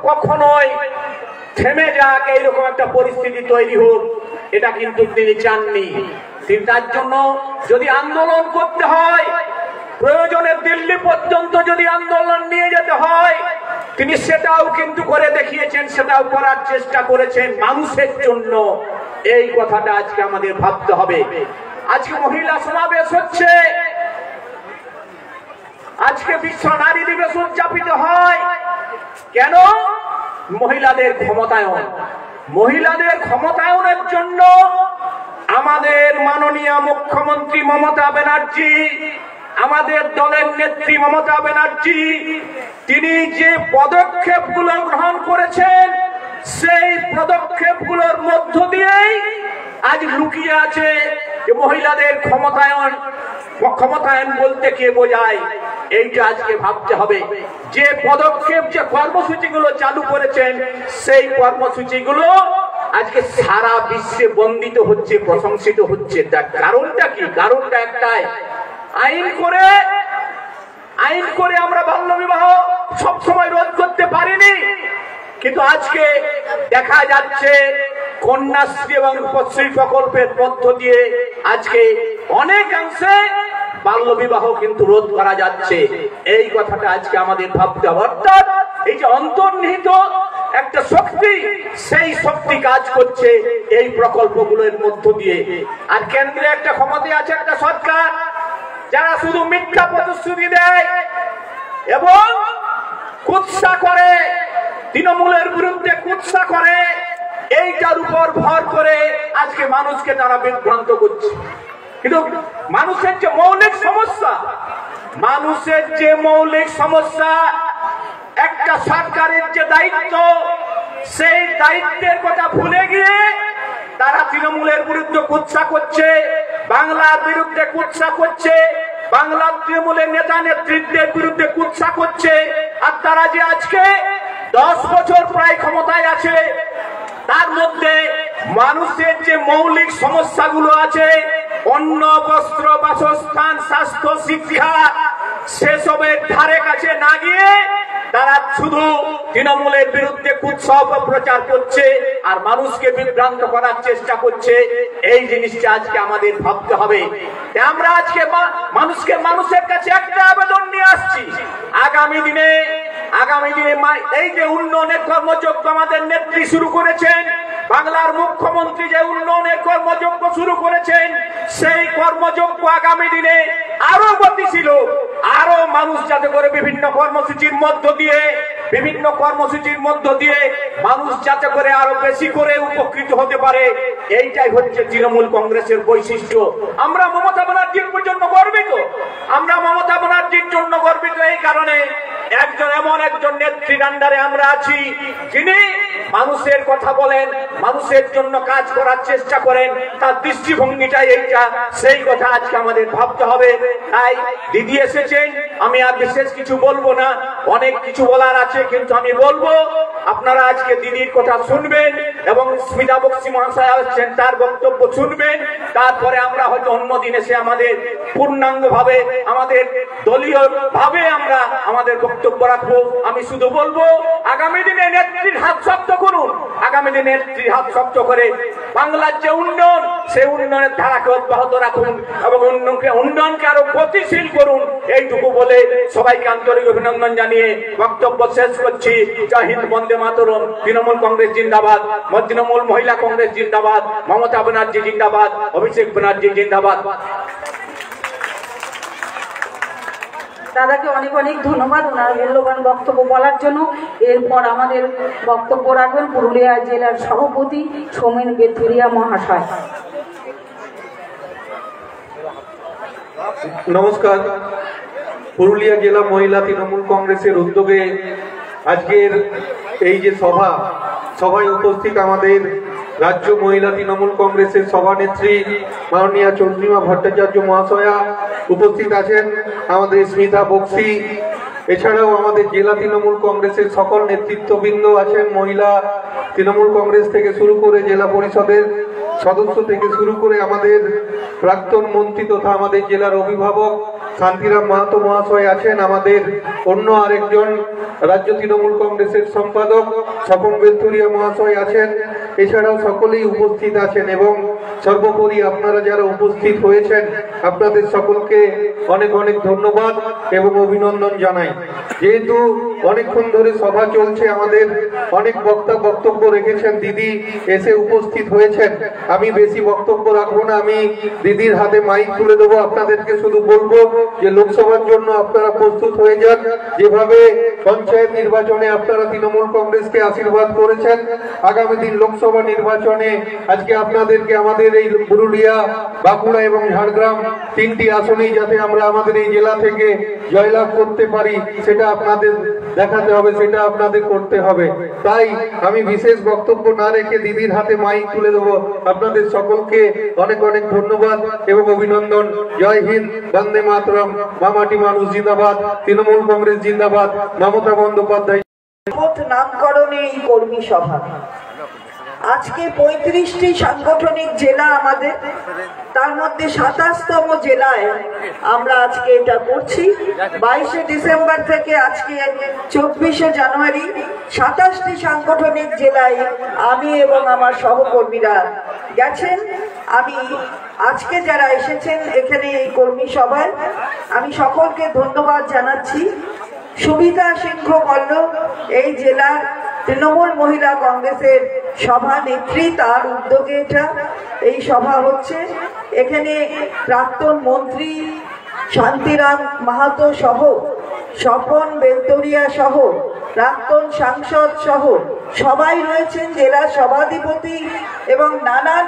কখনোই থেমে যাক, এইরকম একটা পরিস্থিতি তৈরি হোক, এটা কিন্তু তিনি চাননি। তিনি তার জন্য যদি আন্দোলন করতে হয়, প্রয়োজনে দিল্লি পর্যন্ত যদি আন্দোলন নিয়ে যেতে হয়, তিনি সেটাও কিন্তু করে দেখিয়েছেন, সেটাও করার চেষ্টা করেছেন মানুষের জন্য। এই কথাটা আজকে আমাদের ভাবতে হবে। আজকে মহিলা সমাবেশ হচ্ছে, আজকে বিশ্ব নারী দিবস উদযাপিত হয় কেন? মহিলাদের ক্ষমতায়ন। মহিলাদের ক্ষমতায়নের জন্য আমাদের মাননীয় মুখ্যমন্ত্রী মমতা ব্যানার্জি, আমাদের দলের নেত্রী মমতা ব্যানার্জি, তিনি যে পদক্ষেপগুলো গ্রহণ করেছেন, সেই পদক্ষেপগুলোর মধ্য দিয়েই আজ লুকিয়ে আছে যে মহিলাদের ক্ষমতায়ন। ক্ষমতায়ন বলতে কে বোঝায়, এইটা আজকে ভাবতে হবে। যে পদক্ষেপ, যে কর্মসূচিগুলো চালু করেছেন, সেই কর্মসূচিগুলো আজকে সারা বিশ্বে বন্দিত হচ্ছে, প্রশংসিত হচ্ছে। তার কারণটা কি? কারণটা একটাই, আইন করে আমরা বাল্য বিবাহ সবসময় রোধ করতে পারিনি, কিন্তু আজকে দেখা যাচ্ছে কন্যাশ্রী এবং রূপশ্রী প্রকল্পের মধ্য দিয়ে আজকে অনেকাংশে বাল্য বিবাহ কিন্তু রোধ করা যাচ্ছে। এই কথাটা আজকে আমাদের ভাবতে হবে। অর্থাৎ এই যে অন্তর্নিহিত একটা শক্তি, সেই শক্তি কাজ করছে এই প্রকল্পগুলোর মধ্য দিয়ে। আর কেন্দ্রে একটা ক্ষমতায় আছে একটা সরকার, যারা শুধু মিথ্যা প্রতিশ্রুতি দেয় এবং কুৎসা করে, তৃণমূলের বিরুদ্ধে কুৎসা করে, এইটার উপর ভর করে আজকে মানুষকে তারা বিভ্রান্ত করছে। কিন্তু মানুষের যে মৌলিক সমস্যা, একটা সরকারের যে দায়িত্ব, সেই দায়িত্বের কথা ভুলে গিয়ে তারা তৃণমূলের বিরুদ্ধে কুৎসা করছে, বাংলার বিরুদ্ধে কুৎসা করছে, বাংলার তৃণমূলের নেতা নেতৃত্বের বিরুদ্ধে কুৎসা করছে। আর তারা যে আজকে 10 বছর প্রায় ক্ষমতায় আছে, তার মধ্যে মানুষের যে মৌলিক সমস্যাগুলো আছে, অন্ন, বস্ত্র, বাসস্থান, স্বাস্থ্য, শিক্ষা, সেসবের ধারে কাছে না গিয়ে তারা শুধু তৃণমূলের বিরুদ্ধে কুৎসা প্রচার করছে আর মানুষকে বিভ্রান্ত করার চেষ্টা করছে। এই জিনিসটা আজকে আমাদের ভাবতে হবে। আমরা আজকে মানুষের কাছে একটা আবেদন নিয়ে আসছি, আগামী দিনে আগামী দিনে এই যে উন্নয়নের কর্মযজ্ঞ আমাদের নেত্রী শুরু করেছেন, বাংলার মুখ্যমন্ত্রী যে উন্নয়নের কর্মযজ্ঞ শুরু করেছেন, সেই কর্মযজ্ঞ আগামী দিনে আরো গতিশীল, আরো মানুষ যাতে করে বিভিন্ন কর্মসূচির মধ্য দিয়ে মানুষ যাতে করে আরো বেশি করে উপকৃত হতে পারে, এইটাই হচ্ছে তৃণমূল কংগ্রেসের বৈশিষ্ট্য। আমরা মমতা ব্যানার্জির জন্য গর্বিত, এই কারণে এমন একজন নেত্রীর আন্ডারে আমরা আছি যিনি মানুষের কথা বলেন, মানুষের জন্য কাজ করার চেষ্টা করেন, তার দৃষ্টিভঙ্গিটাই এইটা, সেই কথা আজকে আমাদের ভাবতে হবে। তাই দিদি এসেছেন, আমি আর বিশেষ কিছু বলবো না, অনেক কিছু বলার আছে, কিন্তু আমি বলবো আপনারা আজকে দিদির কথা শুনবেন এবং স্মিতা বক্সি মহাশয় আসছেন, তার বক্তব্য শুনবেন। তারপরে আমরা হয়তো অন্যদিন এসে আমাদের পূর্ণাঙ্গ ভাবে, আমাদের দলীয় ভাবে আমরা আমাদের বক্তব্য রাখবো। আমি শুধু বলবো আগামী দিনে নেত্রীর হাত শক্ত করুন, আগামী দিনে নেত্রীর হাত শক্ত করে বাংলার যে উন্নয়ন, সেই উন্নয়নের ধারাকে অব্যাহত রাখুন এবং উন্নয়নকে আরো গতিশীল করুন। এইটুকু বলে সবাইকে আন্তরিক অভিনন্দন জানিয়ে বক্তব্য শেষ করছি। জয় হিন্দ, বন্দে মাতরম। তৃণমূল কংগ্রেস জিন্দাবাদ, তৃণমূল মহিলা কংগ্রেস জিন্দাবাদ, মমতা ব্যানার্জি জিন্দাবাদ, অভিষেক ব্যানার্জি জিন্দাবাদ। দাদাকে অনেক অনেক ধন্যবাদ ওনার মূল্যবান বক্তব্য বলার জন্য। এরপর আমাদের বক্তব্য রাখবেন পুরুলিয়া জেলার সভাপতি সৌমেন বেথুরিয়া মহাশয়। নমস্কার। পুরুলিয়া জেলা মহিলা তৃণমূল কংগ্রেসের উদ্যোগে আজকের এই যে সভায় উপস্থিত আমাদের রাজ্য মহিলা তৃণমূল কংগ্রেসের সভানেত্রী মাননীয়া চন্দ্রিমা ভট্টাচার্য মহাশয়া উপস্থিত আছেন, আমাদের স্মিতা বক্সি, এছাড়াও আমাদের জেলা তৃণমূল কংগ্রেসের সকল নেতৃত্ববৃন্দ আছেন, মহিলা তৃণমূল কংগ্রেস থেকে শুরু করে জেলা পরিষদের সদস্য থেকে শুরু করে আমাদের প্রাক্তন মন্ত্রী তথা আমাদের জেলার অভিভাবক শান্তিরাম মাহাতো মহাশয় আছেন, আমাদের অন্য আরেকজন রাজ্য তৃণমূল কংগ্রেসের সম্পাদক স্বপন বেলতুরিয়া মহাশয় আছেন, এছাড়াও সকলেই উপস্থিত আছেন। এবং সর্বোপরি আপনারা যারা উপস্থিত হয়েছেন আপনাদের সকলকে অনেক অনেক ধন্যবাদ এবং অভিনন্দন জানাই। যেহেতু অনেকক্ষণ ধরে সভা চলছে, আমাদের অনেক বক্তব্য রেখেছেন, দিদি এসে উপস্থিত হয়েছেন, আমি বেশি বক্তব্য রাখবো না, আমি দিদির হাতে মাইক তুলে দেবো। আপনাদেরকে শুধু বলবো যে লোকসভার জন্য আপনারা প্রস্তুত হয়ে যান। যেভাবে পঞ্চায়েত নির্বাচনে আপনারা তৃণমূল কংগ্রেসকে আশীর্বাদ করেছেন, আগামী দিন লোকসভা নির্বাচনে আজকে আপনাদেরকে আমাদের এই পুরুলিয়া, বাঁকুড়া এবং ঝাড়গ্রাম তিনটি আসনেই যাতে আমরা আমাদের এই জেলা থেকে জয়লাভ করতে পারি সেটা আপনাদের দেখাতে হবে, সেটা আপনাদের করতে হবে। তাই আমি বিশেষ বক্তব্য না রেখে দিদির হাতে মাইক তুলে দেবো। আপনাদের সকলকে অনেক অনেক ধন্যবাদ এবং অভিনন্দন। জয় হিন্দ, বন্দে মাতরম, মামাটি মানুষ জিন্দাবাদ, তৃণমূল কংগ্রেস জিন্দাবাদ, মমতা বন্দ্যোপাধ্যায়। নামকরণে এই কর্মী সভা আজকে 35টি সাংগঠনিক জেলা আমাদের, তার মধ্যে 27তম জেলায় আমরা আজকে এটা করছি। 22শে ডিসেম্বর থেকে আজকে 24শে জানুয়ারি 27টি সাংগঠনিক জেলায় আমি এবং আমার সহকর্মীরা গেছেন। আমি আজকে যারা এসেছেন এখানে এই কর্মী সভায় আমি সকলকে ধন্যবাদ জানাচ্ছি। সুবিধা সিংহ মল্ল এই জেলার তৃণমূল মহিলা কংগ্রেসের সভানেত্রী, তার উদ্যোগে এই সভা হচ্ছে। এখানে প্রাক্তন মন্ত্রী শান্তিরাম মাহাতো সহ, স্বপন বেলতরিয়া সহ, প্রাক্তন সাংসদ সহ সবাই রয়েছেন, জেলা সভাধিপতি এবং নানান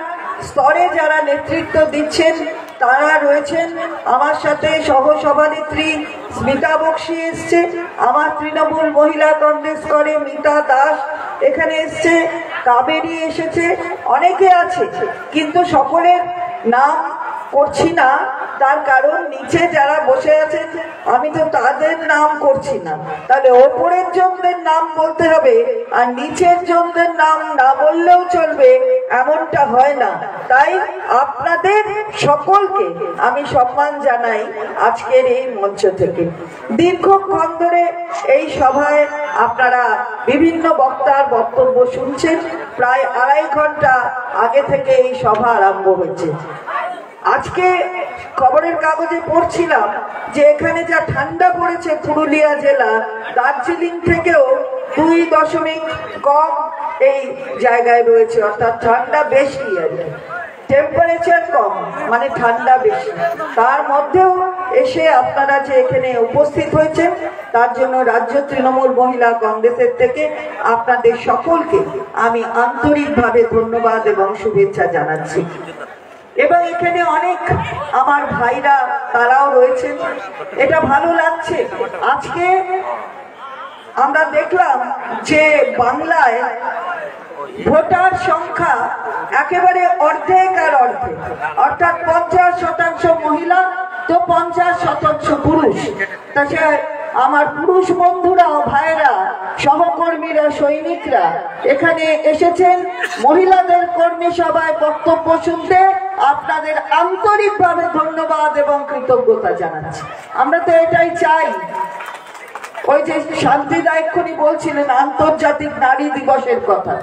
স্তরে যারা নেতৃত্ব দিচ্ছেন তারা রয়েছেন। আমার সাথে সহ সভানেত্রী স্মিতা বক্সি এসছে, আমার তৃণমূল মহিলা কংগ্রেস করে মিতা দাস এখানে এসছে, কাবেরী এসেছে, অনেকে আছে, কিন্তু সকলের নাম করছি না, তার কারণ নিচে যারা বসে আছেন আমি তো তাদের নাম করছি না। তাহলে ওপরের জনদের নাম বলতে হবে আর নিচের জনদের নাম না বললেও চলবে, এমনটা হয় না। তাই আপনাদের সকলকে আমি সম্মান জানাই আজকের এই মঞ্চ থেকে। দীর্ঘক্ষণ ধরে এই সভায় আপনারা বিভিন্ন বক্তার বক্তব্য শুনছেন, প্রায় 2.5 ঘন্টা আগে থেকে এই সভা আরম্ভ হয়েছে। আজকে খবরের কাগজে পড়ছিলাম যে এখানে যা ঠান্ডা পড়েছে পুরুলিয়া জেলা দার্জিলিং থেকেও 2 কম এই জায়গায় রয়েছে, অর্থাৎ ঠান্ডা বেশি আর কি, টেম্পারেচার কম মানে ঠান্ডা বেশি। তার মধ্যেও এসে আপনারা যে এখানে উপস্থিত হয়েছেন তার জন্য রাজ্য তৃণমূল মহিলা কংগ্রেসের থেকে আপনাদের সকলকে আমি আন্তরিকভাবে ধন্যবাদ এবং শুভেচ্ছা জানাচ্ছি। এবং এখানে অনেক আমার ভাইরা তারাও রয়েছেন, এটা ভালো লাগছে। আজকে আমরা দেখলাম যে বাংলায় ভোটার সংখ্যা একেবারে অর্ধেক আর অর্ধেক, অর্থাৎ 50% মহিলা তো 50% পুরুষ। তা সে আমার পুরুষ বন্ধুরা ও ভাইরা সহকর্মীরা সৈনিকরা এখানে এসেছেন মহিলাদের কর্মী সভায় বক্তব্য শুনতে, আপনাদের আন্তরিকভাবে ধন্যবাদ এবং কৃতজ্ঞতা জানাচ্ছি। আমরা তো এটাই চাই। ওই যে শান্তিদা এক্ষুনি বলছিলেন আন্তর্জাতিক নারী দিবসের কথা,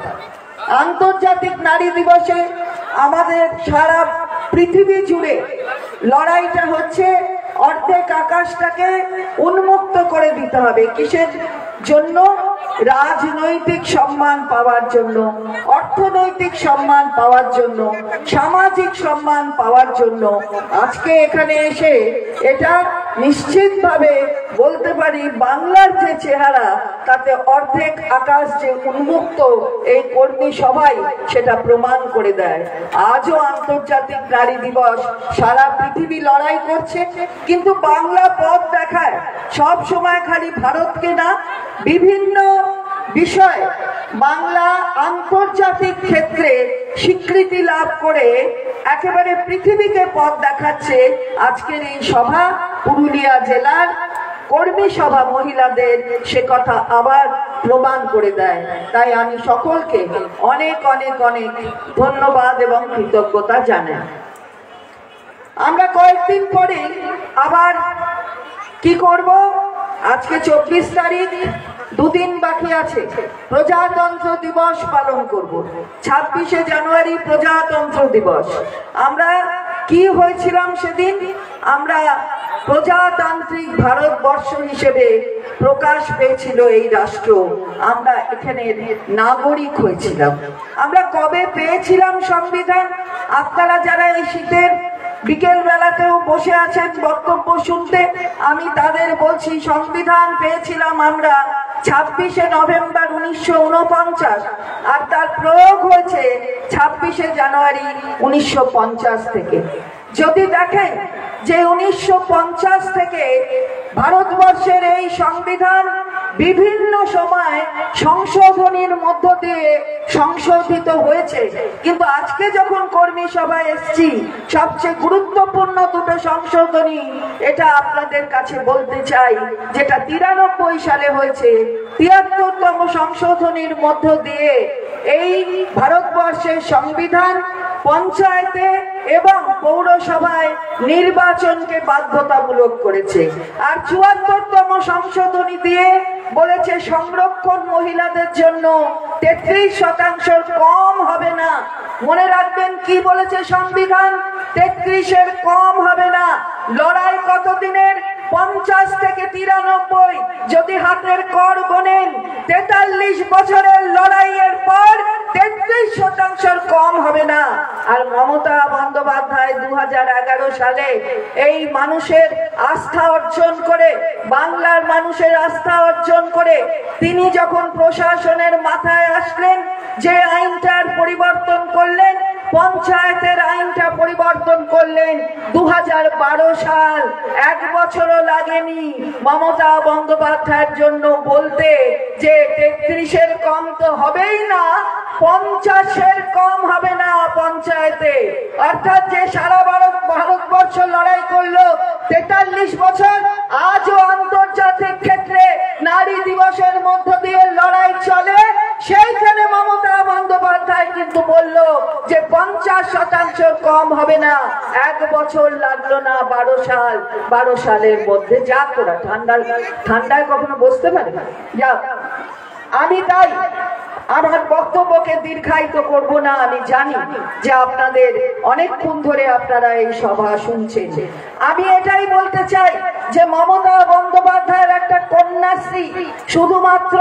আন্তর্জাতিক নারী দিবসে আমাদের সারা পৃথিবী জুড়ে লড়াইটা হচ্ছে অর্ধেক আকাশটাকে উন্মুক্ত করে দিতে হবে। কিসের জন্য? রাজনৈতিক সম্মান পাওয়ার জন্য, অর্থনৈতিক সম্মান পাওয়ার জন্য, সামাজিক সম্মান পাওয়ার জন্য। আজকে এখানে এসে এটা নিশ্চিতভাবে বলতে পারি বাংলার যে চেহারা তাতে অর্ধেক আকাশ যে উন্মুক্ত এই কর্মী সভাই সেটা প্রমাণ করে দেয়। আজও আন্তর্জাতিক নারী দিবস, সারা পৃথিবী লড়াই করছে, কিন্তু বাংলা পথ দেখায়। সব সময় খালি ভারতকে না, বিভিন্ন বিষয় বাংলা আন্তর্জাতিক ক্ষেত্রে স্বীকৃতি লাভ করে একেবারে পৃথিবীকে পথ দেখাচ্ছে। আজকের এই সভা পুরুলিয়া জেলার কর্মী সভা মহিলাদের সে কথা আবার প্রমাণ করে দেয়। তাই আমি সকলকে অনেক অনেক অনেক ধন্যবাদ এবং কৃতজ্ঞতা জানাই। আমরা কয়েকদিন পরে আবার কি করব? আজকে 24 তারিখ, 2 দিন বাকি আছে, প্রজাতন্ত্র দিবস পালন করব। 26শে জানুয়ারি প্রজাতন্ত্র দিবস। আমরা কি হয়েছিলাম সেদিন? আমরা প্রজাতান্ত্রিক ভারতবর্ষ হিসেবে প্রকাশ পেয়েছিল এই রাষ্ট্র, আমরা এখানে নাগরিক হয়েছিলাম। আমরা কবে পেয়েছিলাম সংবিধান? আপনারা যারা এই শীতের বিকেল বেলাতেও বসে আছেন বক্তব্য শুনতে, আমি তাদের বলছি সংবিধান পেয়েছিলাম আমরা 26শে নভেম্বর 1949, আর তার প্রয়োগ হয়েছে 26শে জানুয়ারি 1950 থেকে। যদি দেখেন যে 1950 থেকে ভারতবর্ষের এই সংবিধান বিভিন্ন সময় সংশোধনীর মধ্য দিয়ে সংশোধিত হয়েছে, কিন্তু আজকে যখন কর্মী সভায় এসেছি সবচেয়ে গুরুত্বপূর্ণ 2টো সংশোধনী এটা আপনাদের কাছে বলতে চাই, যেটা 93 সালে হয়েছে। 73তম সংশোধনীর মধ্য দিয়ে এই ভারতবর্ষের সংবিধান পঞ্চায়েতে এবং পৌরসভায় নির্বাচনকে বাধ্যতামূলক করেছে। আর 74তম সংশোধনী দিয়ে বলেছে সংরক্ষণ মহিলাদের জন্য 33% কম হবে না। মনে রাখবেন কি বলেছে সংবিধান? 33-এর কম হবে না। লড়াই কতদিনের? 50 থেকে 93। যদি হাতের কর গোনেন 43 বছরের লড়াইয়ের পর 33% কম হবে না। আর মমতা বন্দ্যোপাধ্যায় 2011 সালে এই মানুষের আস্থা অর্জন করে, বাংলার মানুষের আস্থা অর্জন করে তিনি যখন প্রশাসনের মাথায় আসলেন, যে আইনটার পরিবর্তন করলেন, পঞ্চায়েতের আইনটা পরিবর্তন করলেন 2012 সাল। 1 বছরও লাগেনি মমতা বন্দ্যোপাধ্যায়ের জন্য বলতে যে 33-এর কম তো হবেই না, 50-এর কম হবে না পঞ্চায়েতে। অর্থাৎ যে সারা ভারতবর্ষ লড়াই করলো 43 বছর, আজও আন্তর্জাতিক ক্ষেত্রে নারী দিবসের মধ্য দিয়ে লড়াই চলে। সেইখানে মমতা বন্দ্যোপাধ্যায় কিন্তু বলল যে 50% কম হবে না। 1 বছর লাগলো না, 12 সালের মধ্যে। যা করা ঠান্ডায় কখনো বসতে পারে না। যা আমি তাই আমার বক্তব্যকে দীর্ঘায়িত করব না। আমি জানি যে আপনাদের অনেকক্ষণ ধরে আপনারা এই সভা শুনছেন। আমি এটাই বলতে চাই যে মমতা বন্দ্যোপাধ্যায়ের একটা কন্যাশ্রী শুধুমাত্র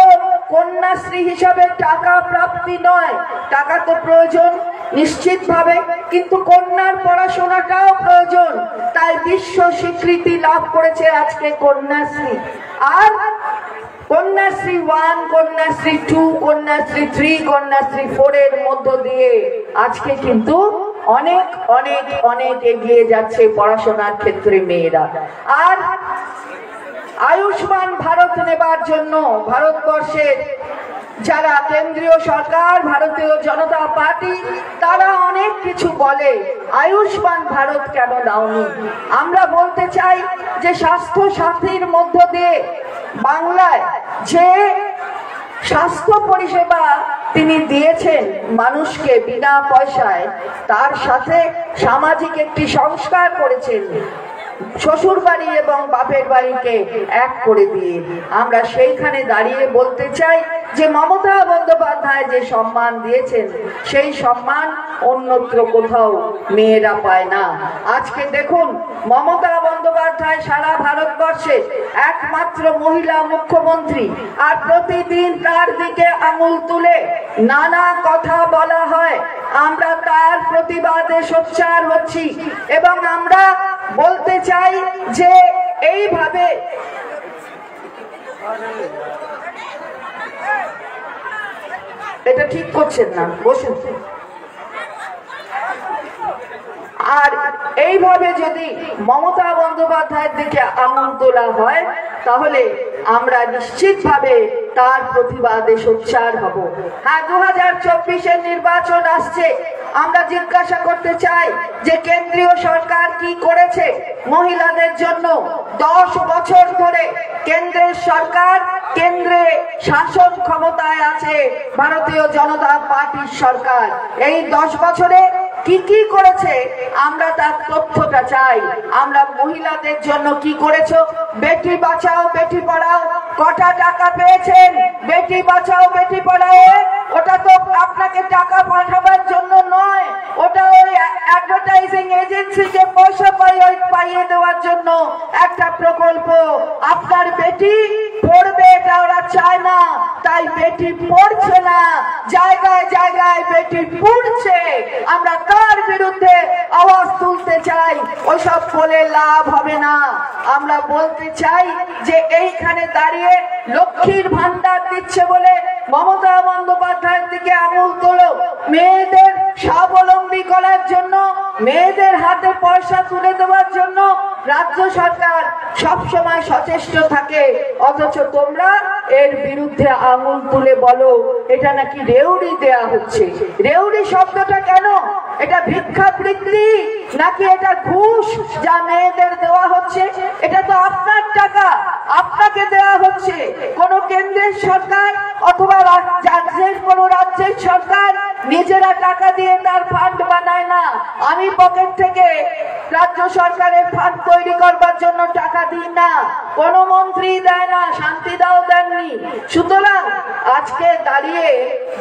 কন্যাশ্রী হিসাবে টাকা প্রাপ্তি নয়, টাকা তো প্রয়োজন নিশ্চিতভাবে, কিন্তু কন্যার পড়াশোনাটাও প্রয়োজন। তাই বিশ্ব স্বীকৃতি লাভ করেছে আজকে কন্যাশ্রী। আর কন্যাশ্রী 1, কন্যাশ্রী 2, কন্যাশ্রী 3, কন্যাশ্রী 4 এর মধ্য দিয়ে আজকে কিন্তু অনেক অনেক অনেক এগিয়ে যাচ্ছে পড়াশোনার ক্ষেত্রে মেয়েরা। আর আয়ুষ্মান ভারত নেবার জন্য ভারতবর্ষের যারা কেন্দ্রীয় সরকার, ভারতীয় জনতা পার্টি, তারা অনেক কিছু বলে, আয়ুষ্মান ভারত কেন দাওনি? আমরা বলতে চাই যে স্বাস্থ্য সাথীর মধ্য দিয়ে বাংলায় যে স্বাস্থ্য পরিষেবা তিনি দিয়েছেন মানুষকে বিনা পয়সায়, তার সাথে সামাজিক একটি সংস্কার করেছেন শ্বশুর বাড়ি এবং বাপের বাড়িকে এক করে দিয়ে। আমরা সেইখানে দাঁড়িয়ে বলতে চাই যে মমতা বন্দ্যোপাধ্যায় যে সম্মান দিয়েছেন সেই সম্মান অন্যত্র কোথাও মেয়েরা পায় না। আজকে দেখুন মমতা বন্দ্যোপাধ্যায় সারা ভারতবর্ষে একমাত্র মহিলা মুখ্যমন্ত্রী, আর প্রতিদিন তার দিকে আঙুল তুলে নানা কথা বলা হয়। আমরা তার প্রতিবাদে সোচ্চার হচ্ছি এবং আমরা বলতে চাই যে এইভাবে এটা ঠিক করছেন না, বসুন। আর এইভাবে যদি মমতা বন্দ্যোপাধ্যায়ের দিকে আঙুল তোলা হয় তাহলে আমরা নিশ্চিতভাবে তার প্রতিবাদে সোচ্চার হব। হ্যাঁ, 2024-এর নির্বাচন আসছে। আমরা জিজ্ঞাসা করতে চাই যে কেন্দ্রীয় সরকার কি করেছে মহিলাদের জন্য? 10 বছর ধরে কেন্দ্রের সরকার, কেন্দ্রে শাসন ক্ষমতায় আছে ভারতীয় জনতা পার্টির সরকার। এই 10 বছরে কি কি করেছে আমরা তার তথ্যটা চাই। আমরা মহিলাদের জন্য কি করেছো? বেটি বাঁচাও বেটি পড়াও, কটা টাকা পেয়েছেন? বেটি বাঁচাও বেটি পড়াও ওটা তো আপনাকে টাকা পাঠাবার জন্য নয়, ওটা ওই অ্যাডভার্টাইজিং এজেন্সিকে পয়সা পাইয়ে দেওয়ার জন্য একটা প্রকল্প। আপনার বেটি পড়বে এটা ওরা চায় না, তাই বেটি পড়ছে না, জায়গায় জায়গায় বেটি পড়ছে। আমরা তার বিরুদ্ধে আওয়াজ তুলতে চাই। ওইসব বলে লাভ হবে না। আমরা বলতে চাই যে এইখানে দাঁড়িয়ে লক্ষ্মীর ভান্ডার দিচ্ছে বলে মমতা বন্দ্যোপাধ্যায়ের দিকে আঙুল তোলো। মেয়েদের স্বাবলম্বী করার জন্য, মেয়েদের হাতে পয়সা তুলে দেওয়ার জন্য রাজ্য সরকার সবসময় সচেষ্ট থাকে, অথচ তোমরা এর বিরুদ্ধে আঙুল তুলে বলো এটা নাকি রেউড়ি দেয়া হচ্ছে। রেউড়ি শব্দটা কেন? এটা ভিক্ষাবৃত্তি নাকি এটা ঘুষ যা মেয়েদের দেওয়া হচ্ছে? এটা তো আপনার টাকা, আপনাকে দেওয়া হচ্ছে। কোন কেন্দ্রের সরকার অথবা রাজ্যের কোন রাজ্যের সরকার নিজেরা টাকা দিয়ে তার ফান্ড বানায় না। আমি পকেট থেকে রাজ্য সরকারের ফান্ড তৈরি করবার জন্য টাকা দিই না, কোন মন্ত্রী দেয় না, শান্তিদাও দেননি। সুতরাং আজকে দাঁড়িয়ে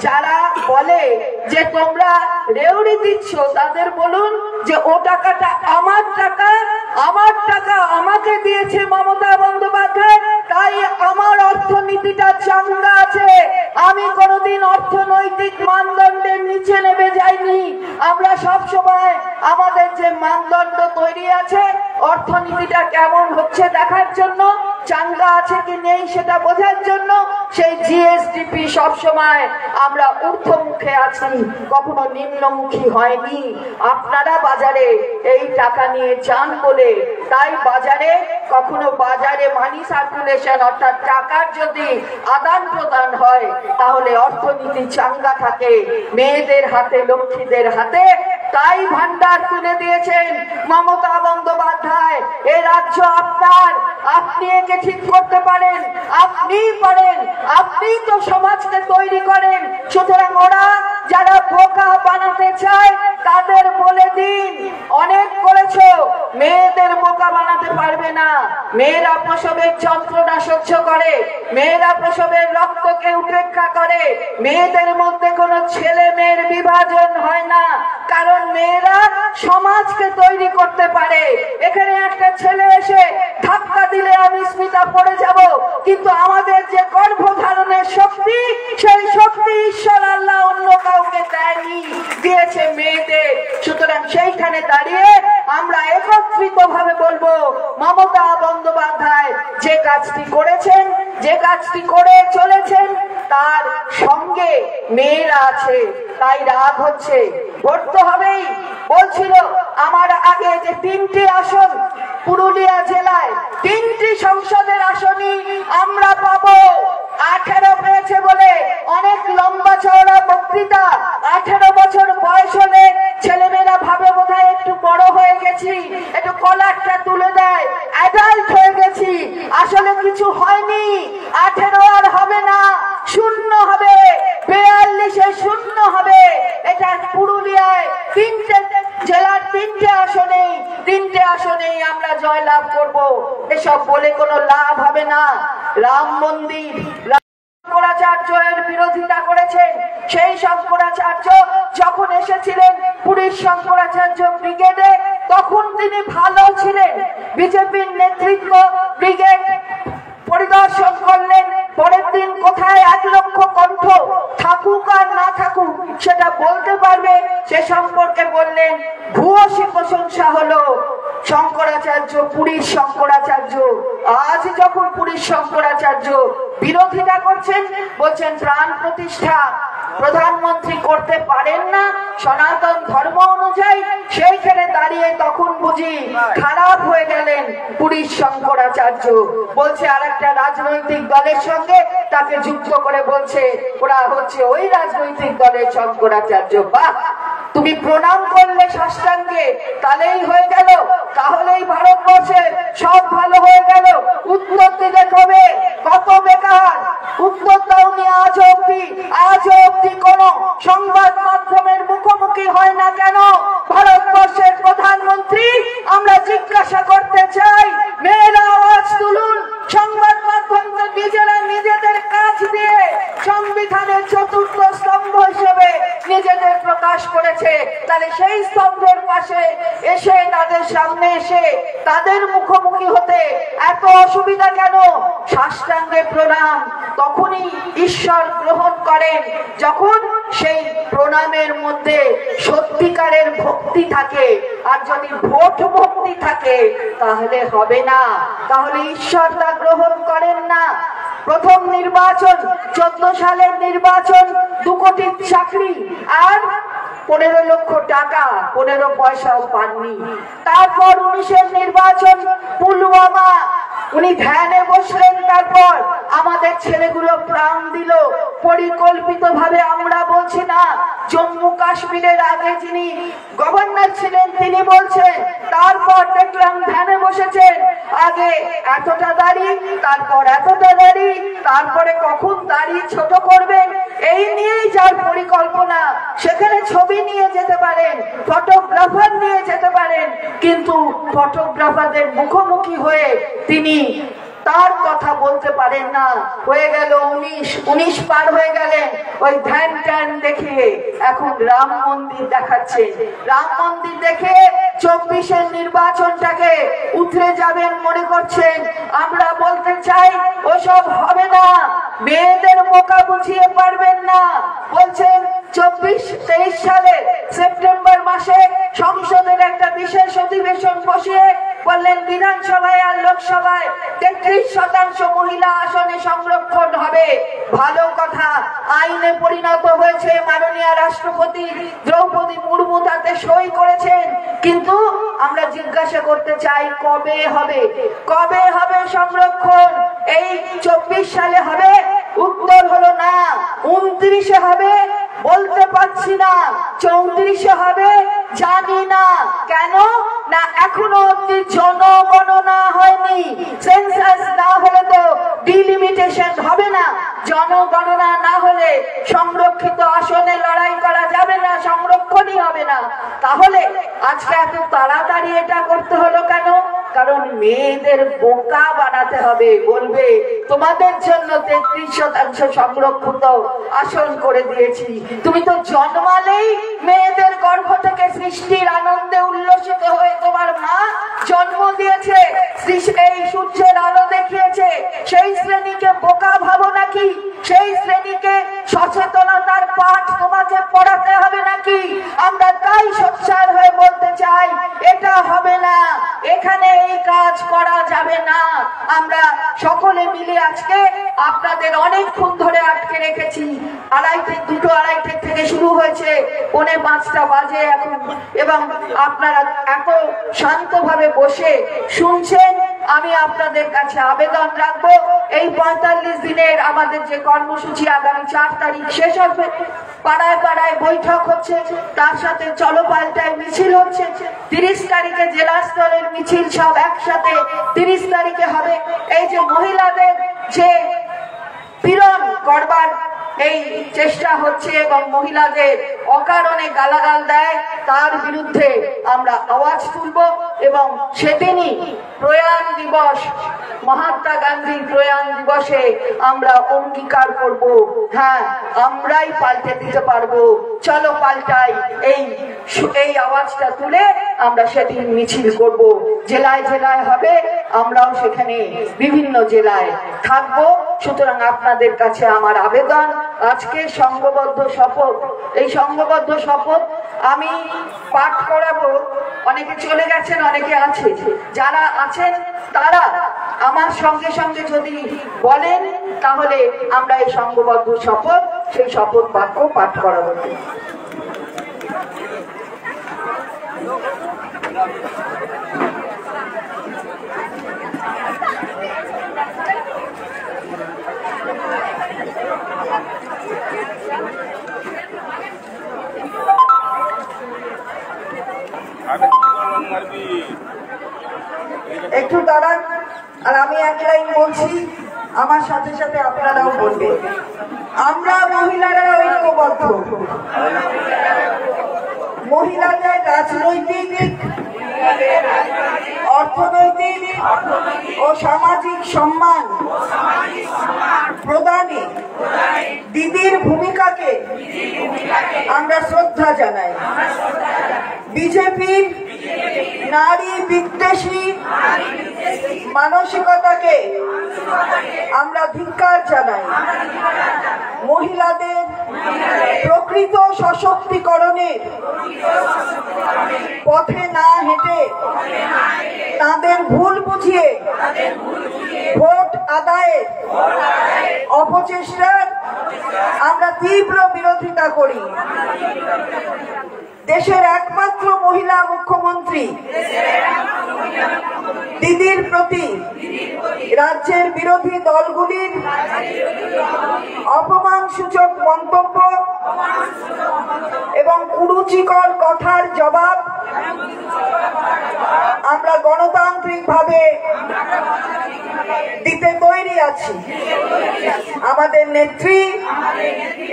যারা বলে যে তোমরা রেউড়ি দিচ্ছ, তাদের বলুন যে ও টাকাটা আমার টাকা, আমার টাকা আমাকে দিয়েছে মমতা বন্দ্যোপাধ্যায়, তাই আমার অর্থনীতিটা চাঙ্গা আছে। আমি কোনোদিন অর্থনৈতিক মানদণ্ডের নিচে নেমে যাইনি। আমরা সব সময় আমাদের যে মানদণ্ড তৈরি আছে অর্থনীতিটা কেমন হচ্ছে দেখার জন্য, চাঙ্গা আছে কি নেই সেটা বোঝার জন্য সেই জিএসডিপি সবসময় আমরা ঊর্ধ্বমুখে আছি, কখনো নিম্নমুখী হয়নি। আপনারা বাজারে এই টাকা নিয়ে যান বলে তাই বাজারে কখনো বাজারে মানি সার্কুলেশন অর্থাৎ টাকার যদি আদান প্রদান হয় তাহলে অর্থনীতি চাঙ্গা থাকে মেয়েদের হাতে, লক্ষ্মীদের হাতে। তাই ভান্ডার তুলে দিয়েছেন মমতা বন্দ্যোপাধ্যায়। এ রাজ্য আপনার, আপনি একে ঠিক করতে পারেন, আপনি পারেন, আপনি তো সমাজকে তৈরি করেন। সুতরাং ওরা যারা বোকা বানাতে চায় তাদের বলে দিন, অনেক করেছো, মেয়েদের বোকা বানাতে পারবে না। মেয়েরা প্রসবের যন্ত্রণা সহ্য করে, মেয়েরা প্রসবের রক্তকে উপেক্ষা করে, মেয়েদের মধ্যে কোনো ছেলে মেয়ের বিভাজন হয় না, কারণ মেয়েরা সমাজকে তৈরি করতে পারে। এখানে একটা ছেলে এসে ধাক্কা দিলে আমি স্মিতা পড়ে যাব, কিন্তু আমাদের যে গর্ভধারণের শক্তি, সেই শক্তি ঈশ্বর আল্লাহ অন্য কাউকে দেয়নি, দিয়েছে মেয়েদের। সুতরাং সেইখানে দাঁড়িয়ে আমরা একত্রিত ভাবে বলবো, মমতা বন্দ্যোপাধ্যায় যে কাজটি করেছেন, যে কাজটি করে চলেছেন, তার সঙ্গে মেয়েরা আছে, তাই রাগ হচ্ছে। ভোট তো হবেই। বলছিল আমার আগে যে 3টি আসন পুরুলিয়া জেলায়, 3টি সংসদের আসনই আমরা পাবো। 18 পেয়েছে বলে অনেক লম্বা চওড়া বক্তৃতা। 18 বছর বয়স হলে ছেলেমেয়েরা ভাবে বোধহয় একটু বড় হয়ে গেছি, একটু কলারটা তুলে দেয়, অ্যাডাল্ট হয়ে গেছি। আসলে কিছু হয়নি। 18 আর হবে না, 0 হবে, 42-এ 0 হবে। এটা পুরুলিয়ায় 3টে জেলার 3টে আসনেই আমরা জয়লাভ করব। এসব বলে কোনো লাভ হবে না। রাম মন্দির শঙ্করাচার্যের বিরোধিতা করেছেন। সেই শঙ্করাচার্য যখন এসেছিলেন পুরীর শঙ্করাচার্য ব্রিগেডে, তখন তিনি ভালো ছিলেন। বিজেপির নেতৃত্ব ব্রিগেড পরিদর্শন করলেন। পরের দিন কোথায় 1 লক্ষ কণ্ঠ থাকুক আর না থাকুক সেটা বলতে পারবে, সে সম্পর্কে বললেন ভূয়সী প্রশংসা হলো শঙ্করাচার্য, পুরীর শঙ্করাচার্য। আজ যখন পুরীর শঙ্করাচার্য বিরোধিতা করছেন, বলছেন প্রাণ প্রতিষ্ঠা প্রধানমন্ত্রী করতে পারেন না সনাতন ধর্ম অনুযায়ী, সেইখানে দাঁড়িয়ে তখন বুঝি খারাপ হয়ে গেলেন পুরীর শঙ্করাচার্য। বলছে আর একটা রাজনৈতিক দলের সঙ্গে তাকে যুক্ত করে বলছে ওরা হচ্ছে ওই রাজনৈতিক দলের শঙ্করাচার্য। বাহ, তুমি প্রণাম করলে সাষ্টাঙ্গে, তাহলেই হয়ে গেল, তাহলেই ভারতবর্ষে সব ভালো হয়ে গেল। উত্তর দিলে কবে? কত বেকার উত্তর দাওনি আজ অব্দি কোন সংবাদ মাধ্যমের মুখোমুখি হয় না কেন? ভারতবর্ষের প্রধানমন্ত্রী, আমরা জিজ্ঞাসা করতে চাই, মেয়েরা আওয়াজ তুলুন। সংবাদ মাধ্যম তো নিজেরা নিজেদের কাজ দিয়ে সংবিধানের 4র্থ স্তম্ভ হিসেবে নিজেদের প্রকাশ করেছে, তাহলে সেই স্তম্ভের পাশে এসে তাদের সামনে এসে তাদের মুখোমুখি হতে এত অসুবিধা কেন? সাষ্টাঙ্গে প্রণাম তখনই ঈশ্বর গ্রহণ করেন যখন সেই প্রণামের মধ্যে সত্যিকারের ভক্তি থাকে। আর যদি ভোট ভক্তি থাকে তাহলে হবে না, তাহলে ঈশ্বর তা গ্রহণ করেন না। প্রথম নির্বাচন 14 সালের নির্বাচন, 2 কোটির চাকরি আর 15 লক্ষ টাকা, 15 পয়সাও পাননি। তারপর 19-এর নির্বাচন পুলওয়ামা, উনি ধ্যানে বসলেন, তারপর আমাদের ছেলেগুলো প্রাণ দিল পরিকল্পিত ভাবে। আমরা বলছি না, জম্মু কাশ্মীরের আগে যিনি গভর্নর ছিলেন তিনি বলছেন, তারপর দেখলাম ধ্যানে বসেছেন, আগে এতটা দাড়ি, তারপর এতটা দাড়ি, তারপরে কখন দাড়ি ছোট করবেন, এই নিয়েই যার পরিকল্পনা। সেখানে ছবি নিয়ে যেতে পারেন, ফটোগ্রাফার নিয়ে যেতে পারেন, কিন্তু ফটোগ্রাফারদের মুখোমুখি হয়ে তিনি তার কথা বলতে পারেন না। হয়ে গেল 19 পার হয়ে গেলেন ওই ধ্যান ট্যান দেখে, এখন রাম মন্দির দেখাচ্ছে। রাম মন্দির দেখে 24-এর নির্বাচনটাকে উতরে যাবেন মনে করছেন। আমরা বলতে চাই ওসব হবে না, মেয়েদের বোকা বুঝিয়ে পারবেন না। বলছেন 24-23 সালে সেপ্টেম্বর মাসে সংসদের একটা বিশেষ অধিবেশন বসিয়ে বললেন বিধানসভায় আর লোকসভায় 33% মহিলা আসনে সংরক্ষণ হবে। ভালো কথা, আইনে পরিণত হয়েছে, মাননীয় রাষ্ট্রপতি দ্রৌপদী মুর্মু তাতে সই করেছেন। কিন্তু আমরা জিজ্ঞাসা করতে চাই কবে হবে, কবে হবে সংরক্ষণ? এই 24 সালে হবে? উত্তর হলো না। 29-এ হবে, বলতে পারছি না 34 হবে, জানি না কেন না এখনো অব্দি জনগণনা হয়নি। সেন্সাস না হলে তো ডিলিমিটেশন হবে না, জনগণনা না হলে সংরক্ষিত আসনে লড়াই করা যাবে না, সংরক্ষণই হবে না। তাহলে আজকে এত তাড়াতাড়ি এটা করতে হলো কেন? কারণ মেয়েদের বোকা বানাতে হবে, বলবে তোমাদের জন্য 33% সংরক্ষিত আসন করে দিয়েছি। তুমি তো জন্মালেই মেয়েদের গর্ভ থেকে সৃষ্টির আনন্দে উল্লসিত হয়ে তোমার মা জন্ম দিয়েছে, এই সূর্যের আলো দেখিয়েছে। সেই শ্রেণীকে বোকা ভাবো নাকি? সেই শ্রেণীকে সচেতনতার পাঠ তোমাকে পড়াতে হবে নাকি? আমরা তাই সোচ্চার হয়ে বলতে চাই এটা হবে না, এখানে এই কাজ করা যাবে না। আমরা সকলে মিলে আজকে আপনাদের অনেকক্ষণ ধরে আটকে রেখেছি। দুটো আড়াইটে থেকে শুরু হয়েছে, 4:45 বাজে এখন, এবং আপনারা এত শান্তভাবে বসে শুনছেন। আমি আপনাদের কাছে আবেদন রাখবো, এই 45 দিনের আমাদের যে কর্মসূচি আগামী 4 তারিখ শেষ হবে, পাড়ায় পাড়ায় বৈঠক হচ্ছে, তার সাথে চলো পাল্টায় মিছিল হচ্ছে। 30 তারিখে জেলা স্তরের মিছিল সব একসাথে 30 তারিখে হবে। এই যে মহিলাদের যে পীড়ন করবার এই চেষ্টা হচ্ছে এবং মহিলাদের অকারণে গালাগাল দেয়, তার বিরুদ্ধে আমরা আওয়াজ তুলব। এবং সেদিনই প্রয়াণ দিবস, মহাত্মা গান্ধীর প্রয়াণ দিবসে আমরা অঙ্গীকার করব, হ্যাঁ আমরাই পাল্টে দিতে পারবো, চলো পাল্টাই। এই আওয়াজটা তুলে আমরা সেদিন মিছিল করব, জেলায় জেলায় হবে, আমরাও সেখানে বিভিন্ন জেলায় থাকবো। সুতরাং আপনাদের কাছে আমার আবেদন, আজকে সংঘবদ্ধ শপথ, এই সংঘবদ্ধ শপথ আমি পাঠ করাবো। অনেকে চলে গেছেন, অনেকে আছে, যারা আছেন তারা আমার সঙ্গে সঙ্গে যদি বলেন তাহলে আমরা এই সংঘবদ্ধ শপথ, সেই শপথ বাক্য পাঠ করাবো। একটু দাঁড়ান, আর আমি এক লাইন বলছি, আমার সাথে সাথে আপনারাও বলবেন। আমরা মহিলারা ঐক্যবদ্ধ, মহিলাদের রাজনৈতিক, অর্থনৈতিক ও সামাজিক সম্মান প্রদানে দিদির ভূমিকাকে আমরা শ্রদ্ধা জানাই। বিজেপির নারী বিদ্বেষী মানসিকতাকে আমরা ধিক্কার জানাই। মহিলাদের প্রকৃত সশক্তিকরণের পথে না হেঁটে তাদের ভুল বুঝিয়ে ভোট আদায়ের অপচেষ্টার আমরা তীব্র বিরোধিতা করি। দেশের একমাত্র মহিলা মুখ্যমন্ত্রী দিদির প্রতি রাজ্যের বিরোধী দলগুলির অপমানসূচক মন্তব্য এবং কুরুচিকর কথার জবাব আমরা গণতান্ত্রিকভাবে দিতে তৈরি আছি। আমাদের নেত্রী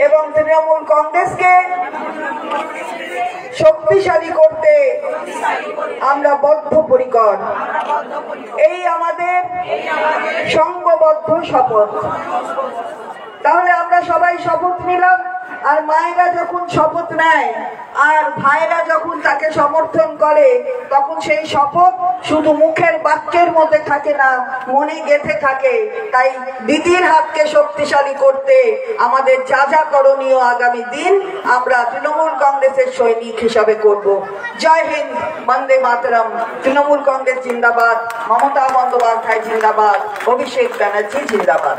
এবং তৃণমূল কংগ্রেসকে শক্তিশালী করতে আমরা বদ্ধপরিকর। এই আমাদের সংঘবদ্ধ শপথ। তাহলে আমরা সবাই শপথ নিলাম, আর মায়েরা যখন শপথ নেয় আর ভাইরা যখন তাকে সমর্থন করে, তখন সেই শপথ শুধু মুখের বাক্যের মধ্যে থাকে না, মনে গেঁথে থাকে। তাই দিদির হাতকে শক্তিশালী করতে আমাদের যা যা করণীয় আগামী দিন আমরা তৃণমূল কংগ্রেসের সৈনিক হিসাবে করব। জয় হিন্দ, বন্দে মাতরম। তৃণমূল কংগ্রেস জিন্দাবাদ, মমতা বন্দ্যোপাধ্যায় জিন্দাবাদ, অভিষেক ব্যানার্জি জিন্দাবাদ।